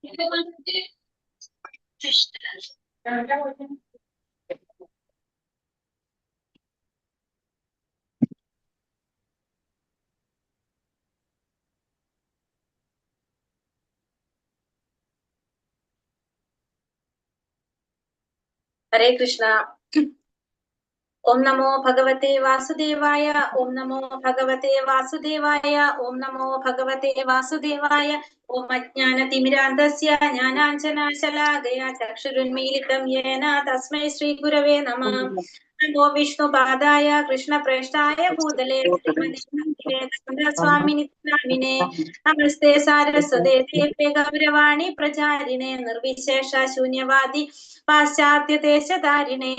ഹരേ കൃഷ്ണ. ഓം നമോ ഭഗവത്തെ വാസുദേവായ. ഓം നമോ ഭഗവത്തെ വാസുദേവായ. ഓം നമോ ഭഗവത്തെ വാസുദേവായ. ഓം അജ്ഞാനതിമിരാന്തസ്യ ജ്ഞാനാഞ്ജനാശലാകയാ ചക്ഷുരുന്മീലിതം യേന തസ്മൈ ശ്രീ ഗുരവേ നമഃ. നമോ വിഷ്ണുപാദായ കൃഷ്ണപ്രേഷ്ഠായ ഭൂതലേ ശ്രീമതേ സ്വാമിനി നാമിനെ. നമസ്തേ സാരസ്വതേ ദേവേ ഗൗരവാണി പ്രചാരിണേ നിർവിശേഷ ശൂന്യവാദി പാശ്ചാത്യദേശധാരിണേ.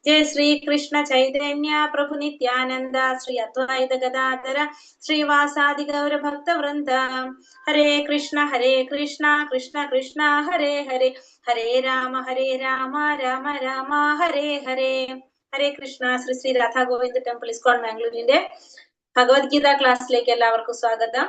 ജയ ശ്രീ കൃഷ്ണ ചൈതന്യ പ്രഭു നിത്യാനന്ദ ശ്രീ അദ്വൈത ഗദാധര ശ്രീവാസാദി ഗൗര ഭക്തവൃന്ദ. ഹരേ കൃഷ്ണ കൃഷ്ണ കൃഷ്ണ ഹരേ ഹരേ, ഹരേ രാമ രാമ രാമ ഹരേ ഹരേ. ഹരേ കൃഷ്ണ. ശ്രീ ശ്രീ രാധാ ഗോവിന്ദ് ടെമ്പിൾ ഇസ്കോൺ ബാംഗ്ലൂരിന്റെ ഭഗവത്ഗീത ക്ലാസ്സിലേക്ക് എല്ലാവർക്കും സ്വാഗതം.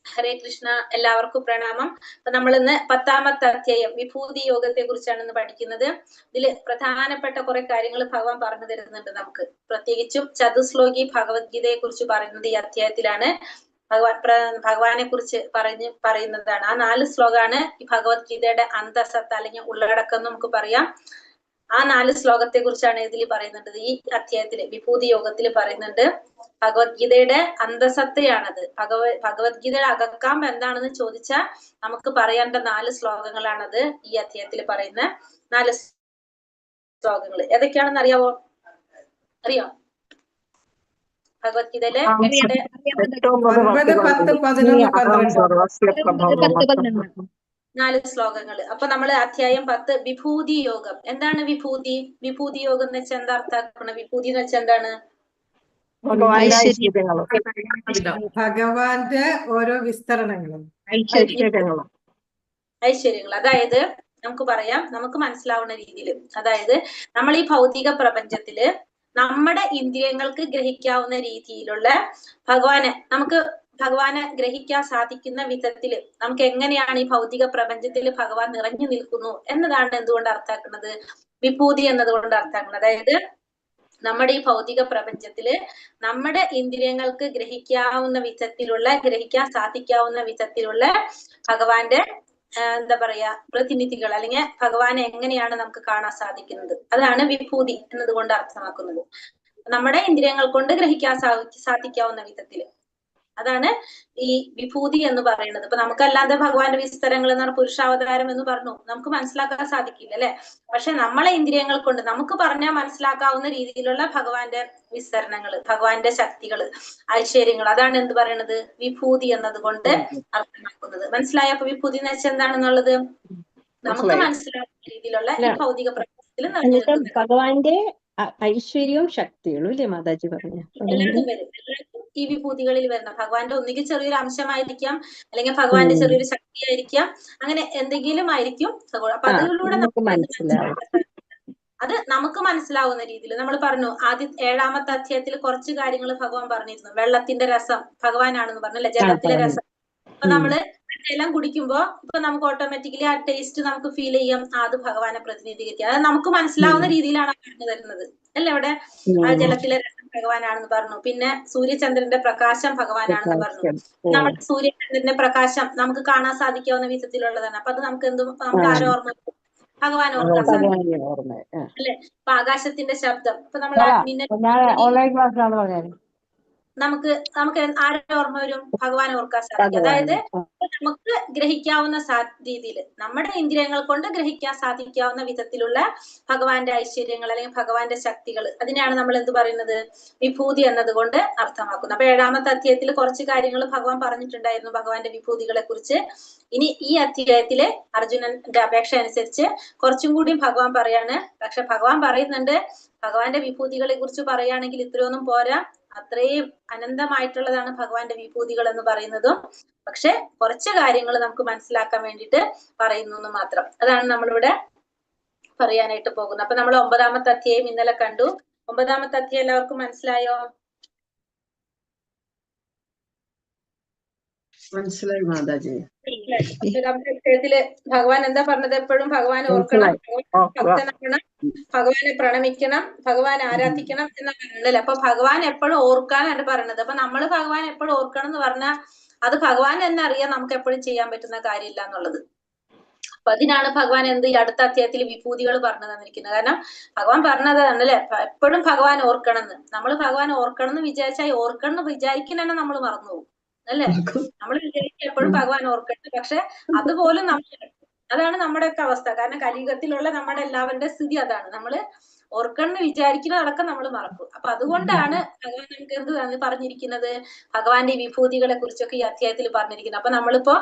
ഹരേ കൃഷ്ണ. എല്ലാവർക്കും പ്രണാമം. അപ്പൊ നമ്മൾ ഇന്ന് 10ാമത്തെ അധ്യായം വിഭൂതി യോഗത്തെ കുറിച്ചാണ് ഇന്ന് പഠിക്കുന്നത്. ഇതിൽ പ്രധാനപ്പെട്ട കുറെ കാര്യങ്ങൾ ഭഗവാൻ പറഞ്ഞു തരുന്നുണ്ട് നമുക്ക്. പ്രത്യേകിച്ചും ചതുശ്ലോകി ഭഗവത്ഗീതയെ കുറിച്ച് പറയുന്നത് ഈ അധ്യായത്തിലാണ്. ഭഗവാനെ കുറിച്ച് പറയുന്നതാണ്. ആ 4 ശ്ലോകമാണ് ഈ ഭഗവത്ഗീതയുടെ അന്തസത്ത അല്ലെങ്കിൽ ഉള്ളടക്കം എന്ന് നമുക്ക് പറയാം. ആ 4 ശ്ലോകത്തെ കുറിച്ചാണ് ഇതിൽ പറയുന്നുണ്ട്. ഈ അധ്യായത്തില് വിഭൂതി യോഗത്തിൽ പറയുന്നുണ്ട്. ഭഗവത്ഗീതയുടെ അന്തസത്തയാണത്. ഭഗവത്ഗീതയുടെ അകക്കാം എന്താണെന്ന് ചോദിച്ചാൽ നമുക്ക് പറയേണ്ട 4 ശ്ലോകങ്ങളാണത്. ഈ അധ്യായത്തിൽ പറയുന്ന 4 ശ്ലോകങ്ങൾ ഏതൊക്കെയാണെന്ന് അറിയാവോ? അറിയോ? ഭഗവത്ഗീതയിലെ 4 ശ്ലോകങ്ങൾ. അപ്പൊ നമ്മള് അധ്യായം 10 വിഭൂതി യോഗം. എന്താണ് വിഭൂതി? വിഭൂതി യോഗം എന്ന് വെച്ചാൽ എന്താ അർത്ഥാക്കണം? വിഭൂതി എന്ന് വെച്ചാൽ എന്താണ്? ഭഗവാന്റെ ഓരോ വിസ്തരണങ്ങളും ഐശ്വര്യങ്ങൾ. അതായത് നമുക്ക് പറയാം, നമുക്ക് മനസ്സിലാവുന്ന രീതിയിൽ. അതായത് നമ്മൾ ഈ ഭൗതിക പ്രപഞ്ചത്തില് നമ്മുടെ ഇന്ദ്രിയങ്ങൾക്ക് ഗ്രഹിക്കാവുന്ന രീതിയിലുള്ള ഭഗവാനെ ഗ്രഹിക്കാൻ സാധിക്കുന്ന വിധത്തില് നമുക്ക് എങ്ങനെയാണ് ഈ ഭൗതിക പ്രപഞ്ചത്തിൽ ഭഗവാൻ നിറഞ്ഞു നിൽക്കുന്നു എന്നതാണ് എന്തുകൊണ്ട് അർത്ഥാക്കുന്നത്? വിഭൂതി എന്നതുകൊണ്ട് അർത്ഥാക്കുന്നത്. അതായത് നമ്മുടെ ഈ ഭൗതിക പ്രപഞ്ചത്തില് നമ്മുടെ ഇന്ദ്രിയങ്ങൾക്ക് ഗ്രഹിക്കാൻ സാധിക്കാവുന്ന വിധത്തിലുള്ള ഭഗവാന്റെ എന്താ പറയാ പ്രതിനിധികൾ, അല്ലെങ്കിൽ ഭഗവാനെ എങ്ങനെയാണ് നമുക്ക് കാണാൻ സാധിക്കുന്നത്, അതാണ് വിഭൂതി എന്നതുകൊണ്ട് അർത്ഥമാക്കുന്നത്. നമ്മുടെ ഇന്ദ്രിയങ്ങൾ കൊണ്ട് ഗ്രഹിക്കാൻ സാധിക്കാവുന്ന വിധത്തില്, അതാണ് ഈ വിഭൂതി എന്ന് പറയുന്നത്. ഇപ്പൊ നമുക്കല്ലാതെ ഭഗവാന്റെ വിസ്തരങ്ങൾ എന്ന് പറഞ്ഞ പുരുഷാവതാരം എന്ന് പറഞ്ഞു നമുക്ക് മനസ്സിലാക്കാൻ സാധിക്കില്ല അല്ലെ. പക്ഷെ നമ്മളെ ഇന്ദ്രിയങ്ങൾ കൊണ്ട് നമുക്ക് പറഞ്ഞാൽ മനസ്സിലാക്കാവുന്ന രീതിയിലുള്ള ഭഗവാന്റെ വിസ്തരണങ്ങൾ, ഭഗവാന്റെ ശക്തികള്, ഐശ്വര്യങ്ങൾ, അതാണ് എന്ത് പറയണത്? വിഭൂതി എന്നതുകൊണ്ട് അർത്ഥമാക്കുന്നത്. മനസ്സിലായപ്പോ വിഭൂതി എന്ന് വെച്ചാൽ എന്താണെന്നുള്ളത് നമുക്ക് മനസ്സിലാക്കുന്ന രീതിയിലുള്ള ഈ ഭൗതിക പ്രപഞ്ചത്തിൽ നിറഞ്ഞു നിൽക്കുന്നത് ഭഗവാന്റെ ഐശ്വര്യവും ശക്തികളും അല്ലേ മാതാജി പറഞ്ഞു? എല്ലാവർക്കും വരും. ഈ വിഭൂതികളിൽ വരുന്ന ഭഗവാന്റെ ഒന്നുകിൽ ചെറിയൊരു അംശമായിരിക്കാം, അല്ലെങ്കിൽ ഭഗവാന്റെ ചെറിയൊരു ശക്തിയായിരിക്കാം, അങ്ങനെ എന്തെങ്കിലും ആയിരിക്കും. അപ്പൊ അതിലൂടെ അത് നമുക്ക് മനസ്സിലാവുന്ന രീതിയിൽ നമ്മൾ പറഞ്ഞു. 7ാമത്തെ അധ്യായത്തിൽ കുറച്ച് കാര്യങ്ങൾ ഭഗവാൻ പറഞ്ഞിരുന്നു. വെള്ളത്തിന്റെ രസം ഭഗവാനാണെന്ന് പറഞ്ഞല്ലേ, ജലത്തിലെ രസം. അപ്പൊ നമ്മള് ജലം കുടിക്കുമ്പോ ഇപ്പൊ നമുക്ക് ഓട്ടോമാറ്റിക്കലി ആ ടേസ്റ്റ് നമുക്ക് ഫീൽ ചെയ്യാം. അത് ഭഗവാനെ പ്രതിനിധീകരിക്കുക. അത് നമുക്ക് മനസ്സിലാവുന്ന രീതിയിലാണ് പറഞ്ഞു തരുന്നത് അല്ലെ. അവിടെ ആ ജലത്തിലെ രസം ഭഗവാനാണെന്ന് പറഞ്ഞു. പിന്നെ സൂര്യചന്ദ്രന്റെ പ്രകാശം ഭഗവാനാണെന്ന് പറഞ്ഞു. നമ്മുടെ സൂര്യചന്ദ്രന്റെ പ്രകാശം നമുക്ക് കാണാൻ സാധിക്കാവുന്ന വിധത്തിലുള്ളതാണ്. അപ്പൊ അത് നമുക്ക് നമുക്ക് ആരോ ഓർമ്മ? ഭഗവാൻ ഓർക്കാൻ സാധിക്കും അല്ലെ. ഇപ്പൊ ആകാശത്തിന്റെ ശബ്ദം, ഇപ്പൊ നമ്മൾ നമുക്ക് ആരെ ഓർമ്മ വരും? ഭഗവാൻ ഓർക്കാൻ സാധിക്കും. അതായത് നമുക്ക് ഗ്രഹിക്കാവുന്ന രീതിയിൽ, നമ്മുടെ ഇന്ദ്രിയങ്ങൾ കൊണ്ട് ഗ്രഹിക്കാൻ സാധിക്കാവുന്ന വിധത്തിലുള്ള ഭഗവാന്റെ ഐശ്വര്യങ്ങൾ അല്ലെങ്കിൽ ഭഗവാന്റെ ശക്തികൾ, അതിനെയാണ് നമ്മൾ എന്ത് പറയുന്നത്? വിഭൂതി എന്നതുകൊണ്ട് അർത്ഥമാക്കുന്നത്. അപ്പൊ 7ാമത്തെ അധ്യായത്തിൽ കുറച്ച് കാര്യങ്ങൾ ഭഗവാൻ പറഞ്ഞിട്ടുണ്ടായിരുന്നു ഭഗവാന്റെ വിഭൂതികളെ കുറിച്ച്. ഇനി ഈ അധ്യായത്തില് അർജുനന്റെ അപേക്ഷ അനുസരിച്ച് കുറച്ചും കൂടി ഭഗവാൻ പറയാണ്. പക്ഷെ ഭഗവാൻ പറയുന്നുണ്ട്, ഭഗവാന്റെ വിഭൂതികളെ കുറിച്ച് പറയുകയാണെങ്കിൽ ഇത്രയൊന്നും പോരാ, അത്രയും അനന്തമായിട്ടുള്ളതാണ് ഭഗവാന്റെ വിഭൂതികൾ എന്ന് പറയുന്നതും. പക്ഷെ കുറച്ച് കാര്യങ്ങൾ നമുക്ക് മനസ്സിലാക്കാൻ വേണ്ടിയിട്ട് പറയുന്നു എന്ന് മാത്രം. അതാണ് നമ്മളിവിടെ പറയാനായിട്ട് പോകുന്നത്. അപ്പൊ നമ്മൾ 9ാമത്തെ അധ്യായം ഇന്നലെ കണ്ടു. 9ാമത്തെ അധ്യായം എല്ലാവർക്കും മനസ്സിലായോ? മനസ്സിലായി മാതാജി. അധ്യായത്തില് ഭഗവാൻ എന്താ പറഞ്ഞത്? എപ്പോഴും ഭഗവാൻ ഓർക്കണം, ഭക്തനാകണം, ഭഗവാനെ പ്രണമിക്കണം, ഭഗവാൻ ആരാധിക്കണം എന്നാ പറയുന്നത്. അപ്പൊ ഭഗവാൻ എപ്പോഴും ഓർക്കാനാണ് പറയുന്നത്. അപ്പൊ നമ്മള് ഭഗവാൻ എപ്പോഴും ഓർക്കണം എന്ന് പറഞ്ഞാൽ അത് ഭഗവാൻ തന്നെ അറിയാം നമുക്ക് എപ്പോഴും ചെയ്യാൻ പറ്റുന്ന കാര്യമില്ല എന്നുള്ളത്. അപ്പൊ അതിനാണ് ഭഗവാൻ ഈ അടുത്ത അധ്യായത്തിൽ വിഭൂതികൾ പറഞ്ഞു തന്നിരിക്കുന്നത്. കാരണം ഭഗവാൻ പറഞ്ഞതാണല്ലേ എപ്പോഴും ഭഗവാൻ ഓർക്കണം എന്ന്. നമ്മൾ ഭഗവാൻ ഓർക്കണം എന്ന് വിചാരിച്ചാൽ ഓർക്കണം എന്ന് വിചാരിക്കുന്ന നമ്മൾ മറന്നു പോകും അല്ലേ? നമ്മൾ വിചാരിക്കും എപ്പോഴും ഭഗവാൻ ഓർക്കണം, പക്ഷെ അതുപോലും നമ്മൾ, അതാണ് നമ്മുടെയൊക്കെ അവസ്ഥ. കാരണം കലിയുഗത്തിലുള്ള നമ്മുടെ എല്ലാവരുടെ സ്ഥിതി അതാണ്. നമ്മള് ഓർക്കണം എന്ന് വിചാരിക്കുന്നതടക്കം നമ്മൾ മറക്കും. അപ്പൊ അതുകൊണ്ടാണ് ഭഗവാൻ നമുക്ക് എന്ത് പറഞ്ഞിരിക്കുന്നത്, ഭഗവാന്റെ വിഭൂതികളെ കുറിച്ചൊക്കെ ഈ അധ്യായത്തിൽ പറഞ്ഞിരിക്കുന്നത്. അപ്പൊ നമ്മളിപ്പോ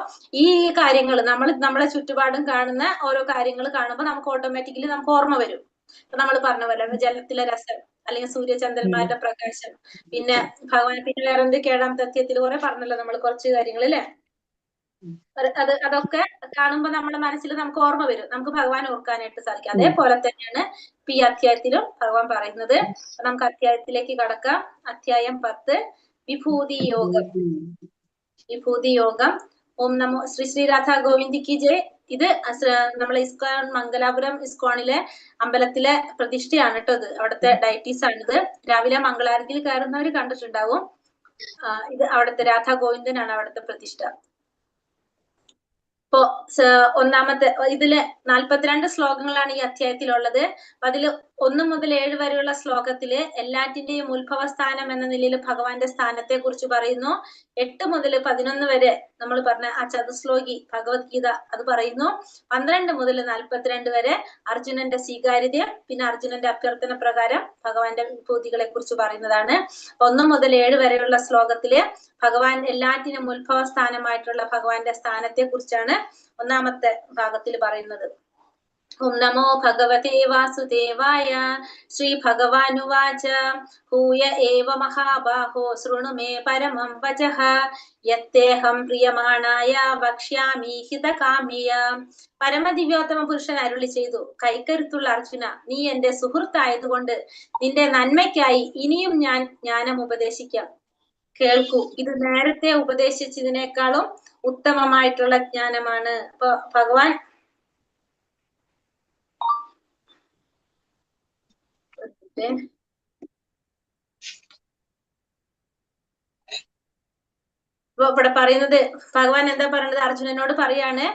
ഈ കാര്യങ്ങൾ നമ്മളെ ചുറ്റുപാടും കാണുന്ന ഓരോ കാര്യങ്ങൾ കാണുമ്പോൾ നമുക്ക് ഓട്ടോമാറ്റിക്കലി നമുക്ക് ഓർമ്മ വരും. ഇപ്പൊ നമ്മൾ പറഞ്ഞ പോലെ ജലത്തിലെ രസം, അല്ലെങ്കിൽ സൂര്യചന്ദ്രന്മാരുടെ പ്രകാശം, പിന്നെ ഭഗവാൻ, പിന്നെ വേറെ എന്തൊക്കെ ഏഴാമത്തെ അധ്യായത്തിൽ കുറെ പറഞ്ഞല്ലോ നമ്മൾ കുറച്ച് കാര്യങ്ങൾ അല്ലേ? അതൊക്കെ കാണുമ്പോൾ നമ്മുടെ മനസ്സിൽ നമുക്ക് ഓർമ്മ വരും, നമുക്ക് ഭഗവാൻ ഓർക്കാനായിട്ട് സാധിക്കും. അതേപോലെ തന്നെയാണ് ഈ അധ്യായത്തിലും ഭഗവാൻ പറയുന്നത്. നമുക്ക് അധ്യായത്തിലേക്ക് കടക്കാം. അധ്യായം 10 വിഭൂതി യോഗം. വിഭൂതി യോഗം. ഓം നമോ ശ്രീ ശ്രീ രാധാ ഗോവിന്ദിക്ക് ജയ്. ഇത് നമ്മളെ ഇസ്കോൺ മംഗലാപുരം ഇസ്കോണിലെ അമ്പലത്തിലെ പ്രതിഷ്ഠയാണ് കേട്ടോ. ഇത് അവിടുത്തെ ഡയറ്റീസ് ആണിത്. രാവിലെ മംഗളാരതിയിൽ കയറുന്നവര് കണ്ടിട്ടുണ്ടാവും. ഇത് അവിടുത്തെ രാധാ ഗോവിന്ദനാണ് അവിടുത്തെ പ്രതിഷ്ഠ. ഇപ്പോ ഒന്നാമത്തെ ഇതില് 42 ശ്ലോകങ്ങളാണ് ഈ അധ്യായത്തിലുള്ളത്. അപ്പൊ അതിൽ 1 മുതൽ 7 വരെയുള്ള ശ്ലോകത്തില് എല്ലാറ്റിന്റെയും ഉത്ഭവസ്ഥാനം എന്ന നിലയിൽ ഭഗവാന്റെ സ്ഥാനത്തെ കുറിച്ച് പറയുന്നു. 8 മുതൽ 11 വരെ നമ്മൾ പറഞ്ഞ ആ ചതുശ്ലോകി ഭഗവത്ഗീത അത് പറയുന്നു. 12 മുതൽ 42 വരെ അർജുനന്റെ സ്വീകാര്യതയും പിന്നെ അർജുനന്റെ അഭ്യർത്ഥന പ്രകാരം ഭഗവാന്റെ വിഭൂതികളെ കുറിച്ച് പറയുന്നതാണ്. 1 മുതൽ 7 വരെയുള്ള ശ്ലോകത്തില് ഭഗവാൻ എല്ലാറ്റിനും ഉത്ഭവസ്ഥാനമായിട്ടുള്ള ഭഗവാന്റെ സ്ഥാനത്തെ കുറിച്ചാണ് ഒന്നാമത്തെ ഭാഗത്തിൽ പറയുന്നത്. ഓം നമോ ഭഗവതേ വാസുദേവായ. ശ്രീ ഭഗവാനുവാച ഭൂയ ഏവ മഹാബാഹോ ശൃണു മേ പരമം വചഃ യത്തേഹം പ്രിയമാണായ വക്ഷ്യാമി ഹിതകാമ്യ. പരമദിവ്യോത്തമ പുരുഷൻ അരുളി ചെയ്തു, കൈക്കരുത്തുള്ള അർജുന, നീ എന്റെ സുഹൃത്തായതുകൊണ്ട് നിന്റെ നന്മയ്ക്കായി ഇനിയും ഞാൻ ജ്ഞാനം ഉപദേശിക്കാം. കേൾക്കൂ, ഇത് നേരത്തെ ഉപദേശിച്ചതിനേക്കാളും ഉത്തമമായിട്ടുള്ള ജ്ഞാനമാണ്. അപ്പൊ ഭഗവാൻ ഇപ്പൊ ഇവിടെ പറയുന്നത്, ഭഗവാൻ എന്താ പറയുന്നത്, അർജുനനോട് പറയാണ്,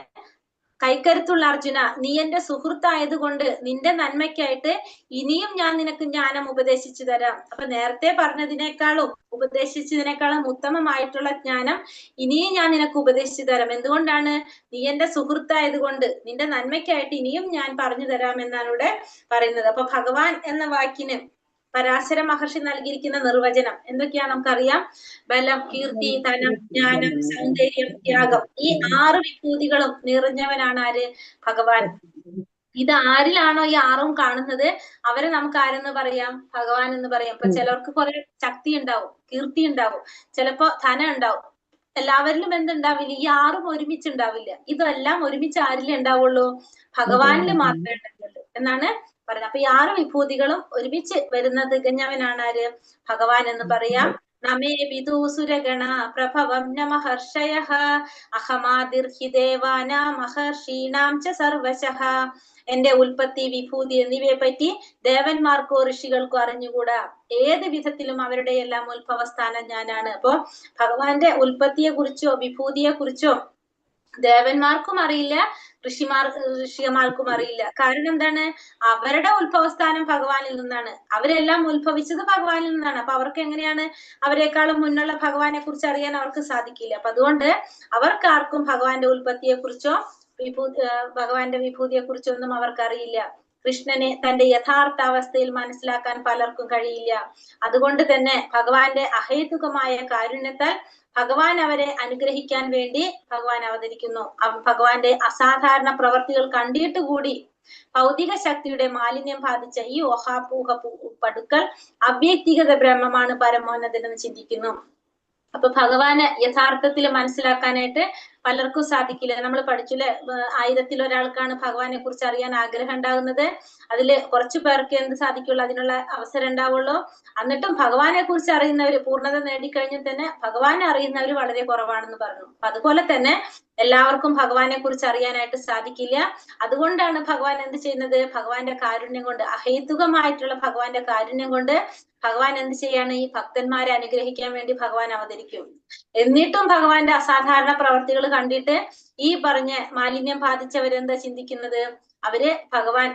കൈക്കരുത്തുള്ള അർജുന, നീ എന്റെ സുഹൃത്തായത് കൊണ്ട് നിന്റെ നന്മയ്ക്കായിട്ട് ഇനിയും ഞാൻ നിനക്ക് ജ്ഞാനം ഉപദേശിച്ചു തരാം. അപ്പൊ നേരത്തെ പറഞ്ഞതിനേക്കാളും ഉപദേശിച്ചതിനേക്കാളും ഉത്തമമായിട്ടുള്ള ജ്ഞാനം ഇനിയും ഞാൻ നിനക്ക് ഉപദേശിച്ചു തരാം. എന്തുകൊണ്ടാണ്? നീ എന്റെ സുഹൃത്തായത് കൊണ്ട് നിന്റെ നന്മയ്ക്കായിട്ട് ഇനിയും ഞാൻ പറഞ്ഞു തരാം എന്നാണ് ഇവിടെ പറയുന്നത്. അപ്പൊ ഭഗവാൻ എന്ന വാക്കിന് പരാശര മഹർഷി നൽകിയിരിക്കുന്ന നിർവചനം എന്തൊക്കെയാണ് നമുക്കറിയാം. ബലം, കീർത്തി, ധനം, ജ്ഞാനം, സൗന്ദര്യം, ത്യാഗം, ഈ 6 വിഭൂതികളും നിറഞ്ഞവനാണ് ആര്? ഭഗവാൻ. ഇത് ആരിലാണോ ഈ 6ഉം കാണുന്നത് അവരെ നമുക്ക് ആരെന്ന് പറയാം? ഭഗവാൻ എന്ന് പറയാം. ഇപ്പൊ ചിലർക്ക് കുറെ ശക്തി ഉണ്ടാവും, കീർത്തി ഉണ്ടാവും, ചിലപ്പോ ധനം ഉണ്ടാവും. എല്ലാവരിലും എന്തുണ്ടാവില്ല? ഈ 6ഉം ഒരുമിച്ചുണ്ടാവില്ല. ഇതെല്ലാം ഒരുമിച്ച് ആരിലേ ഉണ്ടാവുള്ളൂ? ഭഗവാനില് മാത്രമേ ഉണ്ടാവുള്ളൂ എന്നാണ് പറയുന്നത്. അപ്പൊ ഈ 6 വിഭൂതികളും ഒരുമിച്ച് വരുന്ന തികഞ്ഞവനാണ് ആര്? ഭഗവാൻ എന്ന് പറയാം. നമേ വിദൂസുരഗണ പ്രഭവം ന മഹർഷയഃ അഹമാദിർഹി ദേവാനാം മഹർഷീണാം ച സർവശഃ. എന്റെ ഉൽപ്പത്തി, വിഭൂതി എന്നിവയെ പറ്റി ദേവന്മാർക്കോ ഋഷികൾക്കോ അറിഞ്ഞുകൂടാ. ഏത് വിധത്തിലും അവരുടെ എല്ലാം ഉത്ഭവസ്ഥാനം ഞാനാണ്. അപ്പൊ ഭഗവാന്റെ ഉൽപ്പത്തിയെ കുറിച്ചോ വിഭൂതിയെ കുറിച്ചോ ദേവന്മാർക്കും അറിയില്ല, ഋഷിമാർക്കും അറിയില്ല. കാരണം എന്താണ്? അവരുടെ ഉത്ഭവസ്ഥാനം ഭഗവാനിൽ നിന്നാണ്. അവരെല്ലാം ഉത്ഭവിച്ചത് ഭഗവാനിൽ നിന്നാണ്. അപ്പൊ അവർക്ക് എങ്ങനെയാണ് അവരെക്കാളും മുന്നുള്ള ഭഗവാനെ കുറിച്ച് അറിയാൻ അവർക്ക് സാധിക്കില്ല. അപ്പൊ അതുകൊണ്ട് അവർക്കാർക്കും ഭഗവാന്റെ ഉൽപ്പത്തിയെ കുറിച്ചോ ഭഗവാന്റെ വിഭൂതിയെ കുറിച്ചോ ഒന്നും അവർക്കറിയില്ല. കൃഷ്ണനെ തന്റെ യഥാർത്ഥ അവസ്ഥയിൽ മനസ്സിലാക്കാൻ പലർക്കും കഴിയില്ല. അതുകൊണ്ട് തന്നെ ഭഗവാന്റെ അഹേതുകമായ കാരുണ്യത്താൽ ഭഗവാൻ അവരെ അനുഗ്രഹിക്കാൻ വേണ്ടി ഭഗവാൻ അവതരിക്കുന്നു. ഭഗവാന്റെ അസാധാരണ പ്രവർത്തികൾ കണ്ടിട്ട് കൂടി ഭൗതിക ശക്തിയുടെ മാലിന്യം ബാധിച്ച ഈ ഓഹാപൂഹ പടുക്കൾ അവ്യക്തിഗത ബ്രഹ്മമാണ് പരമോന്നതനെന്ന് ചിന്തിക്കുന്നു. അപ്പൊ ഭഗവാന് യഥാർത്ഥത്തിൽ മനസ്സിലാക്കാനായിട്ട് പലർക്കും സാധിക്കില്ല. നമ്മൾ പഠിച്ചില്ലേ, 1000-ൽ ഒരാൾക്കാണ് ഭഗവാനെ കുറിച്ച് അറിയാൻ ആഗ്രഹം ഉണ്ടാകുന്നത്. അതില് കുറച്ചു പേർക്ക് എന്ത് സാധിക്കുള്ളൂ, അതിനുള്ള അവസരം ഉണ്ടാവുള്ളൂ. എന്നിട്ടും ഭഗവാനെ കുറിച്ച് അറിയുന്നവര് പൂർണ്ണത നേടിക്കഴിഞ്ഞാൽ തന്നെ ഭഗവാനെ അറിയുന്നവര് വളരെ കുറവാണെന്ന് പറഞ്ഞു. അതുപോലെ തന്നെ എല്ലാവർക്കും ഭഗവാനെ കുറിച്ച് അറിയാനായിട്ട് സാധിക്കില്ല. അതുകൊണ്ടാണ് ഭഗവാൻ എന്ത് ചെയ്യുന്നത്, ഭഗവാന്റെ കാരുണ്യം കൊണ്ട്, അഹേതുകമായിട്ടുള്ള ഭഗവാന്റെ കാരുണ്യം കൊണ്ട് ഭഗവാൻ എന്ത് ചെയ്യാണ്, ഈ ഭക്തന്മാരെ അനുഗ്രഹിക്കാൻ വേണ്ടി ഭഗവാൻ അവതരിക്കും. എന്നിട്ടും ഭഗവാന്റെ അസാധാരണ പ്രവർത്തികൾ കണ്ടിട്ട് ഈ പറഞ്ഞ മാലിന്യം ബാധിച്ചവരെന്താ ചിന്തിക്കുന്നത്, അവര് ഭഗവാൻ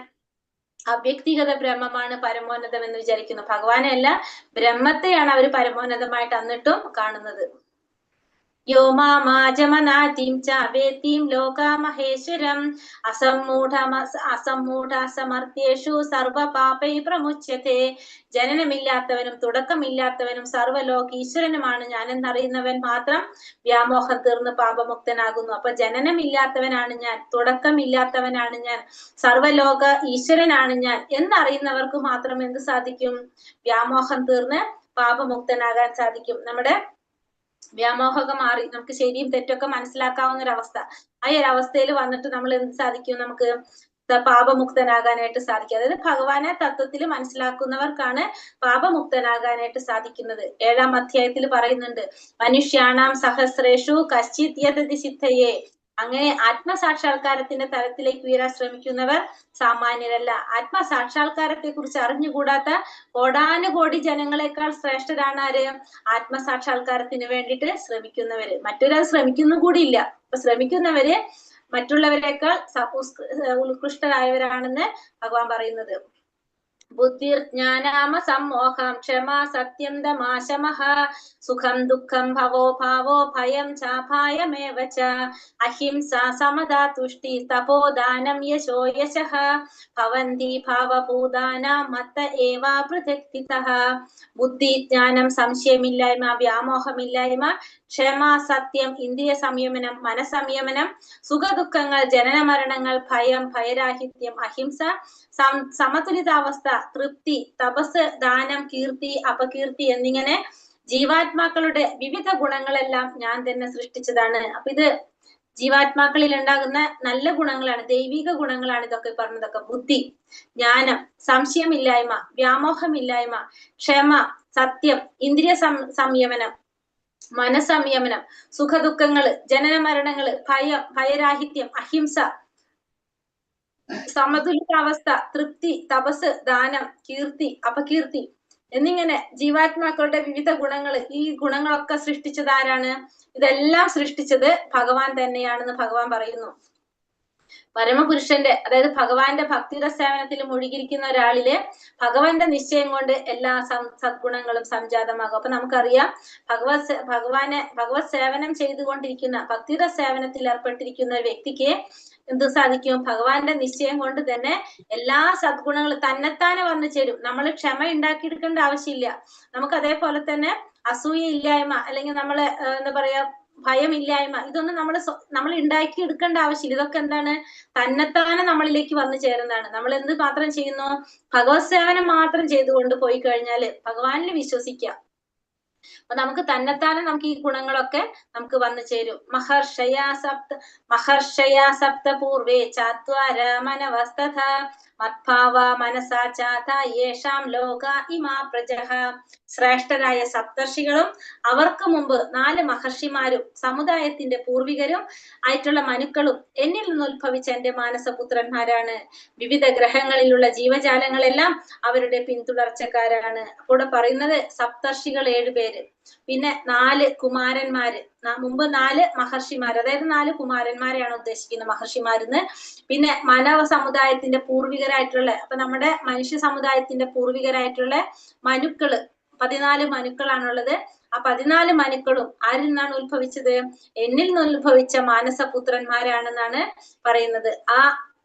അവ്യക്തിഗത ബ്രഹ്മമാണ് പരമോന്നതം എന്ന് വിചാരിക്കുന്നു. ഭഗവാനെ അല്ല, ബ്രഹ്മത്തെയാണ് അവർ പരമോന്നതമായിട്ട് എന്നിട്ടും കാണുന്നത്. യോ മാമാജമനാതിം ച വേത്തിം ലോകാമഹേശ്വരം അസമ്മൂഢാസമർത്ഥ്യേഷു സർവപാപൈ പ്രമുച്യത്തെ. ജനനമില്ലാത്തവനും തുടക്കമില്ലാത്തവനും സർവ്വലോകീശ്വരനുമാണ് ഞാനെന്നറിയുന്നവൻ മാത്രം വ്യാമോഹം തീർന്ന് പാപമുക്തനാകുന്നു. അപ്പൊ ജനനമില്ലാത്തവനാണ് ഞാൻ, തുടക്കമില്ലാത്തവനാണ് ഞാൻ, സർവ്വലോക ഈശ്വരനാണ് ഞാൻ എന്നറിയുന്നവർക്ക് മാത്രം എന്ത് സാധിക്കും, വ്യാമോഹം തീർന്ന് പാപമുക്തനാകാൻ സാധിക്കും. നമ്മുടെ വ്യാമോഹമൊക്കെ മാറി നമുക്ക് ശരിയും തെറ്റൊക്കെ മനസ്സിലാക്കാവുന്ന ഒരവസ്ഥ, ആ ഒരു അവസ്ഥയിൽ വന്നിട്ട് നമ്മൾ എന്ത് സാധിക്കും, നമുക്ക് പാപമുക്തനാകാനായിട്ട് സാധിക്കും. അതായത് ഭഗവാനെ തത്വത്തിൽ മനസ്സിലാക്കുന്നവർക്കാണ് പാപമുക്തനാകാനായിട്ട് സാധിക്കുന്നത്. 7-ാം അധ്യായത്തിൽ പറയുന്നുണ്ട്, മനുഷ്യാണാം സഹസ്രേഷു കശ്ചിത് യതതി സിദ്ധയേ. അങ്ങനെ ആത്മസാക്ഷാത്കാരത്തിന്റെ തലത്തിലേക്ക് ഉയരാൻ ശ്രമിക്കുന്നവർ സാമാന്യരല്ല. ആത്മസാക്ഷാത്കാരത്തെ കുറിച്ച് അറിഞ്ഞുകൂടാത്ത കോടാനുകോടി ജനങ്ങളെക്കാൾ ശ്രേഷ്ഠരാണ് ആര്, ആത്മസാക്ഷാത്കാരത്തിന് വേണ്ടിയിട്ട് ശ്രമിക്കുന്നവര്. മറ്റൊരാൾ ശ്രമിക്കുന്നു കൂടിയില്ല. അപ്പൊ ശ്രമിക്കുന്നവര് മറ്റുള്ളവരെക്കാൾ ഉത്കൃഷ്ടരായവരാണെന്ന് ഭഗവാൻ പറയുന്നത്. ബുദ്ധിർജ്ഞാനാമ സമ്മോഹം ക്ഷമാ സത്യം ദമാശമഃ സുഖം ദുഃഖം ഭവോ ഭാവോ ഭയം ചാഭായമേവ ച അഹിംസ സമദാ തുഷ്ടി തപോദാനം യശോ യശഃ ഭവന്തി ഭാവഭൂതാനാം മത്ത ഏവാ പൃഥക്തിതഃ. ബുദ്ധി, ജ്ഞാനം, സംശയമില്ലായ്മ, വ്യാമോഹമില്ലായ്മ, ക്ഷമ, സത്യം, ഇന്ദ്രിയ സംയമനം, മനസംയമനം, സുഖദുഃഖങ്ങൾ, ജനന മരണങ്ങൾ, ഭയം, ഭയരാഹിത്യം, അഹിംസ, സമതുലിതാവസ്ഥ, തൃപ്തി, തപസ്, ദാനം, കീർത്തി, അപകീർത്തി എന്നിങ്ങനെ ജീവാത്മാക്കളുടെ വിവിധ ഗുണങ്ങളെല്ലാം ഞാൻ തന്നെ സൃഷ്ടിച്ചതാണ്. അപ്പൊ ഇത് ജീവാത്മാക്കളിൽ ഉണ്ടാകുന്ന നല്ല ഗുണങ്ങളാണ്, ദൈവിക ഗുണങ്ങളാണ് ഇതൊക്കെ പറഞ്ഞതൊക്കെ. ബുദ്ധി, ജ്ഞാനം, സംശയമില്ലായ്മ, വ്യാമോഹമില്ലായ്മ, ക്ഷമ, സത്യം, ഇന്ദ്രിയ സംയമനം, മനസംയമനം, സുഖദുഃഖങ്ങള്, ജനന മരണങ്ങള്, ഭയം, ഭയരാഹിത്യം, അഹിംസ, സമതുലിതാവസ്ഥ, തൃപ്തി, തപസ്, ദാനം, കീർത്തി, അപകീർത്തി എന്നിങ്ങനെ ജീവാത്മാക്കളുടെ വിവിധ ഗുണങ്ങൾ, ഈ ഗുണങ്ങളൊക്കെ സൃഷ്ടിച്ചത് ആരാണ്? ഇതെല്ലാം സൃഷ്ടിച്ചത് ഭഗവാൻ തന്നെയാണെന്ന് ഭഗവാൻ പറയുന്നു. പരമപുരുഷന്റെ, അതായത് ഭഗവാന്റെ ഭക്തിയുടെ സേവനത്തിൽ മുഴുകിയിരിക്കുന്ന ഒരാളില് ഭഗവാന്റെ നിശ്ചയം കൊണ്ട് എല്ലാ സദ്ഗുണങ്ങളും സംജാതമാകും. അപ്പൊ നമുക്കറിയാം, ഭഗവത് സേവനം ചെയ്തുകൊണ്ടിരിക്കുന്ന, ഭക്തിയുടെ സേവനത്തിൽ ഏർപ്പെട്ടിരിക്കുന്ന ഒരു വ്യക്തിക്ക് എന്ത് സാധിക്കും? ഭഗവാന്റെ നിശ്ചയം കൊണ്ട് തന്നെ എല്ലാ സദ്ഗുണങ്ങളും തന്നെത്താനെ വന്നു ചേരും. നമ്മൾ ക്ഷമ ഉണ്ടാക്കിയെടുക്കേണ്ട ആവശ്യമില്ല. നമുക്ക് അതേപോലെ തന്നെ അസൂയ ഇല്ലായ്മ, അല്ലെങ്കിൽ നമ്മള് എന്താ പറയാ, ഭയമില്ലായ്മ, ഇതൊന്നും നമ്മൾ ഉണ്ടാക്കി എടുക്കേണ്ട ആവശ്യമില്ല. ഇതൊക്കെ എന്താണ്? തന്നെത്താനെ നമ്മളിലേക്ക് വന്നു ചേരുന്നതാണ്. നമ്മൾ എന്ത് മാത്രം ചെയ്യുന്നു? ഭഗവത് സേവനം മാത്രം ചെയ്തുകൊണ്ട് പോയി കഴിഞ്ഞാല് ഭഗവാനിൽ വിശ്വസിക്കാം. അപ്പൊ നമുക്ക് തന്നെത്താനെ നമുക്ക് ഈ ഗുണങ്ങളൊക്കെ നമുക്ക് വന്നു ചേരും. മഹർഷയാ സപ്ത പൂർവേ ചാത്വാര മനവസ്തഥ മത്ഭാവ മനസാ ചാത യേഷാം ലോക ഇമാ പ്രജഃ. ശ്രേഷ്ഠരായ സപ്തർഷികളും അവർക്ക് മുമ്പ് 4 മഹർഷിമാരും സമുദായത്തിന്റെ പൂർവികരും ആയിട്ടുള്ള മനുക്കളും എന്നിൽ നിന്ന് ഉത്ഭവിച്ച എന്റെ മാനസപുത്രന്മാരാണ്. വിവിധ ഗ്രഹങ്ങളിലുള്ള ജീവജാലങ്ങളെല്ലാം അവരുടെ പിന്തുടർച്ചക്കാരാണ്. അപ്പോൾ പറയുന്നത് സപ്തർഷികൾ 7 പേര്, പിന്നെ 4 കുമാരന്മാര്, മുമ്പ് 4 മഹർഷിമാർ, അതായത് 4 കുമാരന്മാരെയാണ് ഉദ്ദേശിക്കുന്നത് മഹർഷിമാരെന്ന്. പിന്നെ മാനവ സമുദായത്തിന്റെ പൂർവികരായിട്ടുള്ള, അപ്പൊ നമ്മുടെ മനുഷ്യ സമുദായത്തിന്റെ പൂർവികരായിട്ടുള്ള മനുക്കള് 14 മനുക്കളാണുള്ളത്. ആ 14 മനുക്കളും ആരിൽ നിന്നാണ് ഉത്ഭവിച്ചത്? എന്നിൽ നിന്ന് ഉത്ഭവിച്ച മാനസപുത്രന്മാരാണെന്നാണ് പറയുന്നത്. ആ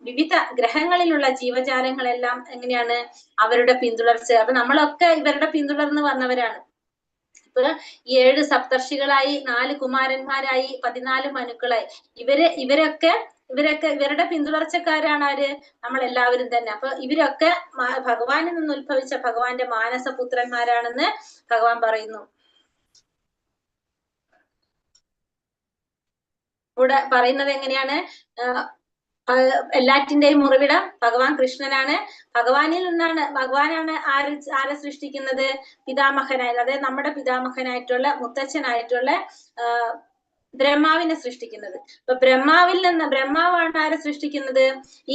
വിവിധ ഗ്രഹങ്ങളിലുള്ള ജീവജാലങ്ങളെല്ലാം എങ്ങനെയാണ്? അവരുടെ പിന്തുടർച്ച. അപ്പൊ നമ്മളൊക്കെ ഇവരുടെ പിന്തുടർന്ന് വന്നവരാണ്. ഇപ്പൊ 7 സപ്തർഷികളായി, 4 കുമാരന്മാരായി, 14 മനുക്കളായി, ഇവരൊക്കെ ഇവരുടെ പിന്തുടർച്ചക്കാരാണ് ആര്? നമ്മൾ എല്ലാവരും തന്നെ. അപ്പൊ ഇവരൊക്കെ ഭഗവാനിൽ നിന്ന് ഉത്ഭവിച്ച ഭഗവാന്റെ മാനസപുത്രന്മാരാണെന്ന് ഭഗവാൻ പറയുന്നു. ഇവിടെ പറയുന്നത് എങ്ങനെയാണ്? എല്ലാറ്റിന്റെയും ഉറവിടം ഭഗവാൻ കൃഷ്ണനാണ്. ഭഗവാനിൽ നിന്നാണ്, ഭഗവാനാണ് ആരെ സൃഷ്ടിക്കുന്നത്? പിതാമഹനായ, അതായത് നമ്മുടെ പിതാമഹനായിട്ടുള്ള മുത്തച്ഛനായിട്ടുള്ള ബ്രഹ്മാവിനെ സൃഷ്ടിക്കുന്നത്. അപ്പൊ ബ്രഹ്മാവാണ് ആരെ സൃഷ്ടിക്കുന്നത്?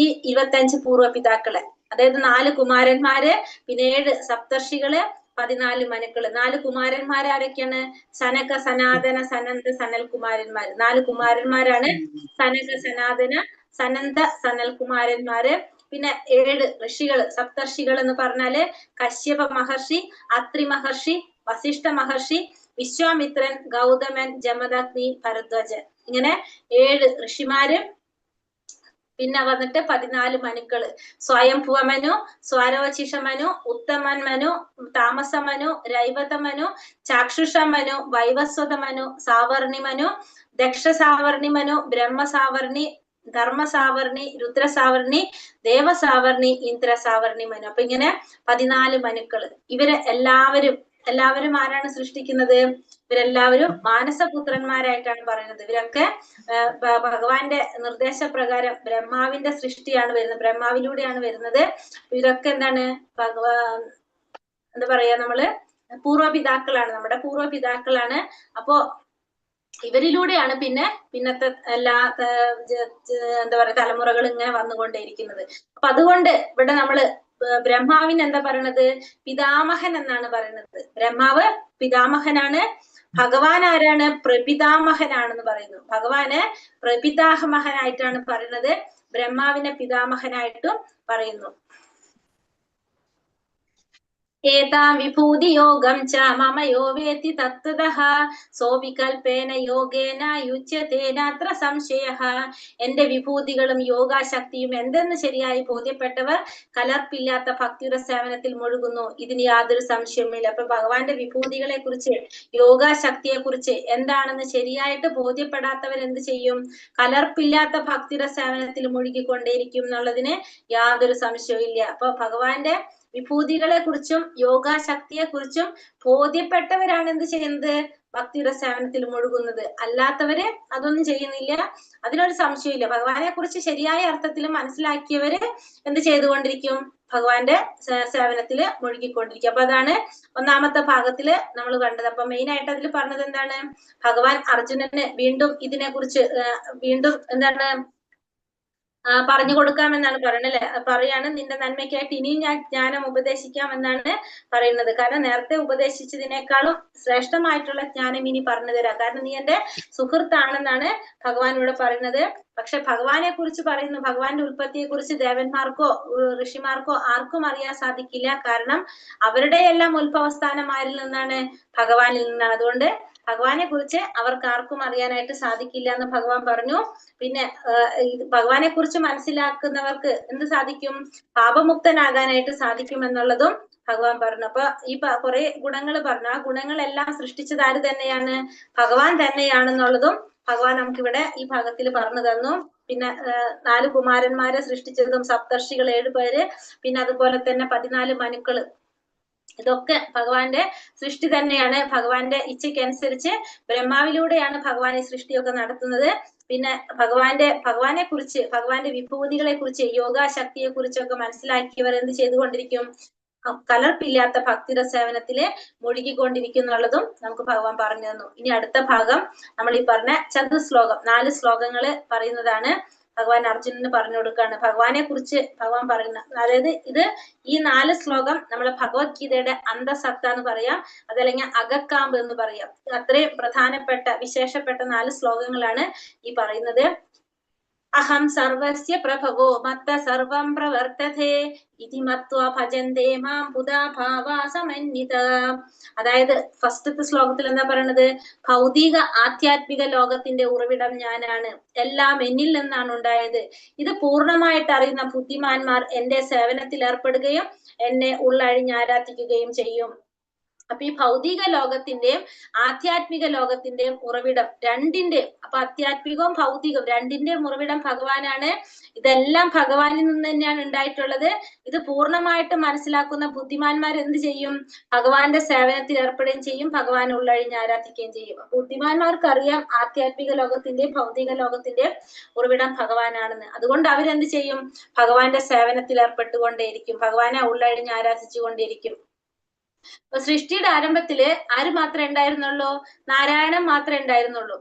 ഈ 25 പൂർവ്വ പിതാക്കളെ, അതായത് 4 കുമാരന്മാര്, പിന്നെ 7 സപ്തർഷികള്, 14 മനുക്കള്. 4 കുമാരന്മാര് ആരൊക്കെയാണ്? സനക, സനാതന, സനന്ദ, സനൽ കുമാരന്മാര്. 4 കുമാരന്മാരാണ് സനക, സനാതന, സനന്ദ, സനൽ കുമാരന്മാര്. പിന്നെ 7 ഋഷികള്, സപ്തർഷികൾ എന്ന് പറഞ്ഞാല് കശ്യപ മഹർഷി, അത്രി മഹർഷി, വസിഷ്ഠ മഹർഷി, വിശ്വാമിത്രൻ, ഗൗതമൻ, ജമദഗ്നി, ഭരദ്വാജൻ. ഇങ്ങനെ 7 ഋഷിമാര്. പിന്നെ വന്നിട്ട് 14 മനുക്കള്. സ്വയംഭുവ മനു, സ്വാരോചിഷ മനു, ഉത്തമൻ മനു, താമസ മനു, രൈവത മനു, ചാക്ഷുഷ മനു, വൈവസ്വത മനു, സാവർണി മനു, ദക്ഷ സാവർണി മനു, ബ്രഹ്മ സാവർണി, ധർമ്മ സാവർണി, രുദ്ര സാവർണി, ദേവ സാവർണി, ഇന്ദ്ര സാവർണി മനു. അപ്പൊ ഇങ്ങനെ 14 മനുക്കള്. ഇവര് എല്ലാവരും ആരാണ് സൃഷ്ടിക്കുന്നത്? ഇവരെല്ലാവരും മാനസപുത്രന്മാരായിട്ടാണ് പറയുന്നത്. ഇവരൊക്കെ ഭഗവാന്റെ നിർദ്ദേശപ്രകാരം ബ്രഹ്മാവിന്റെ സൃഷ്ടിയാണ് വരുന്നത്, ബ്രഹ്മാവിലൂടെയാണ് വരുന്നത്. ഇവരൊക്കെ എന്താണ്? എന്താ പറയാ, നമ്മള് പൂർവ്വപിതാക്കളാണ്, നമ്മുടെ പൂർവ്വപിതാക്കളാണ്. അപ്പോ ഇവരിലൂടെയാണ് പിന്നത്തെ എല്ലാ എന്താ പറയാ തലമുറകൾ ഇങ്ങനെ വന്നുകൊണ്ടേയിരിക്കുന്നത്. അപ്പൊ അതുകൊണ്ട് ഇവിടെ നമ്മള് ബ്രഹ്മാവിന് എന്താ പറയണത്? പിതാമഹൻ എന്നാണ് പറയുന്നത്. ബ്രഹ്മാവ് പിതാമഹനാണ്. ഭഗവാൻ ആരാണ്? പ്രപിതാമഹനാണെന്ന് പറയുന്നു. ഭഗവാന് പ്രപിതാമഹനായിട്ടാണ് പറയുന്നത്, ബ്രഹ്മാവിനെ പിതാമഹനായിട്ടും പറയുന്നു. ഏതാം വിഭൂതി യോഗം ച മമ യോ വേത്തി തത്വതഃ സോ വികൽപേന യോഗേന യുജ്യതേനാത്ര സംശയഃ. എന്റെ വിഭൂതികളും യോഗാശക്തിയും എന്തെന്ന് ശരിയായി ബോധ്യപ്പെട്ടവർ കലർപ്പില്ലാത്ത ഭക്തിയുടെ സേവനത്തിൽ മുഴുകുന്നു, ഇതിന് യാതൊരു സംശയവുമില്ല. അപ്പൊ ഭഗവാന്റെ വിഭൂതികളെ കുറിച്ച്, യോഗാശക്തിയെ കുറിച്ച് എന്താണെന്ന് ശരിയായിട്ട് ബോധ്യപ്പെടാത്തവർ എന്ത് ചെയ്യും? കലർപ്പില്ലാത്ത ഭക്തിയുടെ സേവനത്തിൽ മുഴുകിക്കൊണ്ടേയിരിക്കും എന്നുള്ളതിന് യാതൊരു സംശയവും ഇല്ല. അപ്പൊ ഭഗവാന്റെ വിഭൂതികളെ കുറിച്ചും യോഗാശക്തിയെ കുറിച്ചും ബോധ്യപ്പെട്ടവരാണ് എന്ത് ചെയ്യുന്നത്? ഭക്തിയുടെ സേവനത്തിൽ മുഴുകുന്നത്. അല്ലാത്തവര് അതൊന്നും ചെയ്യുന്നില്ല, അതിനൊരു സംശയമില്ല. ഭഗവാനെ കുറിച്ച് ശരിയായ അർത്ഥത്തിൽ മനസ്സിലാക്കിയവര് എന്ത് ചെയ്തുകൊണ്ടിരിക്കും? ഭഗവാന്റെ സേവനത്തില് മുഴുകിക്കൊണ്ടിരിക്കും. അപ്പൊ അതാണ് ഒന്നാമത്തെ ഭാഗത്തില് നമ്മൾ കണ്ടത്. അപ്പൊ മെയിൻ ആയിട്ട് അതിൽ പറഞ്ഞത് എന്താണ്? ഭഗവാൻ അർജുനന് വീണ്ടും ഇതിനെ കുറിച്ച് വീണ്ടും എന്താണ് പറഞ്ഞു കൊടുക്കാമെന്നാണ് പറയണല്ലേ. പറയാണ്, നിന്റെ നന്മയ്ക്കായിട്ട് ഇനിയും ഞാൻ ജ്ഞാനം ഉപദേശിക്കാമെന്നാണ് പറയുന്നത്. കാരണം നേരത്തെ ഉപദേശിച്ചതിനേക്കാളും ശ്രേഷ്ഠമായിട്ടുള്ള ജ്ഞാനം ഇനി പറഞ്ഞു തരാം, കാരണം നീ എന്റെ സുഹൃത്താണെന്നാണ് ഭഗവാൻ ഇവിടെ പറയുന്നത്. പക്ഷെ ഭഗവാനെ കുറിച്ച് പറയുന്നു, ഭഗവാന്റെ ഉൽപ്പത്തിയെ കുറിച്ച് ദേവന്മാർക്കോ ഋഷിമാർക്കോ ആർക്കും അറിയാൻ സാധിക്കില്ല. കാരണം അവരുടെ എല്ലാം ഉത്ഭവസ്ഥാനം ആരിൽ നിന്നാണ്? ഭഗവാനിൽ നിന്നാണ്. അതുകൊണ്ട് ഭഗവാനെ കുറിച്ച് അവർക്ക് ആർക്കും അറിയാനായിട്ട് സാധിക്കില്ല എന്ന് ഭഗവാൻ പറഞ്ഞു. പിന്നെ ഭഗവാനെ കുറിച്ച് മനസ്സിലാക്കുന്നവർക്ക് എന്ത് സാധിക്കും? പാപമുക്തനാകാനായിട്ട് സാധിക്കും എന്നുള്ളതും ഭഗവാൻ പറഞ്ഞു. അപ്പൊ ഈ കുറെ ഗുണങ്ങൾ പറഞ്ഞു. ആ ഗുണങ്ങളെല്ലാം സൃഷ്ടിച്ചത് ആര് തന്നെയാണ്? ഭഗവാൻ തന്നെയാണെന്നുള്ളതും ഭഗവാൻ നമുക്കിവിടെ ഈ ഭാഗത്തിൽ പറഞ്ഞു തന്നു. പിന്നെ 4 കുമാരന്മാരെ സൃഷ്ടിച്ചതും സപ്തർഷികൾ 7 പേര്, പിന്നെ അതുപോലെ തന്നെ 14 മനുക്കള്, ഇതൊക്കെ ഭഗവാന്റെ സൃഷ്ടി തന്നെയാണ്. ഭഗവാന്റെ ഇച്ഛയ്ക്കനുസരിച്ച് ബ്രഹ്മാവിലൂടെയാണ് ഭഗവാൻ ഈ സൃഷ്ടിയൊക്കെ നടത്തുന്നത്. പിന്നെ ഭഗവാനെ കുറിച്ച്, ഭഗവാന്റെ വിഭൂതികളെ കുറിച്ച്, യോഗാശക്തിയെ കുറിച്ചൊക്കെ മനസ്സിലാക്കിയവർ എന്ത് ചെയ്തുകൊണ്ടിരിക്കും? കലർപ്പില്ലാത്ത ഭക്തിയുടെ സേവനത്തില് മുഴുകിക്കൊണ്ടിരിക്കുന്നുള്ളതും നമുക്ക് ഭഗവാൻ പറഞ്ഞു തന്നു. ഇനി അടുത്ത ഭാഗം നമ്മൾ ഈ പറഞ്ഞ ചതുശ്ലോകം 4 ശ്ലോകങ്ങള് പറയുന്നതാണ്. ഭഗവാൻ അർജുനന് പറഞ്ഞു കൊടുക്കുകയാണ് ഭഗവാനെ കുറിച്ച് ഭഗവാൻ പറയുന്ന. അതായത് ഈ 4 ശ്ലോകം നമ്മളെ ഭഗവത്ഗീതയുടെ അന്തസത്ത എന്ന് പറയാം, അതല്ലെങ്കിൽ അകക്കാമ്പ് എന്ന് പറയാം. അത്രയും പ്രധാനപ്പെട്ട വിശേഷപ്പെട്ട 4 ശ്ലോകങ്ങളാണ് ഈ പറയുന്നത്. അഹം സർവസ്യ പ്രഭവോ മത്ത സർവം പ്രവർത്തതേ ഇതി മത്വാ ഭജന്തേ മാം ബുധാ ഭാവാ സമന്വിതാ. അതായത് ഫസ്റ്റത്തെ ശ്ലോകത്തിൽ എന്താ പറയണത്? ഭൗതിക ആധ്യാത്മിക ലോകത്തിന്റെ ഉറവിടം ഞാനാണ്, എല്ലാം എന്നിൽ നിന്നാണ് ഉണ്ടായത്. ഇത് പൂർണ്ണമായിട്ട് അറിയുന്ന ബുദ്ധിമാന്മാർ എന്റെ സേവനത്തിൽ ഏർപ്പെടുകയും എന്നെ ഉള്ളഴിഞ്ഞ് ആരാധിക്കുകയും ചെയ്യും. അപ്പൊ ഈ ഭൗതിക ലോകത്തിന്റെയും ആധ്യാത്മിക ലോകത്തിന്റെയും ഉറവിടം രണ്ടിന്റെയും, അപ്പൊ ആധ്യാത്മികവും ഭൗതികവും രണ്ടിന്റെയും ഉറവിടം ഭഗവാനാണ്. ഇതെല്ലാം ഭഗവാനിൽ നിന്ന് തന്നെയാണ് ഉണ്ടായിട്ടുള്ളത്. ഇത് പൂർണ്ണമായിട്ട് മനസ്സിലാക്കുന്ന ബുദ്ധിമാന്മാർ എന്ത് ചെയ്യും? ഭഗവാന്റെ സേവനത്തിൽ ഏർപ്പെടുകയും ചെയ്യും, ഭഗവാനെ ഉള്ളഴിഞ്ഞ് ആരാധിക്കുകയും ചെയ്യും. ബുദ്ധിമാന്മാർക്ക് അറിയാം ആധ്യാത്മിക ലോകത്തിന്റെയും ഭൗതിക ലോകത്തിന്റെയും ഉറവിടം ഭഗവാനാണെന്ന്. അതുകൊണ്ട് അവരെന്ത് ചെയ്യും? ഭഗവാന്റെ സേവനത്തിൽ ഏർപ്പെട്ടുകൊണ്ടേയിരിക്കും, ഭഗവാനെ ഉള്ളഴിഞ്ഞ് ആരാധിച്ചുകൊണ്ടേയിരിക്കും. അപ്പൊ സൃഷ്ടിയുടെ ആരംഭത്തില് ആര് മാത്രമേ ഉണ്ടായിരുന്നുള്ളൂ? നാരായണൻ മാത്രമേ ഉണ്ടായിരുന്നുള്ളൂ.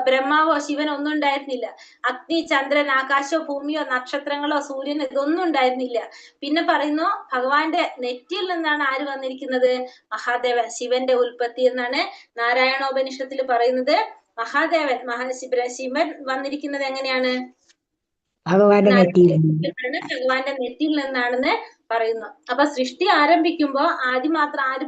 ബ്രഹ്മാവോ ശിവനോ ഒന്നും ഉണ്ടായിരുന്നില്ല. അഗ്നി, ചന്ദ്രൻ, ആകാശോ, ഭൂമിയോ, നക്ഷത്രങ്ങളോ, സൂര്യൻ, ഇതൊന്നും ഉണ്ടായിരുന്നില്ല. പിന്നെ പറയുന്നു ഭഗവാന്റെ നെറ്റിയിൽ നിന്നാണ് ആര് വന്നിരിക്കുന്നത്? മഹാദേവൻ, ശിവന്റെ ഉൽപ്പത്തി എന്നാണ് നാരായണോപനിഷത്തിൽ പറയുന്നത്. മഹാദേവൻ ശിവൻ വന്നിരിക്കുന്നത് എങ്ങനെയാണ്? ഭഗവാന്റെ നെറ്റിയിൽ ഭഗവാന്റെ നെറ്റിയിൽ നിന്നാണെന്ന് പറയുന്നു. അപ്പൊ സൃഷ്ടി ആരംഭിക്കുമ്പോ ആര്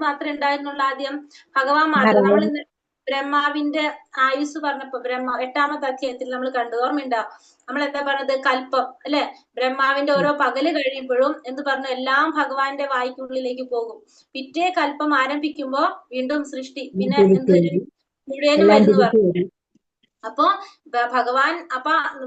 മാത്രമേ ഉണ്ടായിരുന്നുള്ളൂ? ആദ്യം ഭഗവാൻ മാത്രം. നമ്മൾ ഇന്ന് ബ്രഹ്മാവിന്റെ ആയുസ് പറഞ്ഞപ്പോ 8ാമത്തെ അധ്യായത്തിൽ നമ്മൾ കണ്ടു, ഓർമ്മയുണ്ടോ? നമ്മൾ എന്താ പറഞ്ഞത്? കൽപ്പം അല്ലെ? ബ്രഹ്മാവിന്റെ ഓരോ പകല് കഴിയുമ്പോഴും എന്ത് പറഞ്ഞു? എല്ലാം ഭഗവാന്റെ വായ്ക്കുള്ളിലേക്ക് പോകും. പിറ്റേ കൽപ്പം ആരംഭിക്കുമ്പോ വീണ്ടും സൃഷ്ടി, പിന്നെ എന്ത് വരും? മുഴുവനും വരുന്നു പറഞ്ഞു. അപ്പൊ ഭഗവാൻ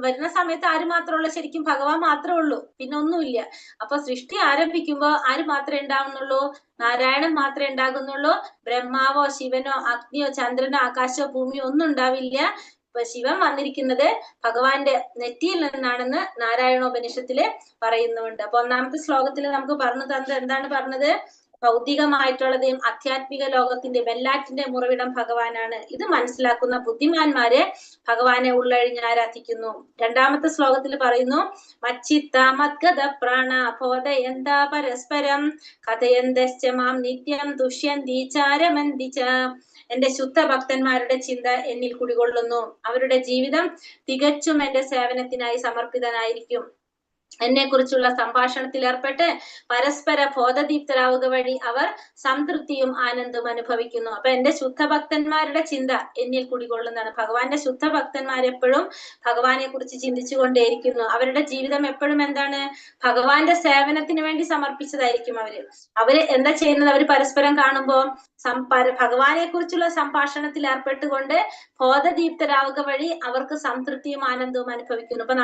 വരുന്ന സമയത്ത് ആര് മാത്രമേ ഉള്ളൂ? ശരിക്കും ഭഗവാൻ മാത്രമേ ഉള്ളൂ, പിന്നെ ഒന്നുമില്ല. അപ്പൊ സൃഷ്ടി ആരംഭിക്കുമ്പോ ആര് മാത്രമേ ഉണ്ടാകുന്നുള്ളൂ? നാരായണൻ മാത്രമേ ഉണ്ടാകുന്നുള്ളൂ. ബ്രഹ്മാവോ ശിവനോ അഗ്നിയോ ചന്ദ്രനോ ആകാശോ ഭൂമിയോ ഒന്നും ഉണ്ടാവില്ല. ഇപ്പൊ ശിവൻ വന്നിരിക്കുന്നത് ഭഗവാന്റെ നെറ്റിയിൽ നിന്നാണെന്ന് നാരായണോപനിഷത്തില് പറയുന്നുണ്ട്. അപ്പൊ 1ാമത്തെ ശ്ലോകത്തിൽ നമുക്ക് പറഞ്ഞു തന്നത് എന്താണ് പറഞ്ഞത്? ഭൗതികമായിട്ടുള്ളതെയും ആധ്യാത്മിക ലോകത്തിന്റെയും എല്ലാറ്റിന്റെയും ഉറവിടം ഭഗവാനാണ്. ഇത് മനസ്സിലാക്കുന്ന ബുദ്ധിമാന്മാരെ ഭഗവാനെ ഉള്ളഴിഞ്ഞ് ആരാധിക്കുന്നു. 2ാമത്തെ ശ്ലോകത്തിൽ പറയുന്നു, മച്ചിത്ത മദ്ഗത പ്രാണ ബോധയന്ത പരസ്പരം കഥയന്തശ്ച മാം നിത്യം തുഷ്യന്തി ചാരമന്തി ച. എന്റെ ശുദ്ധ ഭക്തന്മാരുടെ ചിന്ത എന്നിൽ കുടികൊള്ളുന്നു, അവരുടെ ജീവിതം തികച്ചും എന്റെ സേവനത്തിനായി സമർപ്പിതനായിരിക്കും. എന്നെ കുറിച്ചുള്ള സംഭാഷണത്തിൽ ഏർപ്പെട്ട് പരസ്പര ബോധദീപ്തരാവുക വഴി അവർ സംതൃപ്തിയും ആനന്ദവും അനുഭവിക്കുന്നു. അപ്പൊ എന്റെ ശുദ്ധ ഭക്തന്മാരുടെ ചിന്ത എന്നിൽ കുടികൊള്ളുന്നതാണ്. ഭഗവാന്റെ ശുദ്ധ ഭക്തന്മാരെപ്പോഴും ഭഗവാനെ കുറിച്ച് ചിന്തിച്ചു കൊണ്ടേയിരിക്കുന്നു. അവരുടെ ജീവിതം എപ്പോഴും എന്താണ്? ഭഗവാന്റെ സേവനത്തിന് വേണ്ടി സമർപ്പിച്ചതായിരിക്കും. അവര് എന്താ ചെയ്യുന്നത്? അവർ പരസ്പരം കാണുമ്പോൾ ഭഗവാനെ കുറിച്ചുള്ള സംഭാഷണത്തിൽ ഏർപ്പെട്ടുകൊണ്ട് ബോധദീപ്തരാവുക വഴി അവർക്ക് സംതൃപ്തിയും ആനന്ദവും അനുഭവിക്കുന്നു. അപ്പൊ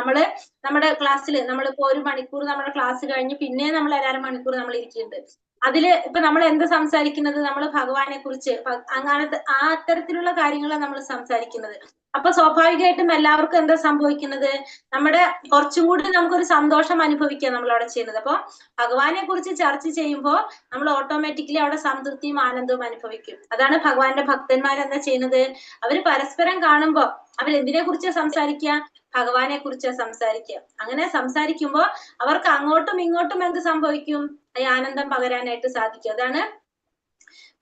നമ്മുടെ ക്ലാസ്സിൽ നമ്മളിപ്പോ 1 മണിക്കൂർ നമ്മുടെ ക്ലാസ് കഴിഞ്ഞ് പിന്നെ നമ്മൾ 1.5 മണിക്കൂർ നമ്മൾ ഇരിക്കുന്നുണ്ട്. അതില് ഇപ്പൊ നമ്മൾ എന്ത് സംസാരിക്കുന്നത്? നമ്മൾ ഭഗവാനെ കുറിച്ച് അങ്ങനത്തെ അത്തരത്തിലുള്ള കാര്യങ്ങളാണ് നമ്മൾ സംസാരിക്കുന്നത്. അപ്പൊ സ്വാഭാവികമായിട്ടും എല്ലാവർക്കും എന്താ സംഭവിക്കുന്നത്? നമ്മുടെ കുറച്ചും കൂടി നമുക്കൊരു സന്തോഷം അനുഭവിക്കുക നമ്മൾ അവിടെ ചെയ്യുന്നത്. അപ്പൊ ഭഗവാനെ കുറിച്ച് ചർച്ച ചെയ്യുമ്പോൾ നമ്മൾ ഓട്ടോമാറ്റിക്കലി അവിടെ സംതൃപ്തിയും ആനന്ദവും അനുഭവിക്കും. അതാണ് ഭഗവാന്റെ ഭക്തന്മാരെന്താ ചെയ്യുന്നത്? അവര് പരസ്പരം കാണുമ്പോ അവരെന്തിനെ കുറിച്ച് സംസാരിക്കുക? ഭഗവാനെ കുറിച്ച് സംസാരിക്കുക. അങ്ങനെ സംസാരിക്കുമ്പോ അവർക്ക് അങ്ങോട്ടും ഇങ്ങോട്ടും എന്ത് സംഭവിക്കും? ഈ ആനന്ദം പകരാനായിട്ട് സാധിക്കും. അതാണ്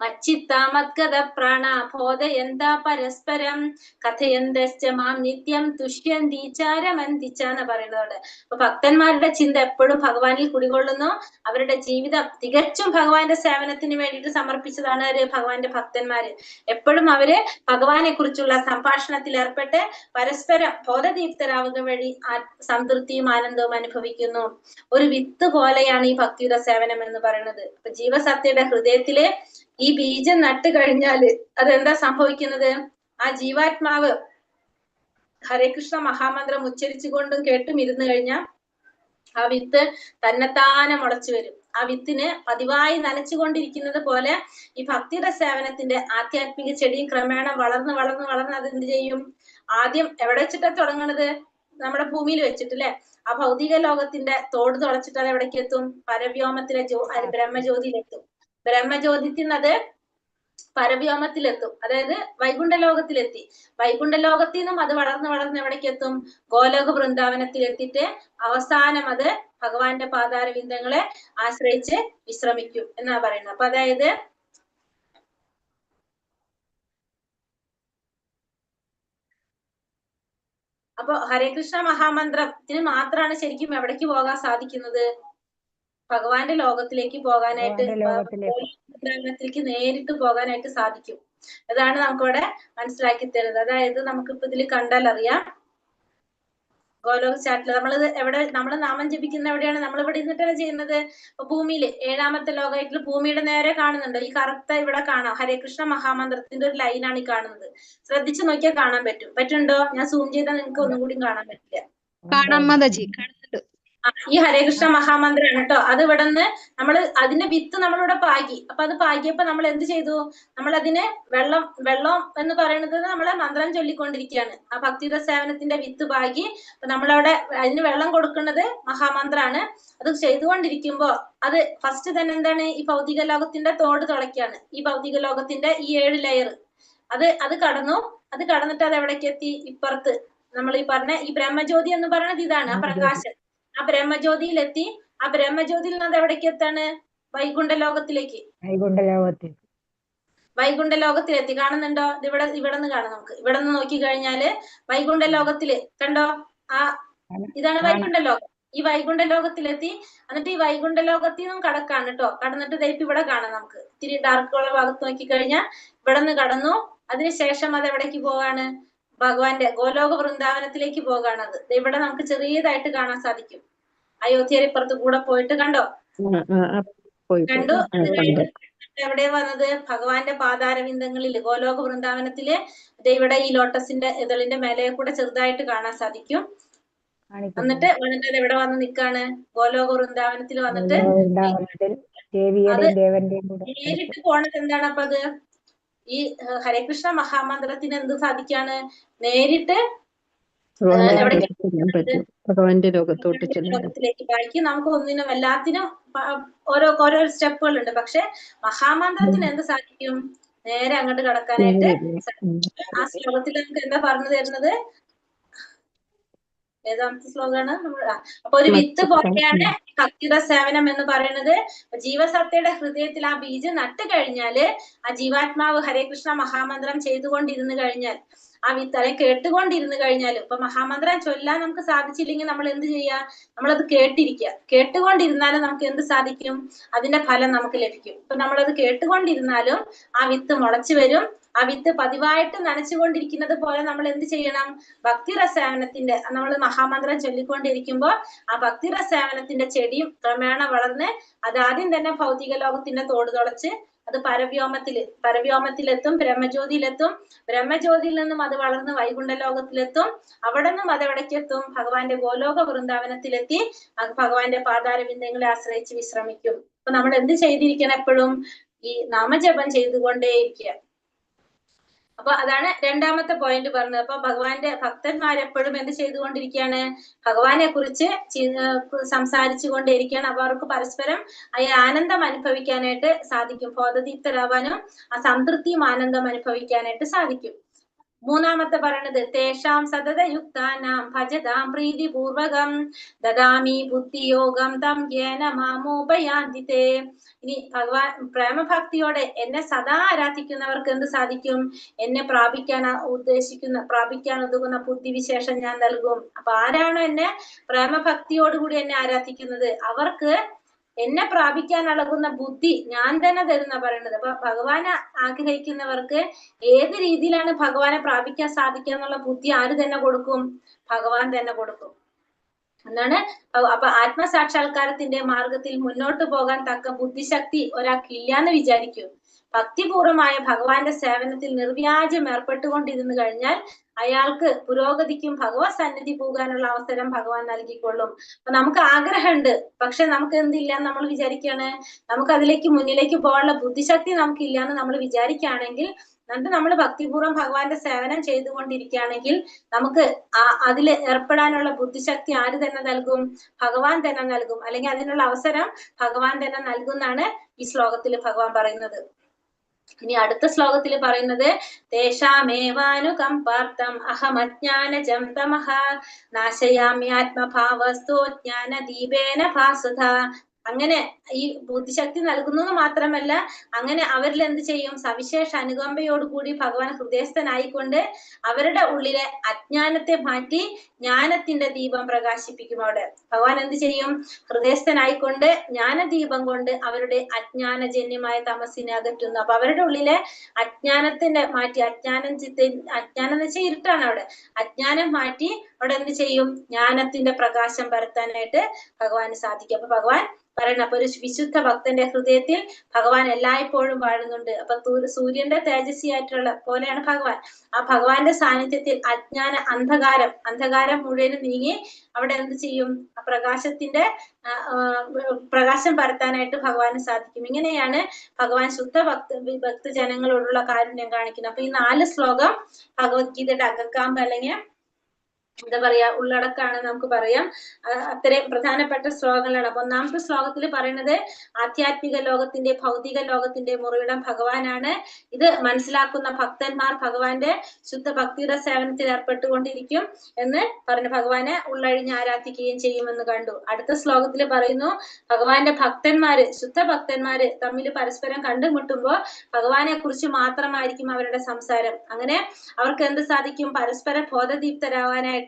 മച്ചിത്ത മദ്ഗത പ്രാണ ബോധയന്ത പരസ്പരം കഥയന്തശ്ച മാം നിത്യം തുഷ്യന്തി ചാരമന്തി ച എന്ന് പറയുന്നതോടെ അപ്പൊ ഭക്തന്മാരുടെ ചിന്ത എപ്പോഴും ഭഗവാനിൽ കുടികൊള്ളുന്നു. അവരുടെ ജീവിതം തികച്ചും ഭഗവാന്റെ സേവനത്തിന് വേണ്ടിയിട്ട് സമർപ്പിച്ചതാണ് ഭഗവാന്റെ ഭക്തന്മാര്. എപ്പോഴും അവര് ഭഗവാനെ കുറിച്ചുള്ള സംഭാഷണത്തിൽ ഏർപ്പെട്ട് പരസ്പരം ബോധദീപ്തരാവുക വഴി സംതൃപ്തിയും ആനന്ദവും അനുഭവിക്കുന്നു. ഒരു വിത്ത് പോലെയാണ് ഈ ഭക്തിയുടെ സേവനം എന്ന് പറയുന്നത്. അപ്പൊ ജീവസത്തയുടെ ഹൃദയത്തില് ഈ ബീജം നട്ട് കഴിഞ്ഞാല് അതെന്താ സംഭവിക്കുന്നത്? ആ ജീവാത്മാവ് ഹരേകൃഷ്ണ മഹാമന്ത്രം ഉച്ചരിച്ചുകൊണ്ടും കേട്ടും ഇരുന്നു കഴിഞ്ഞാൽ ആ വിത്ത് തന്നെത്താനെ മുളച്ചു വരും. ആ വിത്തിന് പതിവായി നനച്ചുകൊണ്ടിരിക്കുന്നത് പോലെ ഈ ഭക്തിയുടെ സേവനത്തിന്റെ ആധ്യാത്മിക ചെടിയും ക്രമേണ വളർന്ന് വളർന്ന് വളർന്ന് അത് എന്ത് ചെയ്യും? ആദ്യം എവിടെ വെച്ചിട്ടാണ് തുടങ്ങുന്നത്? നമ്മുടെ ഭൂമിയിൽ വെച്ചിട്ടല്ലേ? ആ ഭൗതിക ലോകത്തിന്റെ തോട് തുളച്ചിട്ട് അത് എവിടേക്ക് എത്തും? പരവ്യോമത്തിലെ ബ്രഹ്മജ്യോതിയിലെത്തും. ബ്രഹ്മജ്യോതിക്കുന്നത് പരവ്യോമത്തിലെത്തും, അതായത് വൈകുണ്ഠ ലോകത്തിലെത്തി. വൈകുണ്ഠ ലോകത്തിൽ നിന്നും അത് വളർന്ന് വളർന്ന് എവിടേക്ക് എത്തും? ഗോലോക വൃന്ദാവനത്തിൽ എത്തിയിട്ട് അവസാനം അത് ഭഗവാന്റെ പാതാരവിന്ദങ്ങളെ ആശ്രയിച്ച് വിശ്രമിക്കും എന്നാ പറയുന്നത്. അപ്പൊ അതായത് ഹരേകൃഷ്ണ മഹാമന്ത്രത്തിന് മാത്രമാണ് ശരിക്കും എവിടേക്ക് പോകാൻ സാധിക്കുന്നത്? ഭഗവാന്റെ ലോകത്തിലേക്ക് പോകാനായിട്ട്, ബ്രഹ്മത്തിലേക്ക് നേരിട്ട് പോകാനായിട്ട് സാധിക്കും. അതാണ് നമുക്കിവിടെ മനസ്സിലാക്കി തരുന്നത്. അതായത് നമുക്കിപ്പോ ഇതിൽ കണ്ടാൽ അറിയാം, ഗോലോക ചാറ്റിൽ നമ്മൾ നാമം ജപിക്കുന്ന എവിടെയാണ്? നമ്മൾ ഇവിടെ ഇരുന്നിട്ടാണ് ചെയ്യുന്നത്. അപ്പൊ ഭൂമിയിൽ 7ാമത്തെ ലോകമായിട്ടുള്ള ഭൂമിയുടെ നേരെ കാണുന്നുണ്ട്. ഈ കറുത്ത ഇവിടെ കാണാം, ഹരേ കൃഷ്ണ മഹാമന്ത്രത്തിന്റെ ഒരു ലൈനാണ് ഈ കാണുന്നത്. ശ്രദ്ധിച്ചു നോക്കിയാൽ കാണാൻ പറ്റുണ്ടോ? ഞാൻ സൂം ചെയ്താൽ നിങ്ങൾക്ക് ഒന്നും കൂടി കാണാൻ പറ്റില്ല. കാണാം മാതാജി, കാണുന്നുണ്ട്. ഈ ഹരേകൃഷ്ണ മഹാമന്ത്രമാണ് കേട്ടോ. അത് ഇവിടെ നിന്ന് നമ്മൾ അതിന്റെ വിത്ത് നമ്മളിവിടെ പാകി. അപ്പൊ അത് പാകിയപ്പോ നമ്മൾ എന്ത് ചെയ്തു? നമ്മൾ അതിന് വെള്ളം എന്ന് പറയുന്നത് നമ്മളെ മന്ത്രം ചൊല്ലിക്കൊണ്ടിരിക്കുകയാണ്. ആ ഭക്തിയുടെ സേവനത്തിന്റെ വിത്ത് പാകി. അപ്പൊ നമ്മളവിടെ അതിന് വെള്ളം കൊടുക്കുന്നത് മഹാമന്ത്രാണ്. അത് ചെയ്തുകൊണ്ടിരിക്കുമ്പോ അത് ഫസ്റ്റ് തന്നെ എന്താണ്? ഈ ഭൗതിക ലോകത്തിന്റെ തോട് തുളയ്ക്കാണ്. ഈ ഭൗതിക ലോകത്തിന്റെ ഈ 7 ലെയർ അത് കടന്നു. അത് കടന്നിട്ട് അത് എവിടേക്ക് എത്തി? ഇപ്പുറത്ത് നമ്മൾ ഈ പറഞ്ഞ ഈ ബ്രഹ്മജ്യോതി എന്ന് പറയുന്നത് ഇതാണ്, ആ പ്രകാശം. ആ ബ്രഹ്മജ്യോതിയിലെത്തി. ആ ബ്രഹ്മജ്യോതിയിൽ നിന്ന് എവിടേക്ക് എത്താണ്? വൈകുണ്ഠ ലോകത്തിലേക്ക്. വൈകുണ്ഠ ലോകത്തിലെത്തി. കാണുന്നുണ്ടോ? ഇവിടെ നിന്ന് കാണാം നമുക്ക്. ഇവിടെ നിന്ന് നോക്കി കഴിഞ്ഞാല് വൈകുണ്ഠ ലോകത്തില് കണ്ടോ? ഇതാണ് വൈകുണ്ഠ ലോകം. ഈ വൈകുണ്ഠ ലോകത്തിലെത്തി. എന്നിട്ട് ഈ വൈകുണ്ഠ ലോകത്തിൽ നിന്നും കടക്കാണ് കേട്ടോ. കടന്നിട്ട് ദൈപ്പ് ഇവിടെ കാണാം നമുക്ക്. ഇത്തിരി ഡാർക്കുള്ള ഭാഗത്ത് നോക്കി കഴിഞ്ഞാൽ ഇവിടെ നിന്ന് കടന്നു. അതിനുശേഷം അത് എവിടേക്ക് പോവാണ്? ഭഗവാന്റെ ഗോലോക വൃന്ദാവനത്തിലേക്ക് പോകാണത്. ഇവിടെ നമുക്ക് ചെറിയതായിട്ട് കാണാൻ സാധിക്കും. അയോധ്യയിൽ ഇപ്പുറത്ത് കൂടെ പോയിട്ട് കണ്ടോ? കണ്ടു. എവിടെ വന്നത്? ഭഗവാന്റെ പാതാരവിന്ദങ്ങളിൽ ഗോലോക വൃന്ദാവനത്തില് ഇവിടെ ഈ ലോട്ടസിന്റെ ഇതളിന്റെ മേലെ കൂടെ ചെറുതായിട്ട് കാണാൻ സാധിക്കും. എന്നിട്ട് അത് എവിടെ വന്ന് നിക്കാണ്? ഗോലോക വൃന്ദാവനത്തിൽ വന്നിട്ട് നേരിട്ട് പോണത് എന്താണ്? അപ്പൊ അത് ഈ ഹരേകൃഷ്ണ മഹാമന്ത്രത്തിന് എന്ത് സാധിക്കാണ്? നേരിട്ട് ഭഗവാന്റെ ലോകത്തിലേക്ക് ബാക്കി നമുക്ക് ഒന്നിനും എല്ലാത്തിനും ഓരോ സ്റ്റെപ്പുകൾ ഉണ്ട്. പക്ഷെ മഹാമന്ത്രത്തിന് എന്ത് സാധിക്കും? നേരെ അങ്ങോട്ട് കടക്കാനായിട്ട്. ആ ശ്ലോകത്തിൽ നമുക്ക് എന്താ പറഞ്ഞു തരുന്നത്? ഏതാമത്തെ ശ്ലോകമാണ്? അപ്പൊ ഒരു വിത്ത് പോലെയാണ് ഭക്തിയുടെ സേവനം എന്ന് പറയുന്നത്. ജീവസത്തയുടെ ഹൃദയത്തിൽ ആ ബീജം നട്ട് കഴിഞ്ഞാല് ആ ജീവാത്മാവ് ഹരേകൃഷ്ണ മഹാമന്ത്രം ചെയ്തുകൊണ്ടിരുന്നു കഴിഞ്ഞാൽ, ആ വിത്ത് അല്ലെങ്കിൽ കേട്ടുകൊണ്ടിരുന്നു കഴിഞ്ഞാൽ, ഇപ്പൊ മഹാമന്ത്രം ചൊല്ലാൻ നമുക്ക് സാധിച്ചില്ലെങ്കിൽ നമ്മൾ എന്ത് ചെയ്യാ? നമ്മളത് കേട്ടിരിക്കുക. കേട്ടുകൊണ്ടിരുന്നാലും നമുക്ക് എന്ത് സാധിക്കും? അതിന്റെ ഫലം നമുക്ക് ലഭിക്കും. ഇപ്പൊ നമ്മളത് കേട്ടുകൊണ്ടിരുന്നാലും ആ വിത്ത് മുളച്ചു വരും. ആ വിത്ത് പതിവായിട്ട് നനച്ചുകൊണ്ടിരിക്കുന്നത് പോലെ നമ്മൾ എന്ത് ചെയ്യണം? ഭക്തിരസേവനത്തിന്റെ നമ്മൾ മഹാമന്ത്രം ചൊല്ലിക്കൊണ്ടിരിക്കുമ്പോ ആ ഭക്തിരസേവനത്തിന്റെ ചെടിയും ക്രമേണ വളർന്ന് അതാദ്യം തന്നെ ഭൗതിക ലോകത്തിന്റെ തോട് തുളച്ച് അത് പരവ്യോമത്തിലെത്തും, ബ്രഹ്മജ്യോതിയിലെത്തും. ബ്രഹ്മജ്യോതിയിൽ നിന്നും അത് വളർന്ന് വൈകുണ്ഠ ലോകത്തിലെത്തും. അവിടെ നിന്നും അത് എവിടേക്കെത്തും? ഭഗവാന്റെ ഗോലോക വൃന്ദാവനത്തിലെത്തി ഭഗവാന്റെ പാതാരവിന്ദങ്ങളെ ആശ്രയിച്ച് വിശ്രമിക്കും. അപ്പൊ നമ്മൾ എന്ത് ചെയ്തിരിക്കണം? എപ്പോഴും ഈ നാമജപം ചെയ്തുകൊണ്ടേയിരിക്കുക. അപ്പൊ അതാണ് 2ാമത്തെ പോയിന്റ് പറഞ്ഞത്. അപ്പൊ ഭഗവാന്റെ ഭക്തന്മാരെപ്പോഴും എന്ത് ചെയ്തുകൊണ്ടിരിക്കുകയാണ്? ഭഗവാനെ കുറിച്ച് സംസാരിച്ചു കൊണ്ടേയിരിക്കുകയാണ്. അപ്പൊ അവർക്ക് പരസ്പരം ഈ ആനന്ദം അനുഭവിക്കാനായിട്ട് സാധിക്കും. ബോധദീപ്തരാവാനും ആ സംതൃപ്തിയും ആനന്ദം അനുഭവിക്കാനായിട്ട് സാധിക്കും. 3ാമത്തെ പറയണത് തേഷാം സതതയുക്താനാം ഭജതാം പ്രീതിപൂർവകം ദദാമി ബുദ്ധിയോഗം തം യേന മാമോപയാന്തിതേ. ഇനി ഭഗവാൻ പ്രേമഭക്തിയോടെ എന്നെ സദാ ആരാധിക്കുന്നവർക്ക് എന്ത് സാധിക്കും? എന്നെ പ്രാപിക്കാൻ ഉതകുന്ന ബുദ്ധിവിശേഷം ഞാൻ നൽകും. അപ്പൊ ആരാണോ എന്നെ പ്രേമഭക്തിയോടുകൂടി എന്നെ ആരാധിക്കുന്നത് അവർക്ക് എന്നെ പ്രാപിക്കാൻ അളകുന്ന ബുദ്ധി ഞാൻ തന്നെ തരുന്ന പറയുന്നത്. അപ്പൊ ഭഗവാനെ ആഗ്രഹിക്കുന്നവർക്ക് ഏത് രീതിയിലാണ് ഭഗവാനെ പ്രാപിക്കാൻ സാധിക്കുക എന്നുള്ള ബുദ്ധി ആര് തന്നെ കൊടുക്കും? ഭഗവാൻ തന്നെ കൊടുക്കും എന്നാണ്. അപ്പൊ ആത്മസാക്ഷാത്കാരത്തിന്റെ മാർഗത്തിൽ മുന്നോട്ട് പോകാൻ തക്ക ബുദ്ധിശക്തി ഒരാൾക്കില്ലാന്ന് വിചാരിക്കൂ. ഭക്തിപൂർവമായ ഭഗവാന്റെ സേവനത്തിൽ നിർവ്യാജം ഏർപ്പെട്ടുകൊണ്ടിരുന്നു കഴിഞ്ഞാൽ അയാൾക്ക് പുരോഗതിക്കും ഭഗവത് സന്നിധി പോകാനുള്ള അവസരം ഭഗവാൻ നൽകിക്കൊള്ളും. അപ്പൊ നമുക്ക് ആഗ്രഹമുണ്ട്, പക്ഷെ നമുക്ക് എന്തില്ല നമ്മൾ വിചാരിക്കുകയാണ്? നമുക്ക് അതിലേക്ക് മുന്നിലേക്ക് പോകാനുള്ള ബുദ്ധിശക്തി നമുക്കില്ല എന്ന് നമ്മൾ വിചാരിക്കുകയാണെങ്കിൽ, എന്നിട്ട് നമ്മൾ ഭക്തിപൂർവ്വം ഭഗവാന്റെ സേവനം ചെയ്തുകൊണ്ടിരിക്കുകയാണെങ്കിൽ നമുക്ക് അതിൽ ഏർപ്പെടാനുള്ള ബുദ്ധിശക്തി ആര് തന്നെ നൽകും? ഭഗവാൻ തന്നെ നൽകും. അല്ലെങ്കിൽ അതിനുള്ള അവസരം ഭഗവാൻ തന്നെ നൽകുന്നാണ് ഈ ശ്ലോകത്തിൽ ഭഗവാൻ പറയുന്നത്. ഇനി അടുത്ത ശ്ലോകത്തിൽ പറയുന്നത് തേഷാമേവാനുകമ്പാർത്ഥം അഹമജ്ഞാനജം തമഃ നാശയാമ്യാത്മഭാവസ്തോ ജ്ഞാനദീപേന ഭാസുത. അങ്ങനെ ഈ ബുദ്ധിശക്തി നൽകുന്നത് മാത്രമല്ല, അങ്ങനെ അവരിൽ എന്ത് ചെയ്യും? സവിശേഷ അനുകമ്പയോടുകൂടി ഭഗവാൻ ഹൃദയസ്ഥനായിക്കൊണ്ട് അവരുടെ ഉള്ളിലെ അജ്ഞാനത്തെ മാറ്റി ജ്ഞാനത്തിന്റെ ദീപം പ്രകാശിപ്പിക്കും. അവിടെ ഭഗവാൻ എന്ത് ചെയ്യും? ഹൃദയസ്ഥനായിക്കൊണ്ട് ജ്ഞാനദീപം കൊണ്ട് അവരുടെ അജ്ഞാനജന്യമായ തമസിനെ അകറ്റുന്നു. അപ്പൊ അവരുടെ ഉള്ളിലെ അജ്ഞാനത്തിന്റെ മാറ്റി, അജ്ഞാനം എന്ന് വെച്ചാൽ ഇരുട്ടാണ്. അവിടെ അജ്ഞാനം മാറ്റി അവിടെ എന്ത് ചെയ്യും? ജ്ഞാനത്തിന്റെ പ്രകാശം പരത്താനായിട്ട് ഭഗവാന് സാധിക്കും. അപ്പൊ ഭഗവാൻ പറയണം, അപ്പൊ ഒരു വിശുദ്ധ ഭക്തന്റെ ഹൃദയത്തിൽ ഭഗവാൻ എല്ലായ്പ്പോഴും വാഴുന്നുണ്ട്. അപ്പൊ സൂര്യന്റെ തേജസ്വിയായിട്ടുള്ള പോലെയാണ് ഭഗവാൻ. ആ ഭഗവാന്റെ സാന്നിധ്യത്തിൽ അജ്ഞാന അന്ധകാരം മുഴുവനും നീങ്ങി അവിടെ എന്ത് ചെയ്യും? ആ പ്രകാശത്തിന്റെ പ്രകാശം പരത്താനായിട്ട് ഭഗവാന് സാധിക്കും. ഇങ്ങനെയാണ് ഭഗവാൻ ശുദ്ധ ഭക്തജനങ്ങളോടുള്ള കാരുണ്യം കാണിക്കുന്നത്. അപ്പൊ ഈ 4 ശ്ലോകം ഭഗവത്ഗീതയുടെ അകക്കാമ്പ് അല്ലെങ്കിൽ എന്താ പറയാ ഉള്ളടക്കാണ് നമുക്ക് പറയാം. അത്രയും പ്രധാനപ്പെട്ട ശ്ലോകങ്ങളാണ്. അപ്പൊ 1-ാമത്തെ ശ്ലോകത്തിൽ പറയുന്നത് ആധ്യാത്മിക ലോകത്തിന്റെ ഭൗതിക ലോകത്തിന്റെ മുറിവിടം ഭഗവാനാണ്. ഇത് മനസ്സിലാക്കുന്ന ഭക്തന്മാർ ഭഗവാന്റെ ശുദ്ധ ഭക്തിയുടെ സേവനത്തിൽ ഏർപ്പെട്ടുകൊണ്ടിരിക്കും എന്ന് പറഞ്ഞ് ഭഗവാനെ ഉള്ളഴിഞ്ഞ് ആരാധിക്കുകയും ചെയ്യുമെന്ന് കണ്ടു. അടുത്ത ശ്ലോകത്തിൽ പറയുന്നു, ഭഗവാന്റെ ഭക്തന്മാര് ശുദ്ധ ഭക്തന്മാര് തമ്മിൽ പരസ്പരം കണ്ടുമുട്ടുമ്പോൾ ഭഗവാനെ കുറിച്ച് മാത്രമായിരിക്കും അവരുടെ സംസാരം. അങ്ങനെ അവർക്ക് എന്ത് സാധിക്കും? പരസ്പര ബോധദീപ്തരാവാനായിട്ട്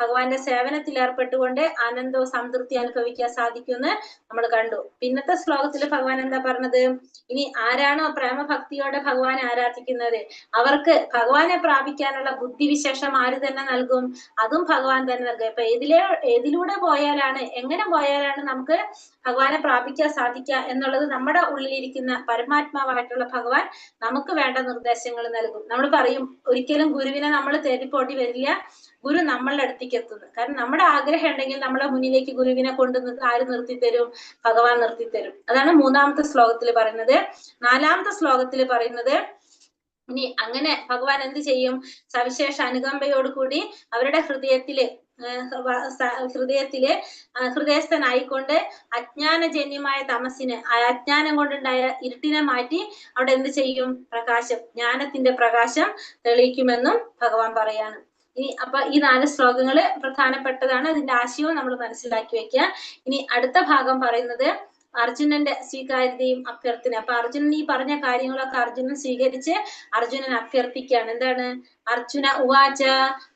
ഭഗവാന്റെ സേവനത്തിൽ ഏർപ്പെട്ടുകൊണ്ട് ആനന്ദവും സംതൃപ്തി അനുഭവിക്കാൻ സാധിക്കുമെന്ന് നമ്മൾ കണ്ടു. പിന്നത്തെ ശ്ലോകത്തിൽ ഭഗവാൻ എന്താ പറഞ്ഞത്? ഇനി ആരാണോ പ്രേമഭക്തിയോടെ ഭഗവാനെ ആരാധിക്കുന്നത് അവർക്ക് ഭഗവാനെ പ്രാപിക്കാനുള്ള ബുദ്ധിവിശേഷം ആര് തന്നെ നൽകും? അതും ഭഗവാൻ തന്നെ നൽകും. ഇപ്പൊ ഏതിലൂടെ പോയാലാണ്, എങ്ങനെ പോയാലാണ് നമുക്ക് ഭഗവാനെ പ്രാപിക്കാൻ സാധിക്കുക എന്നുള്ളത് നമ്മുടെ ഉള്ളിലിരിക്കുന്ന പരമാത്മാവായിട്ടുള്ള ഭഗവാൻ നമുക്ക് വേണ്ട നിർദ്ദേശങ്ങൾ നൽകും. നമ്മൾ പറയും, ഒരിക്കലും ഗുരുവിനെ നമ്മൾ തേടിപ്പോണ്ടി വരില്ല, ഗുരു നമ്മളുടെ അടുത്തേക്ക് എത്തുന്നു. കാരണം നമ്മുടെ ആഗ്രഹം ഉണ്ടെങ്കിൽ നമ്മളെ മുന്നിലേക്ക് ഗുരുവിനെ കൊണ്ട് ആര് നിർത്തിത്തരും? ഭഗവാൻ നിർത്തിത്തരും. അതാണ് 3-ാമത്തെ ശ്ലോകത്തിൽ പറയുന്നത്. 4-ാമത്തെ ശ്ലോകത്തിൽ പറയുന്നത്, ഇനി അങ്ങനെ ഭഗവാൻ എന്ത് ചെയ്യും? സവിശേഷ അനുകമ്പയോടുകൂടി അവരുടെ ഹൃദയത്തില് ഹൃദയസ്ഥനായിക്കൊണ്ട് അജ്ഞാനജന്യമായ തമസിന്, അജ്ഞാനം കൊണ്ടുണ്ടായ ഇരുട്ടിനെ മാറ്റി അവിടെ എന്ത് ചെയ്യും? പ്രകാശം, ജ്ഞാനത്തിന്റെ പ്രകാശം തെളിയിക്കുമെന്നും ഭഗവാൻ പറയാണ്. അപ്പൊ ഈ 4 ശ്ലോകങ്ങള് പ്രധാനപ്പെട്ടതാണ്. അതിന്റെ ആശയവും നമ്മൾ മനസ്സിലാക്കി വെക്കുക. ഇനി അടുത്ത ഭാഗം പറയുന്നത് അർജുനന്റെ സ്വീകാര്യതയും അഭ്യർത്ഥന. അപ്പൊ അർജുനൻ ഈ പറഞ്ഞ കാര്യങ്ങളൊക്കെ അർജുനൻ സ്വീകരിച്ച് അർജുനൻ അഭ്യർത്ഥിക്കുകയാണ്. എന്താണ്? അർജുന ഉവാച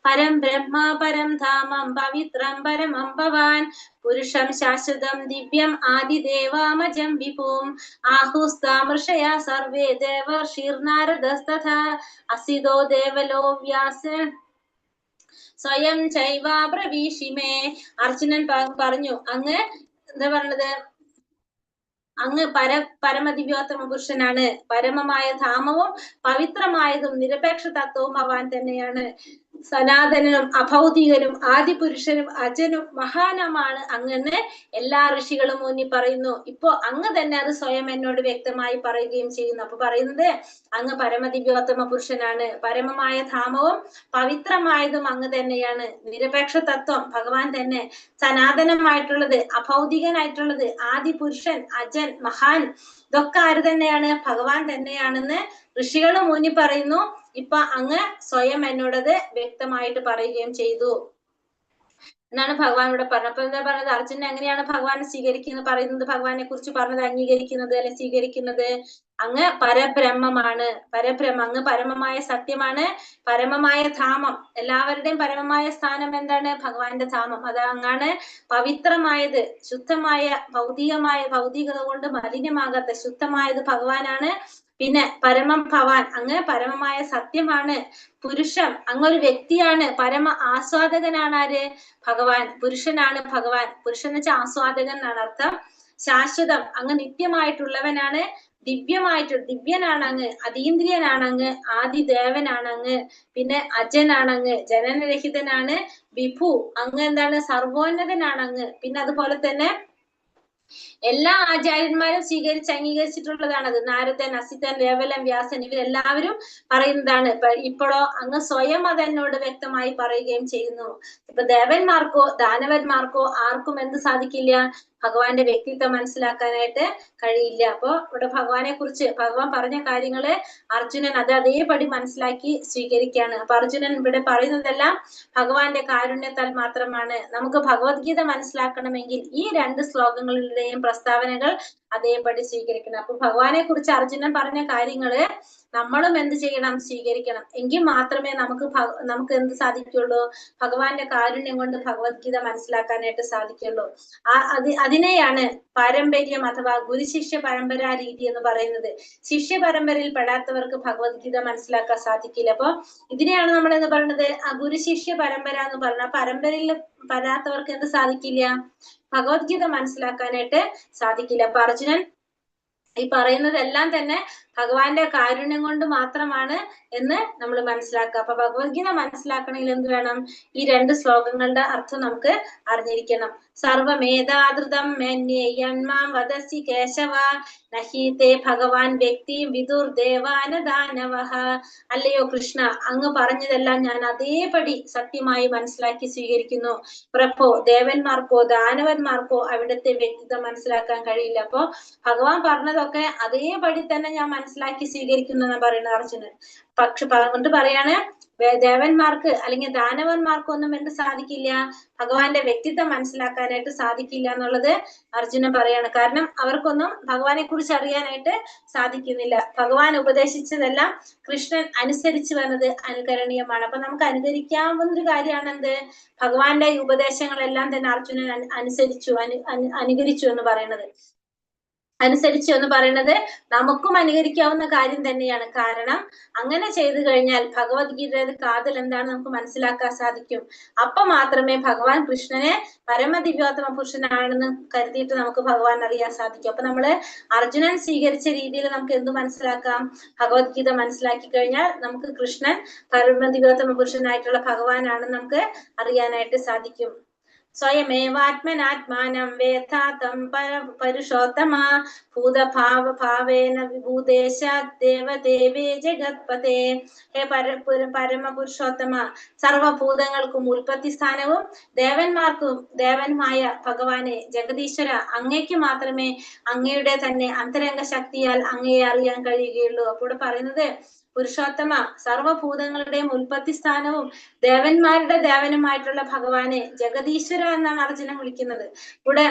പരം ബ്രഹ്മ പരം ധാമം പവിത്രം പരമം ഭവാൻ പുരുഷം ശാശ്വതം ദിവ്യം ആദിദേവാമജം വിഭും ആഹുസ്താമൃഷയ സർവേ ദേവർഷിർനാരദസ്തഥാ അസിതോ ദേവലോ വ്യാസൻ സ്വയം ചൈവാപ്രവീഷിമേ. അർജുനൻ പറഞ്ഞു, അങ്ങ് എന്താ പറഞ്ഞത്? അങ്ങ് പരമദിവ്യോത്തമ പുരുഷനാണ്. പരമമായ ധാമവും പവിത്രമായതും നിരപേക്ഷ തത്വവും ഭഗവാൻ തന്നെയാണ്. സനാതനനും അഭൗതികനും ആദിപുരുഷനും അജനും മഹാനുമാണ് അങ്ങെന്ന് എല്ലാ ഋഷികളും ഊന്നി പറയുന്നു. ഇപ്പോ അങ്ങ് തന്നെ അത് സ്വയം എന്നോട് വ്യക്തമായി പറയുകയും ചെയ്യുന്നു. അപ്പൊ പറയുന്നത് അങ്ങ് പരമദിവ്യോത്തമ പുരുഷനാണ്, പരമമായ ധാമവും പവിത്രമായതും അങ്ങ് തന്നെയാണ്, നിരപേക്ഷ തത്വം ഭഗവാൻ തന്നെ, സനാതനമായിട്ടുള്ളത് അഭൗതികനായിട്ടുള്ളത് ആദിപുരുഷൻ അജൻ മഹാൻ ഇതൊക്കെ ആര് തന്നെയാണ്? ഭഗവാൻ തന്നെയാണെന്ന് ഋഷികളും ഊന്നി പറയുന്നു. ഇപ്പൊ അങ്ങ് സ്വയം എന്നോടത് വ്യക്തമായിട്ട് പറയുകയും ചെയ്തു എന്നാണ് ഭഗവാൻ ഇവിടെ പറഞ്ഞത്. അപ്പൊ എന്താ പറഞ്ഞത്? അർജുനൻ എങ്ങനെയാണ് ഭഗവാനെ സ്വീകരിക്കുന്നത്? പറയുന്നത് ഭഗവാനെ കുറിച്ച് പറഞ്ഞത് അംഗീകരിക്കുന്നത് അല്ലെ സ്വീകരിക്കുന്നത്? അങ്ങ് പരബ്രഹ്മമാണ്, അങ്ങ് പരമമായ സത്യമാണ്, പരമമായ ധാമം, എല്ലാവരുടെയും പരമമായ സ്ഥാനം എന്താണ്? ഭഗവാന്റെ ധാമം. അത് അങ്ങാണ് പവിത്രമായത്, ശുദ്ധമായ ഭൗതികത കൊണ്ട് മലിനമാകാത്ത ശുദ്ധമായത് ഭഗവാനാണ്. പിന്നെ പരമം ഭവാൻ, അങ്ങ് പരമമായ സത്യമാണ്. പുരുഷം, അങ്ങൊരു വ്യക്തിയാണ്, പരമ ആസ്വാദകനാണ്. ആര്? ഭഗവാൻ. പുരുഷനാണ് ഭഗവാൻ. പുരുഷൻ എന്ന് വെച്ചാൽ ആസ്വാദകൻ എന്നാണ് അർത്ഥം. ശാശ്വതം, അങ്ങ് നിത്യമായിട്ടുള്ളവനാണ്. ദിവ്യനാണ് അങ്ങ്, അതീന്ദ്രിയനാണ് അങ്ങ്, ആദിദേവനാണ് അങ്ങ്. പിന്നെ അജനാണ് അങ്ങ്, ജനനരഹിതനാണ്. വിഭു, അങ്ങ് എന്താണ്? സർവോന്നതനാണ് അങ്ങ്. പിന്നെ അതുപോലെ തന്നെ എല്ലാ ആചാര്യന്മാരും അംഗീകരിച്ചിട്ടുള്ളതാണത്. നാരദൻ, അസിതൻ, ലേവലൻ, വ്യാസൻ ഇവരെല്ലാവരും പറയുന്നതാണ്. ഇപ്പോഴോ അങ്ങ് സ്വയം അതെന്നോട് വ്യക്തമായി പറയുകയും ചെയ്യുന്നു. ഇപ്പൊ ദേവന്മാർക്കോ ദാനവന്മാർക്കോ ആർക്കും എന്ത് സാധിക്കില്ല? ഭഗവാന്റെ വ്യക്തിത്വം മനസ്സിലാക്കാനായിട്ട് കഴിയില്ല. അപ്പൊ ഇവിടെ ഭഗവാനെ കുറിച്ച് ഭഗവാൻ പറഞ്ഞ കാര്യങ്ങള് അർജുനൻ അത് അതേപടി മനസ്സിലാക്കി സ്വീകരിക്കുകയാണ്. അപ്പൊ അർജുനൻ ഇവിടെ പറയുന്നതെല്ലാം ഭഗവാന്റെ കാരുണ്യത്താൽ മാത്രമാണ്. നമുക്ക് ഭഗവത്ഗീത മനസ്സിലാക്കണമെങ്കിൽ ഈ 2 ശ്ലോകങ്ങളുടെയും പ്രസ്താവനകൾ അതേപടി സ്വീകരിക്കണം. അപ്പൊ ഭഗവാനെ കുറിച്ച് അർജുനൻ പറഞ്ഞ കാര്യങ്ങള് നമ്മളും എന്ത് ചെയ്യണം? സ്വീകരിക്കണം. എങ്കിൽ മാത്രമേ നമുക്ക് എന്ത് സാധിക്കുള്ളൂ? ഭഗവാന്റെ കാരുണ്യം കൊണ്ട് ഭഗവത്ഗീത മനസ്സിലാക്കാനായിട്ട് സാധിക്കുള്ളൂ. അതിനെയാണ് പാരമ്പര്യം അഥവാ ഗുരുശിഷ്യ പരമ്പരാ രീതി എന്ന് പറയുന്നത്. ശിഷ്യ പരമ്പരയിൽ പെടാത്തവർക്ക് ഭഗവത്ഗീത മനസ്സിലാക്കാൻ സാധിക്കില്ല. അപ്പൊ ഇതിനെയാണ് നമ്മൾ എന്ന് പറയുന്നത് ആ ഗുരുശിഷ്യ പരമ്പര എന്ന് പറഞ്ഞ പരമ്പരയിൽ പെടാത്തവർക്ക് എന്ത് സാധിക്കില്ല? ഭഗവത്ഗീത മനസ്സിലാക്കാനായിട്ട് സാധിക്കില്ല. അപ്പൊ അർജുനൻ ഈ പറയുന്നതെല്ലാം തന്നെ ഭഗവാന്റെ കാരുണ്യം കൊണ്ട് മാത്രമാണ് എന്ന് നമ്മൾ മനസ്സിലാക്കുക. അപ്പൊ ഭഗവത്ഗീത മനസ്സിലാക്കണമെങ്കിൽ എന്ത് വേണം? ഈ 2 ശ്ലോകങ്ങളുടെ അർത്ഥം നമുക്ക് അറിഞ്ഞിരിക്കണം. സർവമേധാധൃതം മന്യേയന്മാം വദസി കേശവ നഹീതേ ഭഗവാൻ വ്യക്തി വിദുർ ദേവാന ദാനവഃ. അല്ലയോ കൃഷ്ണ, അങ്ങ് പറഞ്ഞതെല്ലാം ഞാൻ അതേപടി സത്യമായി മനസ്സിലാക്കി സ്വീകരിക്കുന്നു. പ്രഭോ, ദേവന്മാർക്കോ ദാനവന്മാർക്കോ അവിടുത്തെ വ്യക്തിത്വം മനസ്സിലാക്കാൻ കഴിയില്ല. അപ്പോ ഭഗവാൻ പറഞ്ഞതൊക്കെ അതേപടി തന്നെ ഞാൻ മനസ്സിലാക്കി സ്വീകരിക്കുന്നു എന്ന് പറയുന്നത് അർജുനൻ. പക്ഷെ കൊണ്ട് പറയാണ് ദേവന്മാർക്ക് അല്ലെങ്കിൽ ദാനവന്മാർക്കൊന്നും എന്ത് സാധിക്കില്ല? ഭഗവാന്റെ വ്യക്തിത്വം മനസ്സിലാക്കാനായിട്ട് സാധിക്കില്ല എന്നുള്ളത് അർജുനൻ പറയാണ്. കാരണം അവർക്കൊന്നും ഭഗവാനെ കുറിച്ച് അറിയാനായിട്ട് സാധിക്കുന്നില്ല. ഭഗവാൻ ഉപദേശിച്ചതെല്ലാം കൃഷ്ണൻ അനുസരിച്ചു വന്നത് അനുകരണീയമാണ്. അപ്പൊ നമുക്ക് അനുകരിക്കാവുന്ന ഒരു കാര്യമാണ് എന്ത്? ഭഗവാന്റെ ഈ ഉപദേശങ്ങളെല്ലാം തന്നെ അർജുനൻ അനുകരിച്ചു എന്ന് പറയുന്നത്. അനുസരിച്ചു എന്ന് പറയുന്നത് നമുക്കും അനുകരിക്കാവുന്ന കാര്യം തന്നെയാണ്. കാരണം അങ്ങനെ ചെയ്തു കഴിഞ്ഞാൽ ഭഗവത്ഗീതയുടെ കാതൽ എന്താണ് നമുക്ക് മനസ്സിലാക്കാൻ സാധിക്കും. അപ്പൊ മാത്രമേ ഭഗവാൻ കൃഷ്ണനെ പരമദിവ്യോത്തമ പുരുഷനാണെന്ന് കരുതിയിട്ട് നമുക്ക് ഭഗവാൻ അറിയാൻ സാധിക്കും. അപ്പൊ നമ്മള് അർജുനൻ സ്വീകരിച്ച രീതിയിൽ നമുക്ക് എന്ത് മനസ്സിലാക്കാം? ഭഗവത്ഗീത മനസ്സിലാക്കി കഴിഞ്ഞാൽ നമുക്ക് കൃഷ്ണൻ പരമദിവ്യോത്തമ പുരുഷനായിട്ടുള്ള ഭഗവാനാണെന്ന് നമുക്ക് അറിയാനായിട്ട് സാധിക്കും. സ്വയമേവാത്മനാത്മാനം വേദാതം പരുഷോത്തമ ഭൂതഭാവേന വിഭൂദേശ ദേവദേവേ ജഗത്പതേ. ഹേ പരമപുരുഷോത്തമ, സർവഭൂതങ്ങൾക്കും ഉൽപ്പത്തി സ്ഥാനവും ദേവന്മായ ഭഗവാനെ ജഗദീശ്വര, അങ്ങേക്ക് മാത്രമേ അങ്ങയുടെ തന്നെ അന്തരംഗ ശക്തിയാൽ അങ്ങയെ അറിയാൻ കഴിയുകയുള്ളൂ. അപ്പോൾ പറയുന്നത് പുരുഷോത്തമ, സർവഭൂതങ്ങളുടെയും ഉൽപ്പത്തി സ്ഥാനവും ദേവന്മാരുടെ ദേവനുമായിട്ടുള്ള ഭഗവാനെ ജഗദീശ്വര എന്നാണ് അർജുനൻ വിളിക്കുന്നത്. ഇവിടെ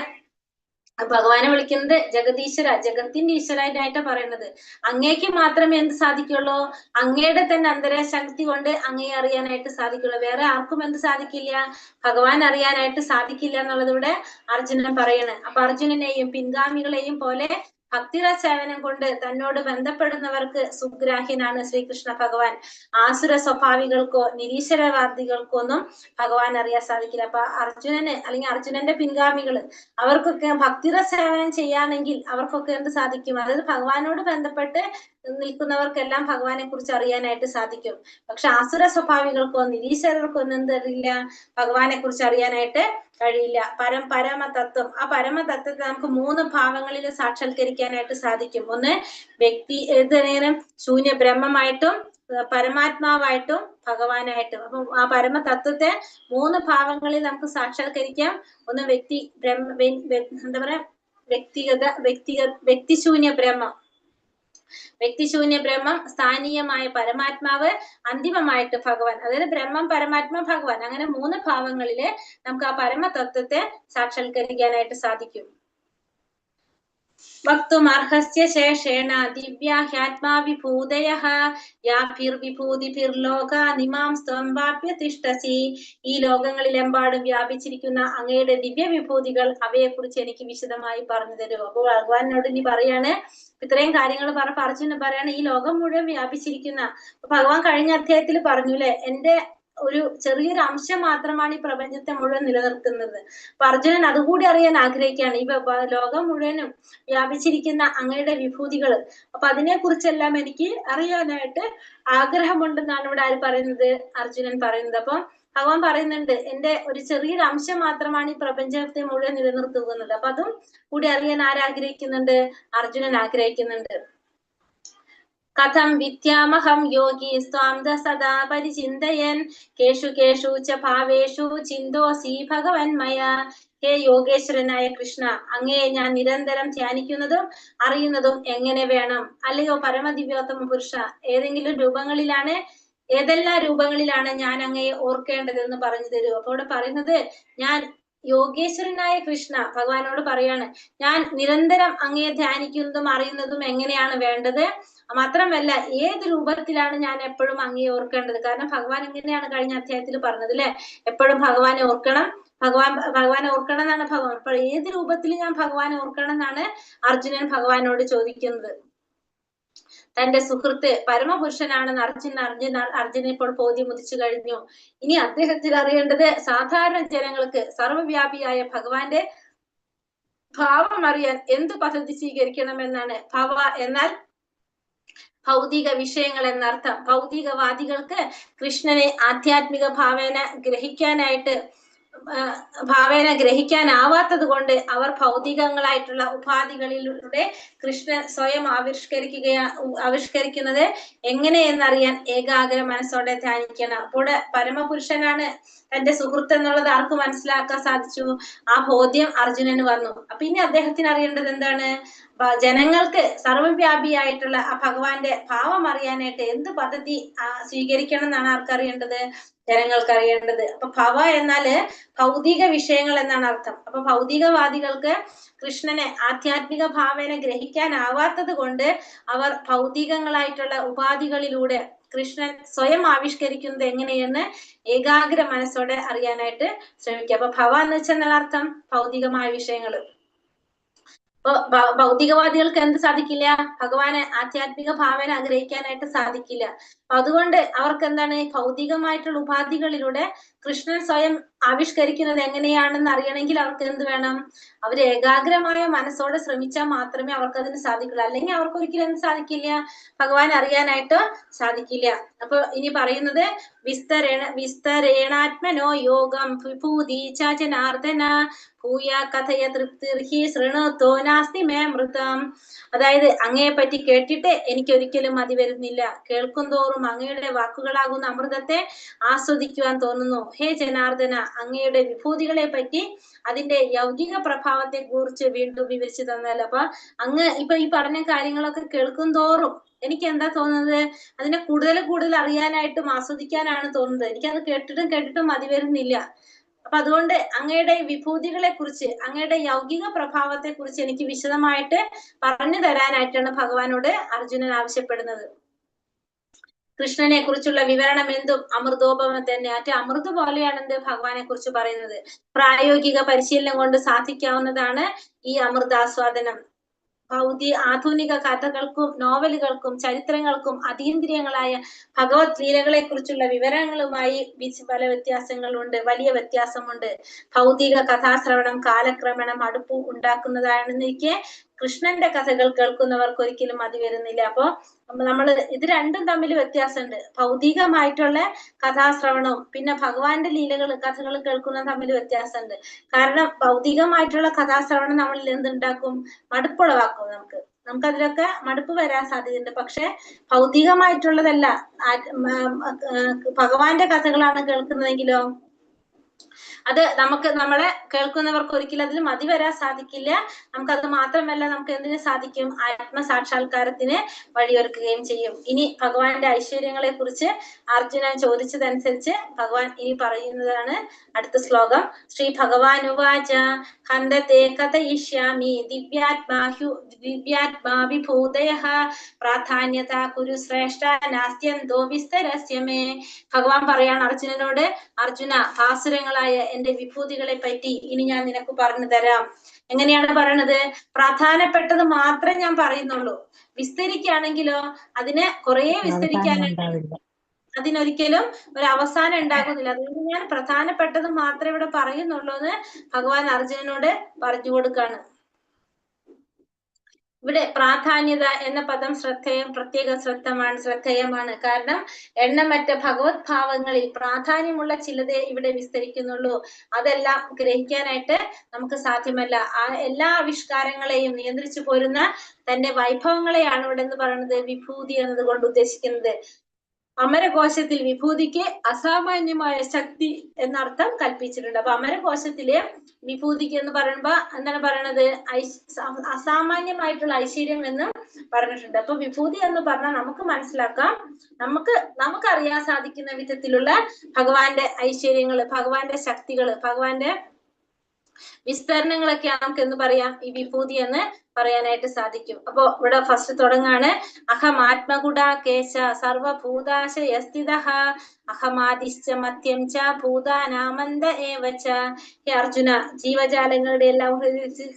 ഭഗവാനെ വിളിക്കുന്നത് ജഗദീശ്വര, ജഗത്തിന്റെ ഈശ്വരനായിട്ടാ പറയുന്നത്. അങ്ങേക്ക് മാത്രമേ എന്ത് സാധിക്കുള്ളൂ? അങ്ങയുടെ തന്നെ അന്തരശക്തി കൊണ്ട് അങ്ങയെ അറിയാനായിട്ട് സാധിക്കുള്ളൂ. വേറെ ആർക്കും എന്ത് സാധിക്കില്ല? ഭഗവാൻ അറിയാനായിട്ട് സാധിക്കില്ല എന്നുള്ളത് ഇവിടെ അർജുനൻ പറയാണ്. അപ്പൊ അർജുനനെയും പിൻഗാമികളെയും പോലെ ഭക്തിരസേവനം കൊണ്ട് തന്നോട് ബന്ധപ്പെടുന്നവർക്ക് സുഗ്രാഹ്യനാണ് ശ്രീകൃഷ്ണ ഭഗവാൻ. ആസുര സ്വഭാവികൾക്കോ നിരീശ്വരവാദികൾക്കോ ഒന്നും ഭഗവാൻ അറിയാൻ സാധിക്കില്ല. അപ്പൊ അർജുനന് അല്ലെങ്കിൽ അർജുനന്റെ പിൻഗാമികള് അവർക്കൊക്കെ ഭക്തിരസേവനം ചെയ്യാമെങ്കിൽ അവർക്കൊക്കെ എന്ത് സാധിക്കും? അതായത് ഭഗവാനോട് ബന്ധപ്പെട്ട് നിൽക്കുന്നവർക്കെല്ലാം ഭഗവാനെ കുറിച്ച് അറിയാനായിട്ട് സാധിക്കും. പക്ഷെ ആസുര സ്വഭാവികൾക്കോ നിരീശ്വരർക്കോ ഒന്നും എന്തറിയില്ല? ഭഗവാനെ കുറിച്ച് അറിയാനായിട്ട് കഴിയില്ല. പരമതത്വം, ആ പരമതത്വത്തെ നമുക്ക് 3 ഭാവങ്ങളിൽ സാക്ഷാത്കരിക്കാനായിട്ട് സാധിക്കും. ഒന്ന് വ്യക്തി ശൂന്യ ബ്രഹ്മമായിട്ടും പരമാത്മാവായിട്ടും ഭഗവാനായിട്ടും. അപ്പൊ ആ പരമതത്വത്തെ 3 ഭാവങ്ങളിൽ നമുക്ക് സാക്ഷാത്കരിക്കാം. ഒന്ന് എന്താ പറയാ വ്യക്തിശൂന്യ ബ്രഹ്മം, വ്യക്തിശൂന്യ ബ്രഹ്മം, സ്ഥാനീയമായ പരമാത്മാവ്, അന്തിമമായിട്ട് ഭഗവാൻ. അതായത് ബ്രഹ്മം, പരമാത്മാ, ഭഗവാൻ. അങ്ങനെ 3 ഭാവങ്ങളില് നമുക്ക് ആ പരമതത്വത്തെ സാക്ഷാത്കരിക്കാനായിട്ട് സാധിക്കും. വക്തുമർഹസ്യ ശേഷേണ ദിവ്യാഹ്യാത്മാ വിഭൂതയഃ യാഭിർവിഭൂതിഭിർലോകാനിമാം സ്ത്വം വാപ്യ തിഷ്ഠസി. ഈ ലോകങ്ങളിലെമ്പാടും വ്യാപിച്ചിരിക്കുന്ന അങ്ങയുടെ ദിവ്യ വിഭൂതികൾ, അവയെ കുറിച്ച് എനിക്ക് വിശദമായി പറഞ്ഞു തരൂ. അപ്പൊ ഭഗവാനോട് ഇനി പറയാണ്, ഇത്രയും കാര്യങ്ങൾ പറഞ്ഞ അർജുനൻ പറയാണ് ഈ ലോകം മുഴുവൻ വ്യാപിച്ചിരിക്കുന്ന. ഭഗവാൻ കഴിഞ്ഞ അധ്യായത്തിൽ പറഞ്ഞു അല്ലെ, എന്റെ ഒരു ചെറിയൊരു അംശം മാത്രമാണ് ഈ പ്രപഞ്ചത്തെ മുഴുവൻ നിലനിർത്തുന്നത്. അപ്പൊ അർജുനൻ അതുകൂടി അറിയാൻ ആഗ്രഹിക്കുകയാണ്, ഈ ലോകം മുഴുവനും വ്യാപിച്ചിരിക്കുന്ന അങ്ങയുടെ വിഭൂതികൾ. അപ്പൊ അതിനെ കുറിച്ചെല്ലാം എനിക്ക് അറിയാനായിട്ട് ആഗ്രഹമുണ്ടെന്നാണ് ഇവിടെ ആര് പറയുന്നത്? അർജുനൻ പറയുന്നത്. അപ്പൊ ഭഗവാൻ പറയുന്നുണ്ട്, എന്റെ ഒരു ചെറിയൊരു അംശം മാത്രമാണ് ഈ പ്രപഞ്ചത്തെ മുഴുവൻ നിലനിർത്തുന്നത്. അപ്പൊ അതും കൂടി അറിയാൻ ആരാഗ്രഹിക്കുന്നുണ്ട്? അർജുനൻ ആഗ്രഹിക്കുന്നുണ്ട്. കഥം വിദ്യാമഹം യോഗി സ്വാം സദാ പരിചിന്തയൻ കേഷു കേഷു ച ഭാവേഷു ചിന്തോസി ഭഗവന്മയ. ഹേ യോഗേശ്വരനായ കൃഷ്ണ, അങ്ങയെ ഞാൻ നിരന്തരം ധ്യാനിക്കുന്നതും അറിയുന്നതും എങ്ങനെ വേണം? അല്ലയോ പരമദിവ്യോത്തമ പുരുഷ, ഏതെല്ലാം രൂപങ്ങളിലാണ് ഞാൻ അങ്ങയെ ഓർക്കേണ്ടതെന്ന് പറഞ്ഞു തരൂ. അപ്പൊ ഇവിടെ പറയുന്നത്, ഞാൻ യോഗേശ്വരനായ കൃഷ്ണ ഭഗവാനോട് പറയാണ്, ഞാൻ നിരന്തരം അങ്ങയെ ധ്യാനിക്കുന്നതും അറിയുന്നതും എങ്ങനെയാണ് വേണ്ടത്, മാത്രമല്ല ഏത് രൂപത്തിലാണ് ഞാൻ എപ്പോഴും അങ്ങയെ ഓർക്കേണ്ടത്. കാരണം ഭഗവാൻ എങ്ങനെയാണ് കഴിഞ്ഞ അധ്യായത്തിൽ പറഞ്ഞത് അല്ലെ, എപ്പോഴും ഭഗവാനെ ഓർക്കണം, ഭഗവാനെ ഓർക്കണം എന്നാണ് ഭഗവാൻ. അപ്പോൾ ഏത് രൂപത്തിൽ ഞാൻ ഭഗവാനെ ഓർക്കണം എന്നാണ് അർജുനൻ ഭഗവാനോട് ചോദിക്കുന്നത്. തന്റെ സുഹൃത്ത് പരമപുരുഷനാണെന്ന് അർജുനൻ ഇപ്പോൾ ബോധ്യം ഉദിച്ചു കഴിഞ്ഞു. ഇനി അദ്ദേഹത്തിന് അറിയേണ്ടത് സാധാരണ ജനങ്ങൾക്ക് സർവ്വവ്യാപിയായ ഭഗവാന്റെ ഭാവം അറിയാൻ എന്ത് പദ്ധതി സ്വീകരിക്കണമെന്നാണ്. ഭവ എന്നാൽ ഭൗതിക വിഷയങ്ങൾ എന്നർത്ഥം. ഭൗതികവാദികൾക്ക് കൃഷ്ണനെ ആധ്യാത്മിക ഭാവേന ഗ്രഹിക്കാനാവാത്തത് കൊണ്ട് അവർ ഭൗതികങ്ങളായിട്ടുള്ള ഉപാധികളിലൂടെ കൃഷ്ണൻ സ്വയം ആവിഷ്കരിക്കുന്നത് എങ്ങനെയെന്നറിയാൻ ഏകാഗ്ര മനസ്സോടെ ധ്യാനിക്കണം. അപ്പോൾ പരമപുരുഷനാണ് തന്റെ സുഹൃത്ത് എന്നുള്ളത് ആർക്ക് മനസ്സിലാക്കാൻ സാധിച്ചു? ആ ബോധ്യം അർജുനന് വന്നു. അപ്പൊ ഇനി അദ്ദേഹത്തിന് അറിയേണ്ടത് എന്താണ്? ജനങ്ങൾക്ക് സർവ്വവ്യാപിയായിട്ടുള്ള ആ ഭഗവാന്റെ ഭാവം അറിയാനായിട്ട് എന്ത് പദ്ധതി സ്വീകരിക്കണം എന്നാണ് ആർക്കറിയേണ്ടത്? ജനങ്ങൾക്ക് അറിയേണ്ടത്. അപ്പൊ ഭവ എന്നാല് ഭൗതിക വിഷയങ്ങൾ എന്നാണ് അർത്ഥം. അപ്പൊ ഭൗതികവാദികൾക്ക് കൃഷ്ണനെ ആധ്യാത്മിക ഭാവേന ഗ്രഹിക്കാനാവാത്തത് കൊണ്ട് അവർ ഭൗതികങ്ങളായിട്ടുള്ള ഉപാധികളിലൂടെ കൃഷ്ണൻ സ്വയം ആവിഷ്കരിക്കുന്നത് എങ്ങനെയെന്ന് ഏകാഗ്ര മനസ്സോടെ അറിയാനായിട്ട് ശ്രമിക്കുക. അപ്പൊ ഭവ എന്ന് വെച്ചാൽ അർത്ഥം ഭൗതികമായ വിഷയങ്ങൾ. അപ്പൊ ഭൗതികവാദികൾക്ക് എന്ത് സാധിക്കില്ല? ഭഗവാനെ ആധ്യാത്മിക ഭാവന ആഗ്രഹിക്കാനായിട്ട് സാധിക്കില്ല. അതുകൊണ്ട് അവർക്ക് എന്താണ്? ഭൗതികമായിട്ടുള്ള ഉപാധികളിലൂടെ കൃഷ്ണൻ സ്വയം ആവിഷ്കരിക്കുന്നത് എങ്ങനെയാണെന്ന് അറിയണമെങ്കിൽ അവർക്ക് എന്ത് വേണം? അവർ ഏകാഗ്രമായ മനസ്സോടെ ശ്രമിച്ചാൽ മാത്രമേ അവർക്ക് അതിന് സാധിക്കുള്ളൂ. അല്ലെങ്കിൽ അവർക്ക് ഒരിക്കലും എന്ത് സാധിക്കില്ല? ഭഗവാൻ അറിയാനായിട്ട് സാധിക്കില്ല. അപ്പൊ ഇനി പറയുന്നത് വിസ്തരേണാത്മനോ യോഗം വിഭൂതി ച ജനാർദ്ദന ഭൂയ കഥയ തൃപ്തിർഹി ശൃണോത്തോ നാസ്തി മേ മൃതം. അതായത് അങ്ങയെ പറ്റി കേട്ടിട്ട് എനിക്കൊരിക്കലും മതി വരുന്നില്ല. കേൾക്കും തോറും അങ്ങയുടെ വാക്കുകളാകുന്ന അമൃതത്തെ ആസ്വദിക്കുവാൻ തോന്നുന്നു. ഹേ ജനാർദ്ദന, അങ്ങയുടെ വിഭൂതികളെ പറ്റി അതിന്റെ യൗകിക പ്രഭാവത്തെ കുറിച്ച് വീണ്ടും വിവരിച്ചു തന്നല്ലോ. അപ്പൊ അങ്ങ് ഇപ്പൊ ഈ പറഞ്ഞ കാര്യങ്ങളൊക്കെ കേൾക്കും തോറും എനിക്ക് എന്താ തോന്നുന്നത്? അതിനെ കൂടുതൽ അറിയാനായിട്ടും ആസ്വദിക്കാനാണ് തോന്നുന്നത്. എനിക്കത് കേട്ടിട്ടും മതി വരുന്നില്ല. അപ്പൊ അതുകൊണ്ട് അങ്ങയുടെ വിഭൂതികളെ കുറിച്ച്, അങ്ങയുടെ യൗകിക പ്രഭാവത്തെ കുറിച്ച് എനിക്ക് വിശദമായിട്ട് പറഞ്ഞു തരാനായിട്ടാണ് ഭഗവാനോട് അർജുനൻ ആവശ്യപ്പെടുന്നത്. കൃഷ്ണനെ കുറിച്ചുള്ള വിവരണം എന്തും അമൃതോപമം തന്നെ. അമൃത് പോലെയാണ് എന്ത് ഭഗവാനെ കുറിച്ച് പറയുന്നത്. പ്രായോഗിക പരിശീലനം കൊണ്ട് സാധിക്കാവുന്നതാണ് ഈ അമൃതാസ്വാദനം. ആധുനിക കഥകൾക്കും നോവലുകൾക്കും ചരിത്രങ്ങൾക്കും അതീന്ദ്രിയങ്ങളായ ഭഗവത് ലീലകളെ കുറിച്ചുള്ള വിവരങ്ങളുമായി വലിയ വ്യത്യാസമുണ്ട്. ഭൗതിക കഥാശ്രവണം കാലക്രമേണ മടുപ്പ് ഉണ്ടാക്കുന്നതാണെന്നിരിക്കെ കൃഷ്ണന്റെ കഥകൾ കേൾക്കുന്നവർക്ക് ഒരിക്കലും മതി വരുന്നില്ല. അപ്പൊ നമ്മൾ ഇത് രണ്ടും തമ്മിൽ വ്യത്യാസമുണ്ട്. ഭൗതികമായിട്ടുള്ള കഥാശ്രവണവും പിന്നെ ഭഗവാന്റെ കഥകൾ കേൾക്കുന്നതും തമ്മിൽ വ്യത്യാസമുണ്ട്. കാരണം ഭൗതികമായിട്ടുള്ള കഥാശ്രവണം നമ്മളിൽ എന്തുണ്ടാക്കും? മടുപ്പുളവാക്കും. നമുക്കതിലൊക്കെ മടുപ്പ് വരാൻ സാധ്യതയുണ്ട്. പക്ഷെ ഭൗതികമായിട്ടുള്ളതല്ല, ഭഗവാന്റെ കഥകളാണ് കേൾക്കുന്നതെങ്കിലോ അത് നമ്മളെ കേൾക്കുന്നവർക്ക് ഒരിക്കലും അതിൽ മതി വരാൻ സാധിക്കില്ല. നമുക്കത് മാത്രമല്ല, നമുക്ക് എന്തിനു സാധിക്കും? ആത്മസാക്ഷാത്കാരത്തിന് വഴിയൊരുക്കുകയും ചെയ്യും. ഇനി ഭഗവാന്റെ ഐശ്വര്യങ്ങളെ കുറിച്ച് അർജുനൻ ചോദിച്ചതനുസരിച്ച് ഭഗവാൻ ഇനി പറയുന്നതാണ് അടുത്ത ശ്ലോകം. ശ്രീ ഭഗവാൻ ഉവാച ഖണ്ഡത്തെ കഥയിഷ്യാമി ദിവ്യാത്മാ വിഭൂതയഃ പ്രാധാന്യത കുരു ശ്രേഷ്ഠ നാസ്ത്യന്തോ വിസ്തരസ്യ മേ. ഭഗവാൻ പറയാണ് അർജുനനോട്, അർജുന, ഭാസുരങ്ങളായ എന്റെ വിഭൂതികളെ പറ്റി ഇനി ഞാൻ നിനക്ക് പറഞ്ഞു തരാം. എങ്ങനെയാണ് പറയണത്? പ്രധാനപ്പെട്ടത് മാത്രമേ ഞാൻ പറയുന്നുള്ളൂ. വിസ്തരിക്കുകയാണെങ്കിലോ അതിനെ കുറെ വിസ്തരിക്കാനുണ്ട്, അതിനൊരിക്കലും ഒരു അവസാനം ഉണ്ടാകുന്നില്ല. അതുകൊണ്ട് ഞാൻ പ്രധാനപ്പെട്ടത് മാത്രമേ ഇവിടെ പറയുന്നുള്ളൂ എന്ന് ഭഗവാൻ അർജുനനോട് പറഞ്ഞു കൊടുക്കാണ്. ഇവിടെ പ്രാധാന്യത എന്ന പദം ശ്രദ്ധേയമാണ്. കാരണം എണ്ണമറ്റ ഭഗവത് ഭാവങ്ങളിൽ പ്രാധാന്യമുള്ള ചിലതേ ഇവിടെ വിസ്തരിക്കുന്നുള്ളൂ. അതെല്ലാം ഗ്രഹിക്കാനായിട്ട് നമുക്ക് സാധ്യമല്ല. ആ എല്ലാ ആവിഷ്കാരങ്ങളെയും നിയന്ത്രിച്ചു പോരുന്ന തന്റെ വൈഭവങ്ങളെയാണ് ഇവിടെ എന്ന് പറയുന്നത് വിഭൂതി എന്നത് കൊണ്ട് ഉദ്ദേശിക്കുന്നത്. അമരകോശത്തിൽ വിഭൂതിക്ക് അസാമാന്യമായ ശക്തി എന്നർത്ഥം കൽപ്പിച്ചിട്ടുണ്ട്. അപ്പൊ അമരകോശത്തിലെ വിഭൂതിക്ക് എന്ന് പറയുമ്പോ എന്താണ് പറയണത്? അസാമാന്യമായിട്ടുള്ള ഐശ്വര്യം എന്ന് പറഞ്ഞിട്ടുണ്ട്. അപ്പൊ വിഭൂതി എന്ന് പറഞ്ഞാൽ നമുക്ക് മനസ്സിലാക്കാം, നമുക്കറിയാൻ സാധിക്കുന്ന വിധത്തിലുള്ള ഭഗവാന്റെ ഐശ്വര്യങ്ങള്, ഭഗവാന്റെ ശക്തികള്, ഭഗവാന്റെ വിസ്തരണങ്ങളൊക്കെ നമുക്ക് എന്ന് പറയാം, ഈ വിഭൂതി എന്ന് പറയാനായിട്ട് സാധിക്കും. അപ്പോ ഇവിടെ ഫസ്റ്റ് തുടങ്ങാണ്. അഹമാത്മകുടാകേശ സർവഭൂതാശയസ്ഥിതഃ അഹമാദിശ്ച മധ്യം ച ഭൂതാനാമന്ത ഏവച. ഹേ അർജുന, ജീവജാലങ്ങളുടെ എല്ലാം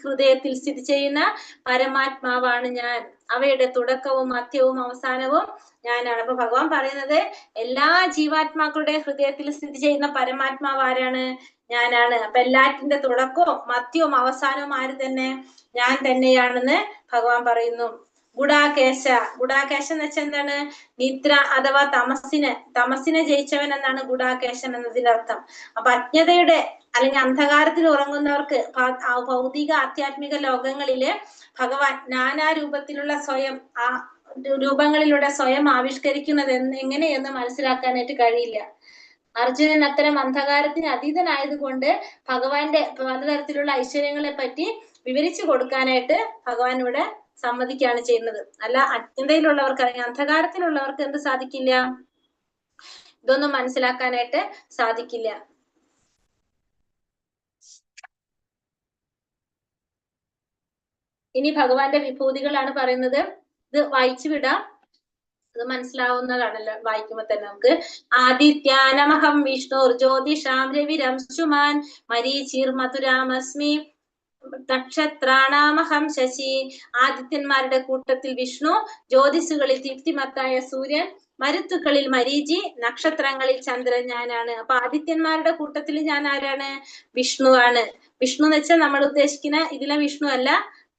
ഹൃദയത്തിൽ സ്ഥിതി ചെയ്യുന്ന പരമാത്മാവാണ് ഞാൻ. അവയുടെ തുടക്കവും മധ്യവും അവസാനവും ഞാനാണ്. അപ്പൊ ഭഗവാൻ പറയുന്നത് എല്ലാ ജീവാത്മാക്കളുടെ ഹൃദയത്തിൽ സ്ഥിതി ചെയ്യുന്ന പരമാത്മാവ് ആരാണ്? ഞാനാണ്. അപ്പൊ എല്ലാറ്റിന്റെ തുടക്കവും മധ്യവും അവസാനവും ആര് തന്നെ? ഞാൻ തന്നെയാണെന്ന് ഭഗവാൻ പറയുന്നു. ഗുഡാകേശ, ഗുഡാകേശ എന്ന് വെച്ചാൽ എന്താണ്? നിദ്ര അഥവാ തമസിനെ ജയിച്ചവൻ എന്നാണ് ഗുഡാകേശൻ എന്നതിന്റെ അർത്ഥം. അപ്പൊ അജ്ഞതയുടെ അല്ലെങ്കിൽ അന്ധകാരത്തിൽ ഉറങ്ങുന്നവർക്ക് ഭൗതിക ആധ്യാത്മിക ലോകങ്ങളില് ഭഗവാൻ നാനാ രൂപത്തിലുള്ള സ്വയം ആ രൂപങ്ങളിലൂടെ സ്വയം ആവിഷ്കരിക്കുന്നത് എങ്ങനെയെന്ന് മനസ്സിലാക്കാനായിട്ട് കഴിയില്ല. അർജുനൻ അത്തരം അന്ധകാരത്തിന് അതീതനായതുകൊണ്ട് ഭഗവാന്റെ പലതരത്തിലുള്ള ഐശ്വര്യങ്ങളെ പറ്റി വിവരിച്ചു കൊടുക്കാനായിട്ട് ഭഗവാൻ ഇവിടെ സമ്മതിക്കുകയാണ് ചെയ്യുന്നത്. അല്ല അജ്ഞതയിലുള്ളവർക്ക് അല്ലെങ്കിൽ അന്ധകാരത്തിലുള്ളവർക്ക് എന്ത് സാധിക്കില്ല? ഇതൊന്നും മനസ്സിലാക്കാനായിട്ട് സാധിക്കില്ല. ഇനി ഭഗവാന്റെ വിഭൂതികളാണ് പറയുന്നത്. ഇത് വായിച്ചു വിടാം, അത് മനസ്സിലാവുന്നതാണല്ലോ വായിക്കുമ്പോ തന്നെ നമുക്ക്. ആദിത്യാനമഹം വിഷ്ണുർ ജ്യോതിഷാം രവിരംശുമാൻ മരീചിർ മധുരാമസ്മി നക്ഷത്രാണാമഹം ശശി. ആദിത്യന്മാരുടെ കൂട്ടത്തിൽ വിഷ്ണു, ജ്യോതിസുകളിൽ ദീപ്തിമത്തായ സൂര്യൻ, മരുത്തുക്കളിൽ മരീചി, നക്ഷത്രങ്ങളിൽ ചന്ദ്രൻ ഞാനാണ്. അപ്പൊ ആദിത്യന്മാരുടെ കൂട്ടത്തിൽ ഞാൻ ആരാണ്? വിഷ്ണു ആണ്. വിഷ്ണു എന്ന് വെച്ചാൽ നമ്മൾ ഉദ്ദേശിക്കുന്ന ഇതിലെ വിഷ്ണു അല്ല,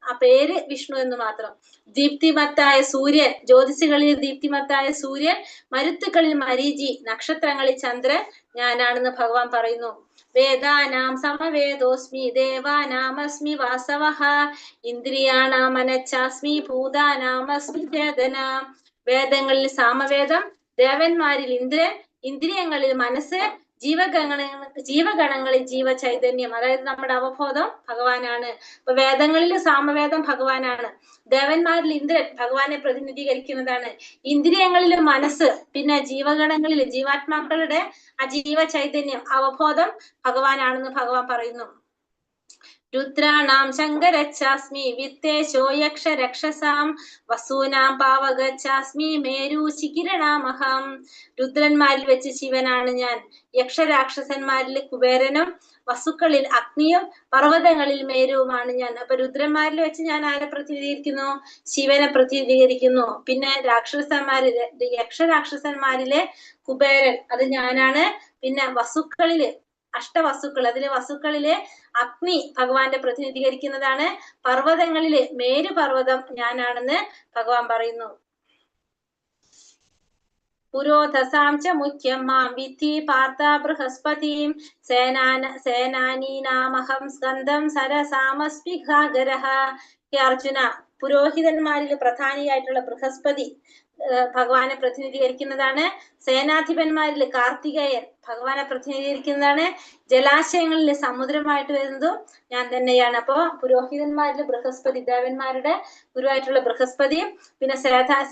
ആ പേര് വിഷ്ണു എന്ന് മാത്രം. ദീപ്തിമത്തായ സൂര്യൻ, ജ്യോതിസുകളിൽ ദീപ്തിമത്തായ സൂര്യൻ, മരുത്തുക്കളിൽ മരീചി, നക്ഷത്രങ്ങളിൽ ചന്ദ്രൻ ഞാനാണെന്ന് ഭഗവാൻ പറയുന്നു. വേദാനാം സമവേദോസ്മി ദേവാനാമസ്മി വാസവഃ ഇന്ദ്രിയാണാം മനച്ചാസ്മി ഭൂതാനാമസ്മി ചേതന. വേദങ്ങളിൽ സാമവേദം, ദേവന്മാരിൽ ഇന്ദ്രൻ, ഇന്ദ്രിയങ്ങളിൽ മനസ്സ്, ജീവഗണങ്ങളിൽ ജീവചൈതന്യം, അതായത് നമ്മുടെ അവബോധം ഭഗവാനാണ്. അപ്പൊ വേദങ്ങളിൽ സാമവേദം ഭഗവാനാണ്, ദേവന്മാരിൽ ഇന്ദ്രൻ ഭഗവാനെ പ്രതിനിധീകരിക്കുന്നതാണ്, ഇന്ദ്രിയങ്ങളിൽ മനസ്സ്, പിന്നെ ജീവഗണങ്ങളിൽ ജീവാത്മാക്കളുടെ ആ ജീവചൈതന്യം അവബോധം ഭഗവാനാണെന്ന് ഭഗവാൻ പറയുന്നു. രുദ്രാണാം ശങ്കരച്ചാസ്മി വിത്തേശോ യക്ഷ രക്ഷസാം വസൂനാം പാവകച്ചാസ്മി മേരുശിഖിരണാമഹം. രുദ്രന്മാരിൽ വെച്ച് ശിവനാണ് ഞാൻ, യക്ഷരാക്ഷസന്മാരിൽ കുബേരനും, വസുക്കളിൽ അഗ്നിയും, പർവ്വതങ്ങളിൽ മേരുവുമാണ് ഞാൻ. അപ്പൊ രുദ്രന്മാരിൽ വെച്ച് ഞാൻ ആരെ പ്രതിനിധീകരിക്കുന്നു? ശിവനെ പ്രതിനിധീകരിക്കുന്നു. പിന്നെ യക്ഷരാക്ഷസന്മാരിലെ കുബേരൻ അത് ഞാനാണ്. പിന്നെ വസുക്കളില് അഷ്ടവസുക്കൾ, അതിലെ വസുക്കളിലെ അഗ്നി ഭഗവാന്റെ പ്രതിനിധീകരിക്കുന്നതാണ്. പർവ്വതങ്ങളില് മേരു പർവ്വതം ഞാനാണെന്ന് ഭഗവാൻ പറയുന്നു. പുരോധസാം ച മുഖ്യം മാം വിദ്ധി പാർത്ത ബൃഹസ്പതിം സേനാനീനാമഹം സ്കന്ദം സരസാമസ്മി ഘാഗരഃ. ഹേ അർജുന, പുരോഹിതന്മാരിൽ പ്രധാനിയായിട്ടുള്ള ബൃഹസ്പതി ഭഗവാനെ പ്രതിനിധീകരിക്കുന്നതാണ്. സേനാധിപന്മാരിൽ കാർത്തികേയൻ ഭഗവാനെ പ്രതിനിധീകരിക്കുന്നതാണ്. ജലാശയങ്ങളിൽ സമുദ്രമായിട്ട് വരുന്നതും ഞാൻ തന്നെയാണ്. അപ്പോ പുരോഹിതന്മാരിൽ ബൃഹസ്പതി, ദേവന്മാരുടെ ഗുരുവായിട്ടുള്ള ബൃഹസ്പതി, പിന്നെ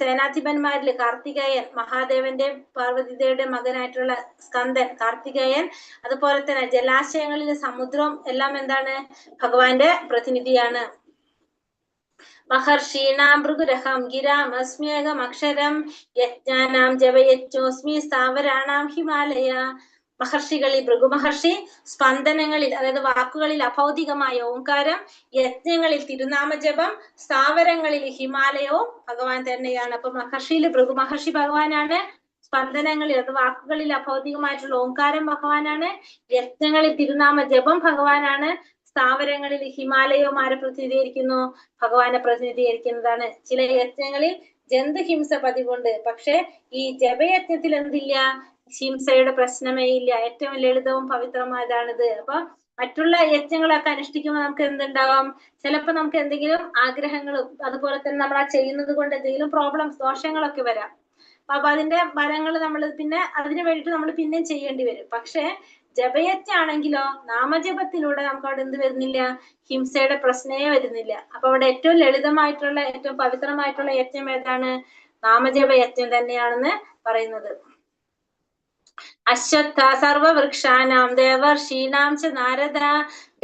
സേനാധിപന്മാരിൽ കാർത്തികേയൻ, മഹാദേവന്റെ പാർവതിദേവിയുടെ മകനായിട്ടുള്ള സ്കന്ദൻ കാർത്തികേയൻ, അതുപോലെ തന്നെ ജലാശയങ്ങളിൽ സമുദ്രം എല്ലാം എന്താണ്? ഭഗവാന്റെ പ്രതിനിധിയാണ്. മഹർഷീണാം ഭൃഗുരഹം ഗിരാമസ്മ്യേകം അക്ഷരം യജ്ഞാനാം ജപയജ്ഞോസ്മി സ്ഥാവരാണാം ഹിമാലയ. മഹർഷികളിൽ ഭൃഗു മഹർഷി, സ്പന്ദനങ്ങളിൽ അതായത് വാക്കുകളിൽ അഭൗതികമായ ഓംകാരം, യജ്ഞങ്ങളിൽ തിരുനാമജപം, സ്ഥാവരങ്ങളിൽ ഹിമാലയവും ഭഗവാൻ തന്നെയാണ്. അപ്പൊ മഹർഷിയിൽ ഭൃഗു മഹർഷി ഭഗവാനാണ്, സ്പന്ദനങ്ങളിൽ അത് വാക്കുകളിൽ അഭൗതികമായിട്ടുള്ള ഓംകാരം ഭഗവാനാണ്, യജ്ഞങ്ങളിൽ തിരുനാമ ജപം ഭഗവാനാണ്, സ്ഥാവരങ്ങളിൽ ഹിമാലയവും ആരെ പ്രതിനിധീകരിക്കുന്നു? ഭഗവാനെ പ്രതിനിധീകരിക്കുന്നതാണ്. ചില യജ്ഞങ്ങളിൽ ജന്തുഹിംസ പതിവുണ്ട്, പക്ഷെ ഈ ജപയജ്ഞത്തിൽ എന്തില്ല? ഹിംസയുടെ പ്രശ്നമേ ഇല്ല. ഏറ്റവും ലളിതവും പവിത്രമായതാണിത്. അപ്പൊ മറ്റുള്ള യജ്ഞങ്ങളൊക്കെ അനുഷ്ഠിക്കുമ്പോൾ നമുക്ക് എന്തുണ്ടാവാം? ചിലപ്പോ നമുക്ക് എന്തെങ്കിലും ആഗ്രഹങ്ങളും അതുപോലെ തന്നെ നമ്മൾ ആ ചെയ്യുന്നത് കൊണ്ട് എന്തെങ്കിലും പ്രോബ്ലംസ്, ദോഷങ്ങളൊക്കെ വരാം. അപ്പൊ അതിന്റെ ഫലങ്ങൾ നമ്മൾ പിന്നെ അതിനു വേണ്ടിയിട്ട് നമ്മൾ പിന്നെയും ചെയ്യേണ്ടി വരും. പക്ഷെ ജപയജ്ഞാണെങ്കിലോ നാമജപത്തിലൂടെ നമുക്ക് അവിടെ എന്ത് വരുന്നില്ല? ഹിംസയുടെ പ്രശ്നമേ വരുന്നില്ല. അപ്പൊ അവിടെ ഏറ്റവും ലളിതമായിട്ടുള്ള ഏറ്റവും പവിത്രമായിട്ടുള്ള യജ്ഞം ഏതാണ്? നാമജപ യജ്ഞം തന്നെയാണെന്ന് പറയുന്നത്. അശ്വത്ഥ സർവവൃക്ഷാനാം ദേവർഷീണാം ച നാരദ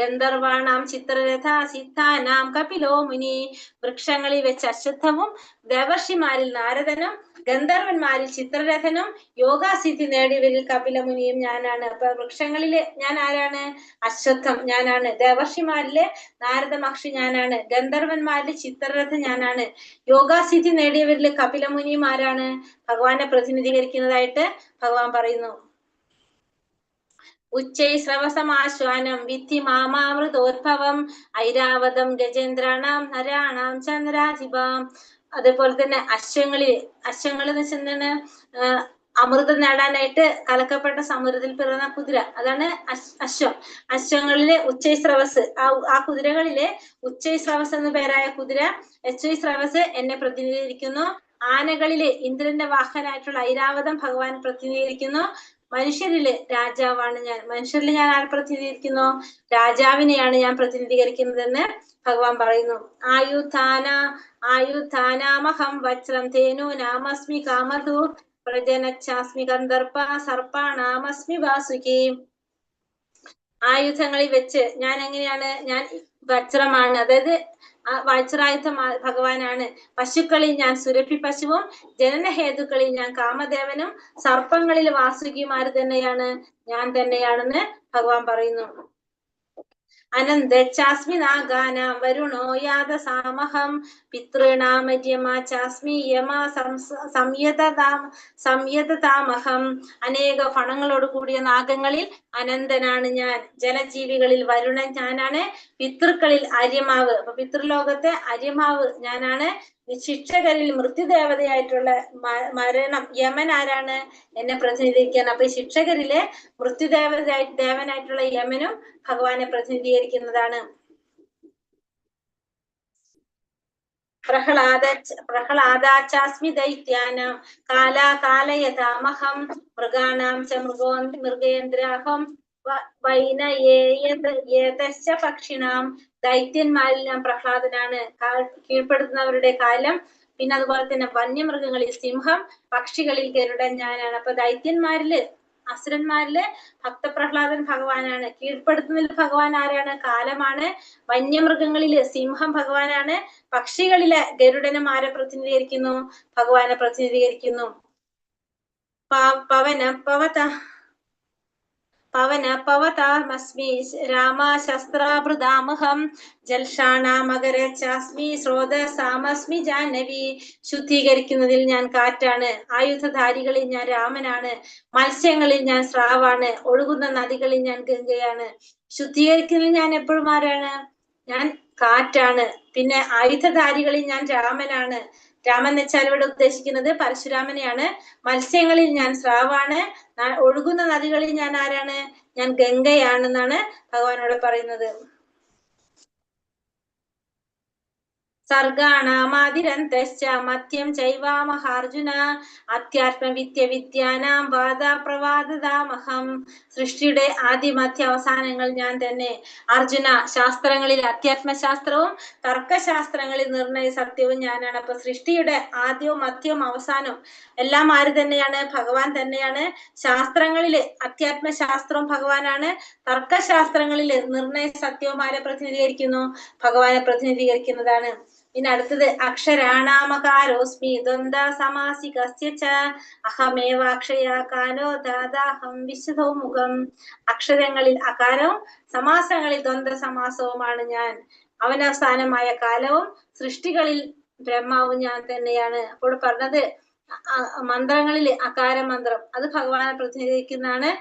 ഗന്ധർവാണാം ചിത്രരഥ സിദ്ധാനാം കപിലോ മുനി. വൃക്ഷങ്ങളിൽ വെച്ച് അശ്വത്ഥവും ദേവർഷിമാരിൽ നാരദനും ഗന്ധർവന്മാരിൽ ചിത്രരഥനും യോഗാസിദ്ധി നേടിയവരിൽ കപിലമുനിയും ഞാനാണ്. അപ്പൊ വൃക്ഷങ്ങളില് ഞാൻ ആരാണ്? അശ്വത്ഥം ഞാനാണ്. ദേവർഷിമാരില് നാരദ മഹർഷി ഞാനാണ്. ഗന്ധർവന്മാരില് ചിത്രരഥ ഞാനാണ്. യോഗാസിദ്ധി നേടിയവരില് കപിലമുനിയും ആരാണ്? ഭഗവാനെ പ്രതിനിധീകരിക്കുന്നതായിട്ട് ഭഗവാൻ പറയുന്നു. ഉച്ചൈ ശ്രവസമാശ്വാനം വിദ്ധി മാമാമൃതോദ്ഭവം ഐരാവതം ഗജേന്ദ്രാണാം നരാണാം ചന്ദ്രാധിപം. അതേപോലെ തന്നെ അശ്വങ്ങൾ എന്ന് വെച്ചാൽ അമൃതം നേടാനായിട്ട് കലക്കപ്പെട്ട സമുദ്രത്തിൽ പിറന്ന കുതിര, അതാണ് അശ്വം. അശ്വങ്ങളിലെ ഉച്ചൈസ്രവസ്, ആ കുതിരകളിലെ ഉച്ചൈസ്രവസ് എന്ന പേരായ കുതിര ഉച്ചൈസ്രവസ് എന്നെ പ്രതിനിധീകരിക്കുന്നു. ആനകളിലെ ഇന്ദ്രന്റെ വാഹനായിട്ടുള്ള ഐരാവതം ഭഗവാൻ പ്രതിനിധീകരിക്കുന്നു. മനുഷ്യരില് രാജാവാണ് ഞാൻ. മനുഷ്യരിൽ ഞാൻ ആരെ പ്രതിനിധീകരിക്കുന്നു? രാജാവിനെയാണ് ഞാൻ പ്രതിനിധീകരിക്കുന്നതെന്ന് ഭഗവാൻ പറയുന്നു. ആയുധാനാമഹം വജ്രം ധേനൂനാമസ്മി കാമധു പ്രജനച്ചാസ്മി കന്ദർപ്പ സർപ്പാണാമസ്മി വാസുകി. ആയുധങ്ങളിൽ വെച്ച് ഞാൻ എങ്ങനെയാണ്? ഞാൻ വജ്രമാണ്, അതായത് വജ്രായുധം ഭഗവാനാണ്. പശുക്കളിൽ ഞാൻ സുരഭി പശുവും ജനനഹേതുക്കളിൽ ഞാൻ കാമദേവനും സർപ്പങ്ങളിൽ വാസുകിമാര് തന്നെയാണ് ഞാൻ തന്നെയാണെന്ന് ഭഗവാൻ പറയുന്നു. അനന്തച്ചാസ്മി നാഗാനാം വരുണോ യാദസാമഹം പിതൃണാമര്യമാചാസ്മി യമ സംയതതാമഹം. അനേക ഫണങ്ങളോട് കൂടിയ നാഗങ്ങളിൽ അനന്തനാണ് ഞാൻ. ജലജീവികളിൽ വരുണൻ ഞാനാണ്. പിതൃക്കളിൽ അര്യമാവ്, അപ്പൊ പിതൃലോകത്തെ അര്യമാവ് ഞാനാണ്. ശിക്ഷകരിൽ മൃത്യുദേവതയായിട്ടുള്ള മരണം യമൻ ആരാണ്? എന്നെ പ്രതിനിധീകരിക്കാൻ. അപ്പൊ ശിക്ഷകരിലെ ദേവനായിട്ടുള്ള യമനും ഭഗവാനെ പ്രതിനിധീകരിക്കുന്നതാണ്. പ്രഹ്ലാദാചാസ്മി ദൈത്യാനാം കാലാകാലയതാമഹം മൃഗാണാം ച മൃഗേന്ദ്രാഹം വൈനയേതശ്ച പക്ഷിണാം. ദൈത്യന്മാരിൽ ഞാൻ പ്രഹ്ലാദനാണ്, കീഴ്പ്പെടുത്തുന്നവരുടെ കാലം. പിന്നെ അതുപോലെ തന്നെ വന്യമൃഗങ്ങളിൽ സിംഹം, പക്ഷികളിൽ ഗരുഡൻ ഞാനാണ്. അപ്പൊ ദൈത്യന്മാരില് അസുരന്മാരില് ഭക്തപ്രഹ്ലാദൻ ഭഗവാനാണ്. കീഴ്പ്പെടുത്തുന്നതിൽ ഭഗവാൻ ആരാണ്? കാലമാണ്. വന്യമൃഗങ്ങളില് സിംഹം ഭഗവാനാണ്. പക്ഷികളിലെ ഗരുഡനും ആരെ പ്രതിനിധീകരിക്കുന്നു? ഭഗവാനെ പ്രതിനിധീകരിക്കുന്നു. പവനപവതാമസ്മി രാമശസ്ത്രാഭൃതാമഹം ജൽഷാണാമകരച്ചാസ്മി സ്രോതസാമസ്മി ജാഹ്നവി. ശുദ്ധീകരിക്കുന്നതിൽ ഞാൻ കാറ്റാണ്. ആയുധധാരികളിൽ ഞാൻ രാമനാണ്. മത്സ്യങ്ങളിൽ ഞാൻ സ്രാവാണ്. ഒഴുകുന്ന നദികളിൽ ഞാൻ ഗംഗയാണ്. ശുദ്ധീകരിക്കുന്നതിൽ ഞാൻ എപ്പോഴും ആരാണ്? ഞാൻ കാറ്റാണ്. പിന്നെ ആയുധധാരികളിൽ ഞാൻ രാമനാണ്. രാമൻ എന്ന് വെച്ചാൽ ഇവിടെ ഉദ്ദേശിക്കുന്നത് പരശുരാമനെയാണ്. മത്സ്യങ്ങളിൽ ഞാൻ സ്രാവാണ്. ഒഴുകുന്ന നദികളിൽ ഞാൻ ആരാണ്? ഞാൻ ഗംഗയാണെന്നാണ് ഭഗവാനോട് പറയുന്നത്. സർഗാണാമാതിരന്തശ്ച മധ്യം ചൈവാമഹാർജുന അധ്യാത്മവിദ്യാനാം വാദപ്രവാദതാമഹം. സൃഷ്ടിയുടെ ആദ്യമധ്യ അവസാനങ്ങൾ ഞാൻ തന്നെ. അർജുന, ശാസ്ത്രങ്ങളിൽ അധ്യാത്മശാസ്ത്രവും തർക്കശാസ്ത്രങ്ങളിൽ നിർണയ സത്യവും ഞാനാണ്. അപ്പൊ സൃഷ്ടിയുടെ ആദ്യവും മധ്യവും അവസാനവും എല്ലാം ആര് തന്നെയാണ്? ഭഗവാൻ തന്നെയാണ്. ശാസ്ത്രങ്ങളില് അധ്യാത്മശാസ്ത്രവും ഭഗവാനാണ്. തർക്കശാസ്ത്രങ്ങളില് നിർണയ സത്യവും ആരെ പ്രതിനിധീകരിക്കുന്നു? ഭഗവാനെ പ്രതിനിധീകരിക്കുന്നതാണ്. പിന്നെ അടുത്തത് അക്ഷരാണാമകാരോസ്മി ദ്വന്ദ് സമാസികസ്യ ച അഹമേവാക്ഷയാകാരോ ദാദാഹം വിശുദ്ധോ മുഖം. അക്ഷരങ്ങളിൽ അകാരവും സമാസങ്ങളിൽ ദ്വന്ദ് സമാസവുമാണ് ഞാൻ. അവനവസാനമായ കാലവും സൃഷ്ടികളിൽ ബ്രഹ്മാവും ഞാൻ തന്നെയാണ്. അപ്പോൾ പറഞ്ഞത് മന്ത്രങ്ങളില് അകാര മന്ത്രം അത് ഭഗവാനെ പ്രതിനിധീകരിക്കുന്നതാണ്.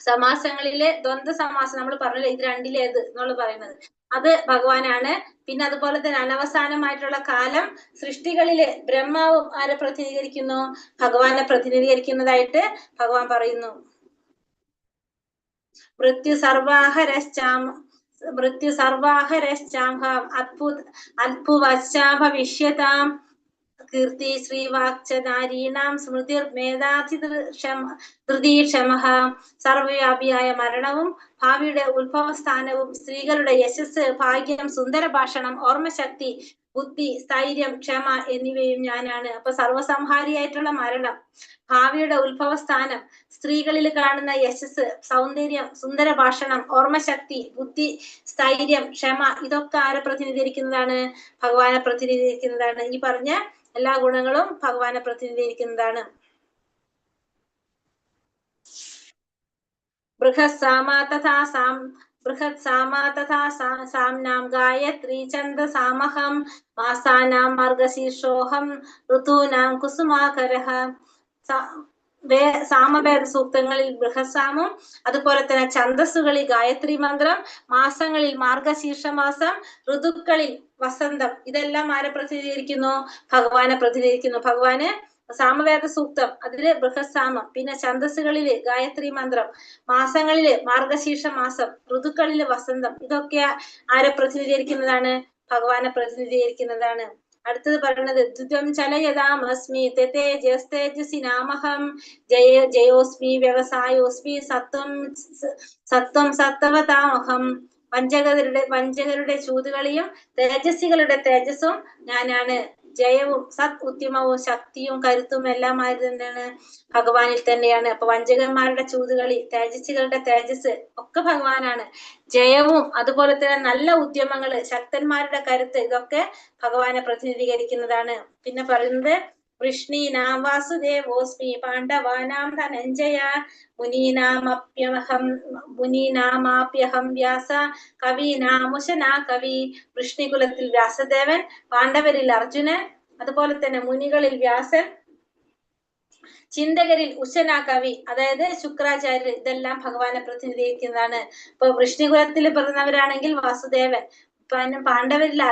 സമാസങ്ങളിലെ ദ്വന്ദ് സമാസം നമ്മൾ പറഞ്ഞില്ല, ഇത് രണ്ടിലേത് എന്നുള്ള പറയുന്നത് അത് ഭഗവാനാണ്. പിന്നെ അതുപോലെ തന്നെ അനവസാനമായിട്ടുള്ള കാലം സൃഷ്ടികളില് ബ്രഹ്മാവും ആരെ പ്രതിനിധീകരിക്കുന്നു? ഭഗവാനെ പ്രതിനിധീകരിക്കുന്നതായിട്ട് ഭഗവാൻ പറയുന്നു. മൃത്യു സർവാഹരശ്ചാംഹം അത്ഭുവശ്ചാ ഭവിഷ്യതാം കീർത്തി ശ്രീവാക്ച നാരീണാം സ്മൃതിർമേധാതിക്ഷമഃ. സർവവ്യാപിയായ മരണവും ഭാവിയുടെ ഉത്ഭവസ്ഥാനവും സ്ത്രീകളുടെ യശസ്, ഭാഗ്യം, സുന്ദര ഭാഷണം, ഓർമ്മശക്തി, ബുദ്ധി, സ്ഥൈര്യം, ക്ഷമ എന്നിവയും ഞാനാണ്. അപ്പൊ സർവസംഹാരിയായിട്ടുള്ള മരണം, ഭാവിയുടെ ഉത്ഭവസ്ഥാനം, സ്ത്രീകളിൽ കാണുന്ന യശസ്, സൗന്ദര്യം, സുന്ദര ഭാഷണം, ഓർമ്മശക്തി, ബുദ്ധി, സ്ഥൈര്യം, ക്ഷമ, ഇതൊക്കെ ആരെ പ്രതിനിധീകരിക്കുന്നതാണ്? ഭഗവാനെ പ്രതിനിധീകരിക്കുന്നതാണ്. ഈ പറഞ്ഞ എല്ലാ ഗുണങ്ങളും ഭഗവാനെ പ്രതിനിധീകരിക്കുന്നതാണ്. സാംനാം ഗായത്രി ഛന്ദസാമഹം മാസാനാം മാർഗശീർഷോഹം ഋതൂനാം കുസുമാകരഃ. സാമവേദ സൂക്തങ്ങളിൽ ബൃഹസാമം, അതുപോലെ തന്നെ ഛന്ദസ്സുകളിൽ ഗായത്രി മന്ത്രം, മാസങ്ങളിൽ മാർഗശീർഷ മാസം, ഋതുക്കളിൽ വസന്തം, ഇതെല്ലാം ആരെ പ്രതിനിധീകരിക്കുന്നു? ഭഗവാനെ പ്രതിനിധീകരിക്കുന്നു. ഭഗവാന് സാമവേദ സൂക്തം, അതില് ബൃഹസാമം, പിന്നെ ഛന്ദസ്സുകളില് ഗായത്രി മന്ത്രം, മാസങ്ങളില് മാർഗശീർഷ മാസം, ഋതുക്കളില് വസന്തം, ഇതൊക്കെ ആരെ പ്രതിനിധീകരിക്കുന്നതാണ്? ഭഗവാനെ പ്രതിനിധീകരിക്കുന്നതാണ്. അടുത്തത് പറയുന്നത് ദ്വിത്വം ചലയതാമസ്മി തേജസ്തേജസി നാമഹം ജയോസ്മി വ്യവസായോസ്മി സത്വം സത്വതാമഹം. വഞ്ചകരുടെ ചൂതുകളിയും തേജസ്സികളുടെ തേജസ്സും ഞാനാണ്. ജയവും സത് ഉദ്യമവും ശക്തിയും കരുത്തും എല്ലാം ആര് തന്നെയാണ്? ഭഗവാനിൽ തന്നെയാണ്. അപ്പൊ വഞ്ചകന്മാരുടെ ചൂതുകളി, തേജസ്സികളുടെ തേജസ് ഒക്കെ ഭഗവാനാണ്. ജയവും അതുപോലെ തന്നെ നല്ല ഉദ്യമങ്ങള്, ശക്തന്മാരുടെ കരുത്ത്, ഇതൊക്കെ ഭഗവാനെ പ്രതിനിധീകരിക്കുന്നതാണ്. പിന്നെ പറയുന്നത് വൃഷ്ണീനാം വാസുദേവോസ്മി പാണ്ഡവാനാം ധനഞ്ജയ മുനീനാമാപ്യഹം വ്യാസ കവീനാമുശനാ കവി. വൃഷ്ണികുലത്തിൽ വ്യാസദേവൻ, പാണ്ഡവരിൽ അർജുനൻ, അതുപോലെ തന്നെ മുനികളിൽ വ്യാസൻ, ചിന്തകരിൽ ഉശനാ കവി, അതായത് ശുക്രാചാര്യർ, ഇതെല്ലാം ഭഗവാനെ പ്രതിനിധീകരിക്കുന്നതാണ്. ഇപ്പൊ വൃഷ്ണികുലത്തിൽ പിറന്നവരാണെങ്കിൽ വാസുദേവൻ, പാണ്ഡവരിൽ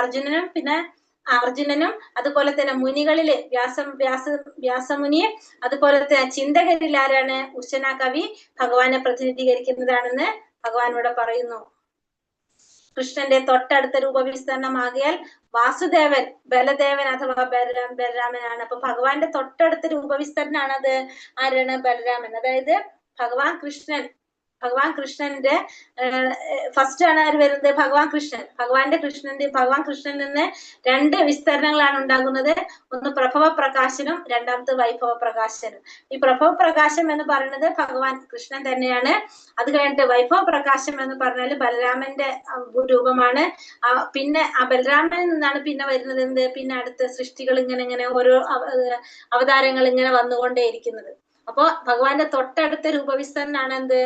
അർജുനനും പിന്നെ അർജുനനും, അതുപോലെ തന്നെ മുനികളില് വ്യാസമുനി, അതുപോലെ തന്നെ ചിന്തകരിൽ ആരാണ്? ഉശനാ കവി ഭഗവാനെ പ്രതിനിധീകരിക്കുന്നതാണെന്ന് ഭഗവാൻ ഇവിടെ പറയുന്നു. കൃഷ്ണന്റെ തൊട്ടടുത്ത രൂപവിസ്തരണമാകിയാൽ വാസുദേവൻ ബലദേവൻ അഥവാ ബലരാമനാണ്. അപ്പൊ ഭഗവാന്റെ തൊട്ടടുത്ത രൂപവിസ്തരണമാണത്. ആരാണ്? ബലരാമൻ. അതായത് ഭഗവാൻ കൃഷ്ണന്റെ ഫസ്റ്റ് ആണ് ആര് വരുന്നത്? ഭഗവാൻ കൃഷ്ണനിൽ നിന്ന് രണ്ട് വിസ്തരണങ്ങളാണ് ഉണ്ടാകുന്നത്. ഒന്ന് പ്രഭവ പ്രകാശനും, രണ്ടാമത്തെ വൈഭവ പ്രകാശനും. ഈ പ്രഭവ പ്രകാശം എന്ന് പറയുന്നത് ഭഗവാൻ കൃഷ്ണൻ തന്നെയാണ്. അത് കഴിഞ്ഞിട്ട് വൈഭവ പ്രകാശം എന്ന് പറഞ്ഞാൽ ബലരാമന്റെ രൂപമാണ്. പിന്നെ ആ ബലരാമനിൽ നിന്നാണ് പിന്നെ വരുന്നത് എന്ത്? പിന്നെ അടുത്ത സൃഷ്ടികൾ ഇങ്ങനെ ഓരോ അവതാരങ്ങൾ ഇങ്ങനെ വന്നുകൊണ്ടേയിരിക്കുന്നത്. അപ്പൊ ഭഗവാന്റെ തൊട്ടടുത്ത രൂപവിസ്തരണമാണ് എന്ത്?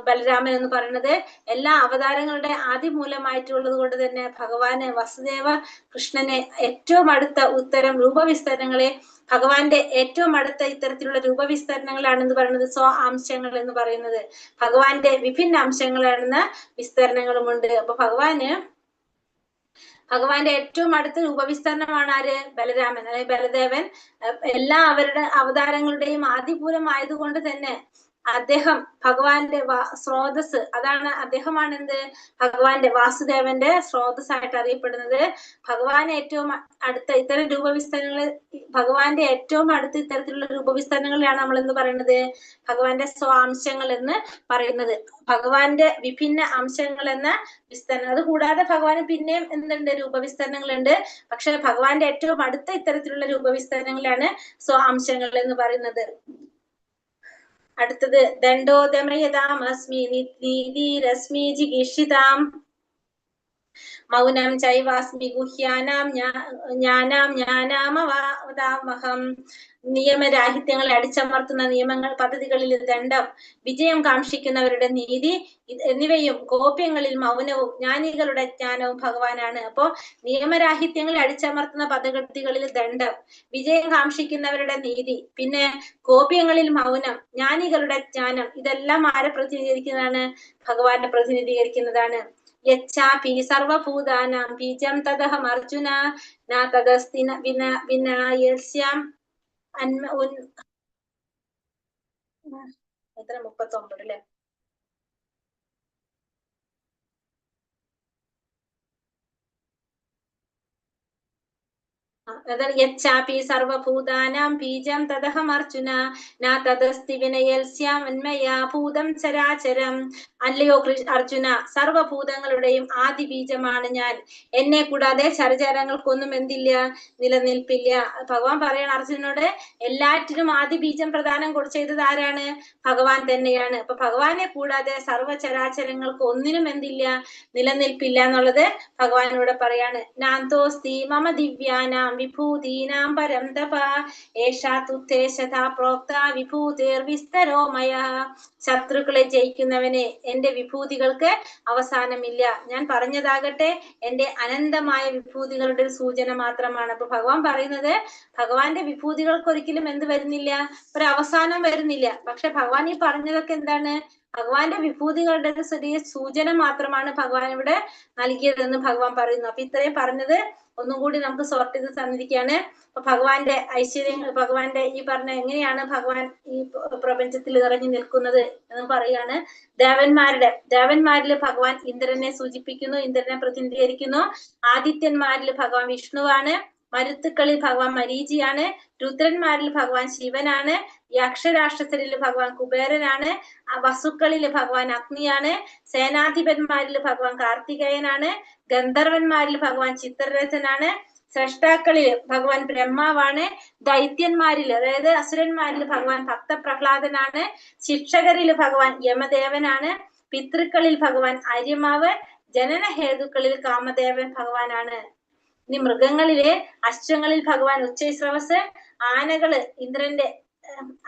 ബലരാമൻ എന്ന് പറയുന്നത്. എല്ലാ അവതാരങ്ങളുടെ ആദിമൂലമായിട്ടുള്ളത് കൊണ്ട് തന്നെ ഭഗവാന് വസുദേവ കൃഷ്ണനെ ഏറ്റവും അടുത്ത ഉത്തരം രൂപവിസ്തരണങ്ങളെ, ഭഗവാന്റെ ഏറ്റവും അടുത്ത ഇത്തരത്തിലുള്ള രൂപവിസ്തരണങ്ങളാണെന്ന് പറയുന്നത് സ്വഅംശങ്ങൾ എന്ന് പറയുന്നത്. ഭഗവാന്റെ വിഭിന്ന അംശങ്ങളാണെന്ന വിസ്തരണങ്ങളുമുണ്ട്. അപ്പൊ ഭഗവാന്റെ ഏറ്റവും അടുത്ത രൂപവിസ്തരണമാണ് ആര്? ബലരാമൻ, അതായത് ബലദേവൻ. എല്ലാ അവരുടെ അവതാരങ്ങളുടെയും ആദിപൂലമായതുകൊണ്ട് തന്നെ അദ്ദേഹം ഭഗവാന്റെ സ്രോതസ്, അതാണ് അദ്ദേഹമാണ് എന്ത്? ഭഗവാന്റെ വാസുദേവന്റെ സ്രോതസ് ആയിട്ട് അറിയപ്പെടുന്നത്. ഭഗവാന്റെ ഏറ്റവും അടുത്ത ഇത്തരം ഇത്തരത്തിലുള്ള രൂപവിസ്തരണങ്ങളാണ് നമ്മൾ എന്ന് പറയുന്നത് ഭഗവാന്റെ സ്വാംശങ്ങൾ എന്ന് പറയുന്നത്. ഭഗവാന്റെ വിഭിന്ന അംശങ്ങൾ എന്ന വിസ്തരണം. അത് കൂടാതെ ഭഗവാന് പിന്നെയും എന്തുണ്ട്? രൂപവിസ്തരണങ്ങളുണ്ട്. പക്ഷെ ഭഗവാന്റെ ഏറ്റവും അടുത്ത ഇത്തരത്തിലുള്ള രൂപവിസ്തരണങ്ങളാണ് സ്വാംശങ്ങൾ എന്ന് പറയുന്നത്. അടുത്തത് ദണ്ഡോദമയതാമസ്മി നീതിരശ്മി ജിഗീഷിതാം മൗനം ചൈവാസ്മി ഗുഹ്യാനാം ജ്ഞാനാമവതാമഹം. നിയമരാഹിത്യങ്ങളെ അടിച്ചമർത്തുന്ന നിയമങ്ങൾ, പദ്ധതികളിൽ ദണ്ഡം, വിജയം കാക്ഷിക്കുന്നവരുടെ നീതി എന്നിവയും ഗോപ്യങ്ങളിൽ മൗനവും ജ്ഞാനികളുടെ ജ്ഞാനവും ഭഗവാനാണ്. അപ്പോ നിയമരാഹിത്യങ്ങളെ അടിച്ചമർത്തുന്ന പദ്ധതികളിൽ ദണ്ഡം, വിജയം കാക്ഷിക്കുന്നവരുടെ നീതി, പിന്നെ ഗോപ്യങ്ങളിൽ മൗനം, ജ്ഞാനികളുടെ ജ്ഞാനം, ഇതെല്ലാം ആരെ പ്രതിനിധീകരിക്കുന്നതാണ്? ഭഗവാനെ പ്രതിനിധീകരിക്കുന്നതാണ്. യച്ഛാപി സർവഭൂതാനാം ബീജം തദഹം അർജുന ന തദസ്തി വിനായസ്യാം എത്ര 39 അല്ലെ? യച്ചാപി സർവഭൂതാനാം ബീജം തദഹമർജുന ന തദസ്തി വിനയൽസ്യാമന്മയാ ഭൂതം ചരാചരം. അല്ലയോ അർജുന, സർവഭൂതങ്ങളുടെയും ആദി ബീജമാണ് ഞാൻ. എന്നെ കൂടാതെ ചരചരങ്ങൾക്കൊന്നും എന്തില്ല, നിലനിൽപ്പില്ല. ഭഗവാൻ പറയണ അർജുനോട്, എല്ലാറ്റിനും ആദി ബീജം പ്രദാനം ചെയ്തത് ആരാണ്? ഭഗവാൻ തന്നെയാണ്. അപ്പൊ ഭഗവാനെ കൂടാതെ സർവചരാചരങ്ങൾക്ക് ഒന്നിനും എന്തില്ല, നിലനിൽപ്പില്ല എന്നുള്ളത് ഭഗവാനോട് പറയാണ്. നാന്തോസ്തി മമ ദിവ്യാനാം വിഭൂതീനാം പരം തപ ഏഷാ തുത്തേശതാ പ്രോക്ത വിഭൂതിർ വിസ്തരോ മയ. ശത്രുക്കളെ ജയിക്കുന്നവനെ, എന്റെ വിഭൂതികൾക്ക് അവസാനമില്ല. ഞാൻ പറഞ്ഞതാകട്ടെ എന്റെ അനന്തമായ വിഭൂതികളുടെ ഒരു സൂചന മാത്രമാണ്. അപ്പൊ ഭഗവാൻ പറയുന്നത്, ഭഗവാന്റെ വിഭൂതികൾക്ക് ഒരിക്കലും എന്ത് വരുന്നില്ല, ഒരു അവസാനം വരുന്നില്ല. പക്ഷെ ഭഗവാൻ ഈ പറഞ്ഞതൊക്കെ എന്താണ്? ഭഗവാന്റെ വിഭൂതികളുടെ ഒരു ചെറിയ സൂചന മാത്രമാണ് ഭഗവാൻ ഇവിടെ നൽകിയതെന്ന് ഭഗവാൻ പറയുന്നു. അപ്പൊ ഇത്രയും പറഞ്ഞത് ഒന്നും കൂടി നമുക്ക് സോർട്ട് ചെയ്ത് തന്നിരിക്കുകയാണ്. അപ്പൊ ഭഗവാന്റെ ഐശ്വര്യങ്ങൾ, ഭഗവാന്റെ ഈ പറഞ്ഞ എങ്ങനെയാണ് ഭഗവാൻ ഈ പ്രപഞ്ചത്തിൽ നിറഞ്ഞു നിൽക്കുന്നത് എന്ന് പറയാണ്. ദേവന്മാരില് ഭഗവാൻ ഇന്ദ്രനെ സൂചിപ്പിക്കുന്നു, ഇന്ദ്രനെ പ്രതിനിധീകരിക്കുന്നു. ആദിത്യന്മാരിൽ ഭഗവാൻ വിഷ്ണുവാണ്. മരുത്തുക്കളിൽ ഭഗവാൻ മരീചിയാണ്. രുദ്രന്മാരിൽ ഭഗവാൻ ശിവനാണ്. യക്ഷരാക്ഷസരിൽ ഭഗവാൻ കുബേരനാണ്. വസുക്കളിൽ ഭഗവാൻ അഗ്നിയാണ്. സേനാധിപന്മാരിൽ ഭഗവാൻ കാർത്തികേയനാണ്. ഗന്ധർവന്മാരിൽ ഭഗവാൻ ചിത്രരഥനാണ്. സ്രഷ്ടാക്കളിൽ ഭഗവാൻ ബ്രഹ്മാവാണ്. ദൈത്യന്മാരിൽ, അതായത് അസുരന്മാരിൽ ഭഗവാൻ ഭക്തപ്രഹ്ലാദനാണ്. ശിക്ഷകരിൽ ഭഗവാൻ യമദേവനാണ്. പിതൃക്കളിൽ ഭഗവാൻ ആര്യമാവ്. ജനനഹേതുക്കളിൽ കാമദേവൻ ഭഗവാനാണ്. ഇനി മൃഗങ്ങളിലെ അശ്വങ്ങളിൽ ഭഗവാൻ ഉച്ചൈസ്രവസ്. ആനകള് ഇന്ദ്രന്റെ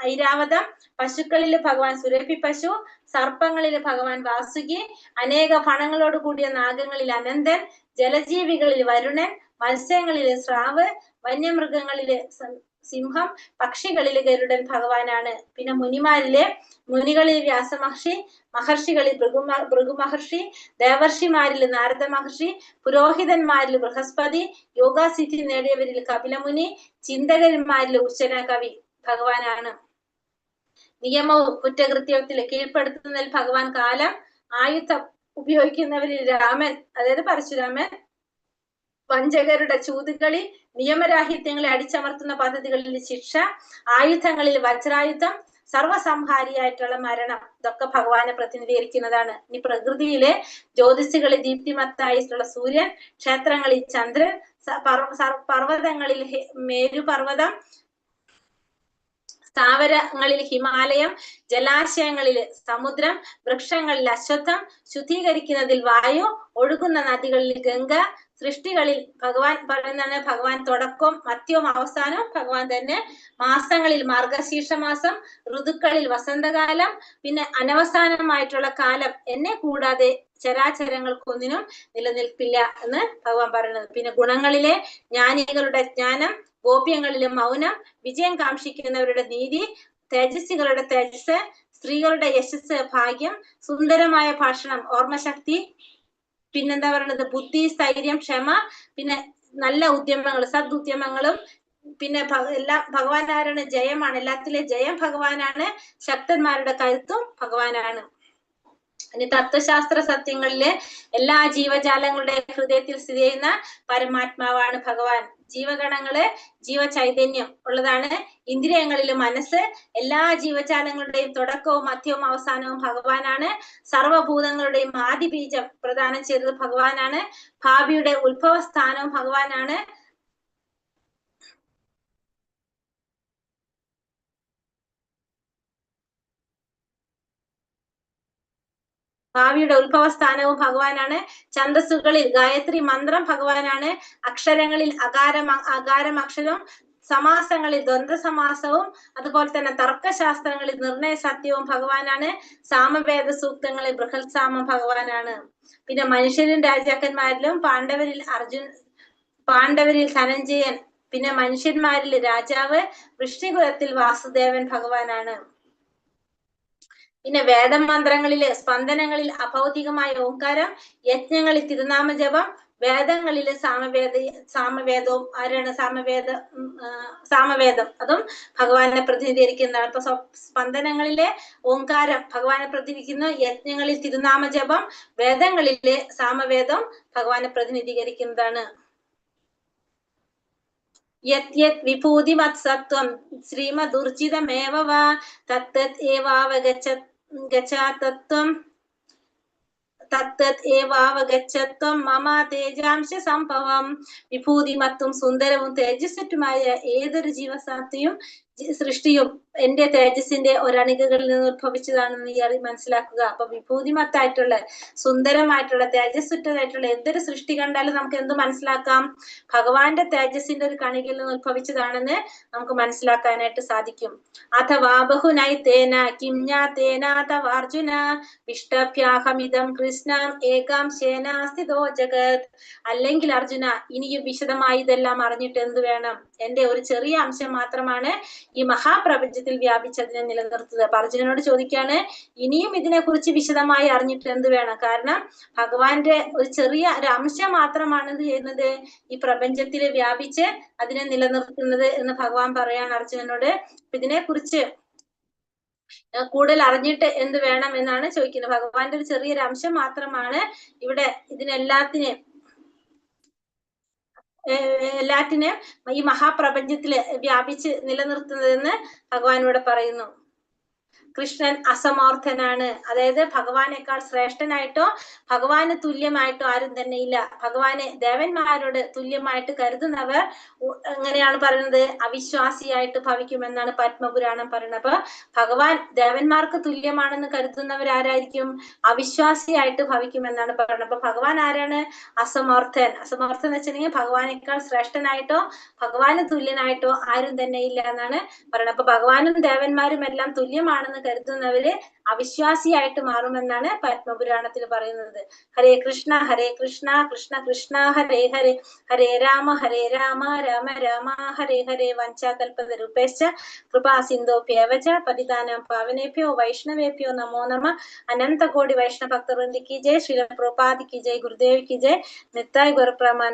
ഐരാവതം. പശുക്കളിൽ ഭഗവാൻ സുരഭി പശു. സർപ്പങ്ങളിൽ ഭഗവാൻ വാസുകി. അനേക ഫണങ്ങളോട് കൂടിയ നാഗങ്ങളിൽ അനന്തൻ. ജലജീവികളിൽ വരുണൻ. മത്സ്യങ്ങളിൽ സ്രാവ്. വന്യമൃഗങ്ങളില് സിംഹം. പക്ഷികളില് ഗരുഡൻ ഭഗവാനാണ്. പിന്നെ മുനികളിൽ വ്യാസമഹർഷി. മഹർഷികളിൽ ഭൃഗു മഹർഷി. ദേവർഷിമാരിൽ നാരദ മഹർഷി. പുരോഹിതന്മാരിൽ ബൃഹസ്പതി. യോഗാസിദ്ധി നേടിയവരിൽ കപിലമുനി. ചിന്തകന്മാരിൽ ഉച്ചന കവി ഭഗവാനാണ്. നിയമവും കുറ്റകൃത്യത്തിൽ കീഴ്പ്പെടുത്തുന്നതിൽ ഭഗവാൻ കാലം. ആയുധം ഉപയോഗിക്കുന്നവരിൽ രാമൻ, അതായത് പരശുരാമൻ. വഞ്ചകരുടെ ചൂതുകളി. നിയമരാഹിത്യങ്ങളെ അടിച്ചമർത്തുന്ന പദ്ധതികളിൽ ശിക്ഷ. ആയുധങ്ങളിൽ വജ്രായുധം. സർവസംഹാരിയായിട്ടുള്ള മരണം. ഇതൊക്കെ ഭഗവാനെ പ്രതിനിധീകരിക്കുന്നതാണ്. ഇനി പ്രകൃതിയിലെ ജ്യോതിസുകളിൽ ദീപ്തിമത്തായിട്ടുള്ള സൂര്യൻ. ക്ഷേത്രങ്ങളിൽ ചന്ദ്രൻ. പർവ്വതങ്ങളിൽ മേരുപർവ്വതം. സ്ഥാവരങ്ങളിൽ ഹിമാലയം. ജലാശയങ്ങളിൽ സമുദ്രം. വൃക്ഷങ്ങളിൽ അശ്വത്ഥം. ശുദ്ധീകരിക്കുന്നതിൽ വായു. ഒഴുകുന്ന നദികളിൽ ഗംഗ. സൃഷ്ടികളിൽ ഭഗവാൻ പറയുന്നതാണ് ഭഗവാൻ തുടക്കവും മധ്യവും അവസാനവും ഭഗവാൻ തന്നെ. മാസങ്ങളിൽ മാർഗശീർഷ മാസം. ഋതുക്കളിൽ വസന്തകാലം. പിന്നെ അനവസാനമായിട്ടുള്ള കാലം. എന്നെ കൂടാതെ ചരാചരങ്ങൾക്കൊന്നിനും നിലനിൽപ്പില്ല എന്ന് ഭഗവാൻ പറയുന്നത്. പിന്നെ ഗുണങ്ങളിലെ ജ്ഞാനികളുടെ ജ്ഞാനം. ഗോപ്യങ്ങളിലെ മൗനം. വിജയം കാക്ഷിക്കുന്നവരുടെ നീതി. തേജസ്വികളുടെ തേജസ്. സ്ത്രീകളുടെ യശസ് ഭാഗ്യം. സുന്ദരമായ ഭാഷണം ഓർമ്മശക്തി. പിന്നെന്താ പറയുന്നത്, ബുദ്ധി, സ്ഥൈര്യം, ക്ഷമ. പിന്നെ നല്ല ഉദ്യമങ്ങൾ, സദുദ്യമങ്ങളും. പിന്നെ ഭഗവാൻ ആരാണ്? ജയമാണ്. എല്ലാത്തിലെ ജയം ഭഗവാനാണ്. ശക്തന്മാരുടെ കരുത്തും ഭഗവാനാണ്. ഇനി തത്വശാസ്ത്ര സത്യങ്ങളിലെ എല്ലാ ജീവജാലങ്ങളുടെ ഹൃദയത്തിൽ സ്ഥിതി ചെയ്യുന്ന പരമാത്മാവാണ് ഭഗവാൻ. ജീവഗണങ്ങള് ജീവചൈതന്യം ഉള്ളതാണ്. ഇന്ദ്രിയങ്ങളില് മനസ്സ്. എല്ലാ ജീവജാലങ്ങളുടെയും തുടക്കവും മധ്യവും അവസാനവും ഭഗവാനാണ്. സർവഭൂതങ്ങളുടെയും ആദിബീജം പ്രദാനം ചെയ്തത് ഭഗവാനാണ്. ഭാവിയുടെ ഉത്ഭവസ്ഥാനവും ഭഗവാനാണ്. ഭാവിയുടെ ഉത്ഭവസ്ഥാനവും ഭഗവാനാണ്. ഛന്ദസ്സുകളിൽ ഗായത്രി മന്ത്രം ഭഗവാനാണ്. അക്ഷരങ്ങളിൽ അകാരം അക്ഷരവും. സമാസങ്ങളിൽ ദ്വന്ദ്സമാസവും. അതുപോലെ തന്നെ തർക്കശാസ്ത്രങ്ങളിൽ നിർണയ സത്യവും ഭഗവാനാണ്. സാമവേദ സൂക്തങ്ങളിൽ ബൃഹത്സാമം ഭഗവാനാണ്. പിന്നെ മനുഷ്യരിലും രാജാക്കന്മാരിലും പാണ്ഡവരിൽ ധനഞ്ജയൻ. പിന്നെ മനുഷ്യന്മാരിൽ രാജാവ്. വൃഷ്ണികുലത്തിൽ വാസുദേവൻ ഭഗവാനാണ്. പിന്നെ വേദമന്ത്രങ്ങളില് സ്പന്ദനങ്ങളിൽ അഭൗതികമായ ഓംകാരം. യജ്ഞങ്ങളിൽ തിരുനാമജപം. വേദങ്ങളില് സാമവേദവും ആരാണ്? സാമവേദം അതും ഭഗവാനെ പ്രതിനിധീകരിക്കുന്നതാണ്. ഇപ്പൊ സ്പന്ദനങ്ങളിലെ ഓംകാരം ഭഗവാനെ പ്രതിനിധീകരിക്കുന്നു. യജ്ഞങ്ങളിൽ തിരുനാമജപം. വേദങ്ങളിലെ സാമവേദം ഭഗവാനെ പ്രതിനിധീകരിക്കുന്നതാണ്. യത് യത് വിഭൂതിമത്സത്വം ശ്രീമദുർജിതമേവ വാ തത്തത് ഏവാവഗച്ഛാതത്വം തത്തത് ഏവാവഗച്ഛത്വം മമ തേജാംശ സംഭവം. വിഭൂതിമത്തും സുന്ദരവും തേജസ്സുറ്റുമായ ഏതൊരു ജീവസത്തയും സൃഷ്ടിയും എന്റെ തേജസ്സിന്റെ ഒരണികകളിൽ നിന്ന് ഉത്ഭവിച്ചതാണെന്ന് ഇയാൾ മനസ്സിലാക്കുക. അപ്പൊ വിഭൂതിമത്തായിട്ടുള്ള സുന്ദരമായിട്ടുള്ള തേജസ്സുറ്റതായിട്ടുള്ള എന്തൊരു സൃഷ്ടി കണ്ടാലും നമുക്ക് എന്ത് മനസ്സിലാക്കാം? ഭഗവാന്റെ തേജസ്സിന്റെ ഒരു കണികയിൽ നിന്ന് ഉത്ഭവിച്ചതാണെന്ന് നമുക്ക് മനസ്സിലാക്കാനായിട്ട് സാധിക്കും. അഥവാ ബഹുനൈ തേന കിംജ്ഞാതേന തവാർജുന വിഷ്ടഭ്യാഹമിതം കൃഷ്ണം ഏകാംശേന സ്ഥിതോ ജഗത്. അല്ലെങ്കിൽ അർജുന, ഇനിയും വിശദമായി ഇതെല്ലാം അറിഞ്ഞിട്ട് എന്ത് വേണം? എന്റെ ഒരു ചെറിയ അംശം മാത്രമാണ് ഈ മഹാപ്രപഞ്ചത്തിൽ വ്യാപിച്ചതിനെ നിലനിർത്തുന്നത്. അപ്പൊ അർജുനനോട് ചോദിക്കാണ്, ഇനിയും ഇതിനെ കുറിച്ച് വിശദമായി അറിഞ്ഞിട്ട് എന്ത് വേണം? കാരണം ഭഗവാന്റെ ഒരു ചെറിയ ഒരു അംശം മാത്രമാണ് എന്ത് ചെയ്യുന്നത്? ഈ പ്രപഞ്ചത്തിൽ വ്യാപിച്ച് അതിനെ നിലനിർത്തുന്നത് എന്ന് ഭഗവാൻ പറയാണ് അർജുനനോട്. ഇതിനെ കുറിച്ച് കൂടുതൽ അറിഞ്ഞിട്ട് എന്ത് വേണം എന്നാണ് ചോദിക്കുന്നത്. ഭഗവാന്റെ ഒരു ചെറിയൊരു അംശം മാത്രമാണ് ഇവിടെ ഇതിനെല്ലാത്തിനെയും ഈ മഹാപ്രപഞ്ചത്തില് വ്യാപിച്ച് നിലനിർത്തുന്നതെന്ന് ഭഗവാനോട് പറയുന്നു. കൃഷ്ണൻ അസമർത്ഥനാണ്. അതായത് ഭഗവാനേക്കാൾ ശ്രേഷ്ഠനായിട്ടോ ഭഗവാന് തുല്യമായിട്ടോ ആരും തന്നെ ഇല്ല. ഭഗവാനെ ദേവന്മാരോട് തുല്യമായിട്ട് കരുതുന്നവർ എങ്ങനെയാണ് പറയുന്നത്? അവിശ്വാസിയായിട്ട് ഭവിക്കുമെന്നാണ് പത്മപുരാണം പറയുന്നത്. അപ്പൊ ഭഗവാൻ ദേവന്മാർക്ക് തുല്യമാണെന്ന് കരുതുന്നവരാരായിരിക്കും? അവിശ്വാസിയായിട്ട് ഭവിക്കുമെന്നാണ് പറയുന്നത്. അപ്പൊ ഭഗവാൻ ആരാണ്? അസമർത്ഥൻ. അസമർത്ഥൻ എന്ന് വെച്ചിട്ടുണ്ടെങ്കിൽ ഭഗവാനേക്കാൾ ശ്രേഷ്ഠനായിട്ടോ ഭഗവാന് തുല്യനായിട്ടോ ആരും തന്നെ ഇല്ല എന്നാണ് പറയുന്നത്. അപ്പൊ ഭഗവാനും ദേവന്മാരും എല്ലാം തുല്യമാണെന്ന് കരുതുന്നവര് അവിശ്വാസിയായിട്ട് മാറുമെന്നാണ് പത്മപുരാണത്തിൽ പറയുന്നത്. ഹരേ കൃഷ്ണ കൃഷ്ണ കൃഷ്ണ ഹരേ ഹരേ, ഹരേ രാമ രാമ രാമ ഹരേ ഹരേ. വഞ്ചാകൽപതരുപേശ്ച കൃപാ സിന്ധോഭ്യേവ ച പതിതാനാം പാവനേഭ്യോ വൈഷ്ണവേഭ്യോ നമോ നമഃ. അനന്തകോടി വൈഷ്ണവ ഭക്തവൃന്ദ കി ജയ്. ശ്രീല പ്രഭുപാദ് കി ജയ്. ഗുരുദേവ് കി ജയ്. നിത്തായ് ഗുരുപ്രമാൻ.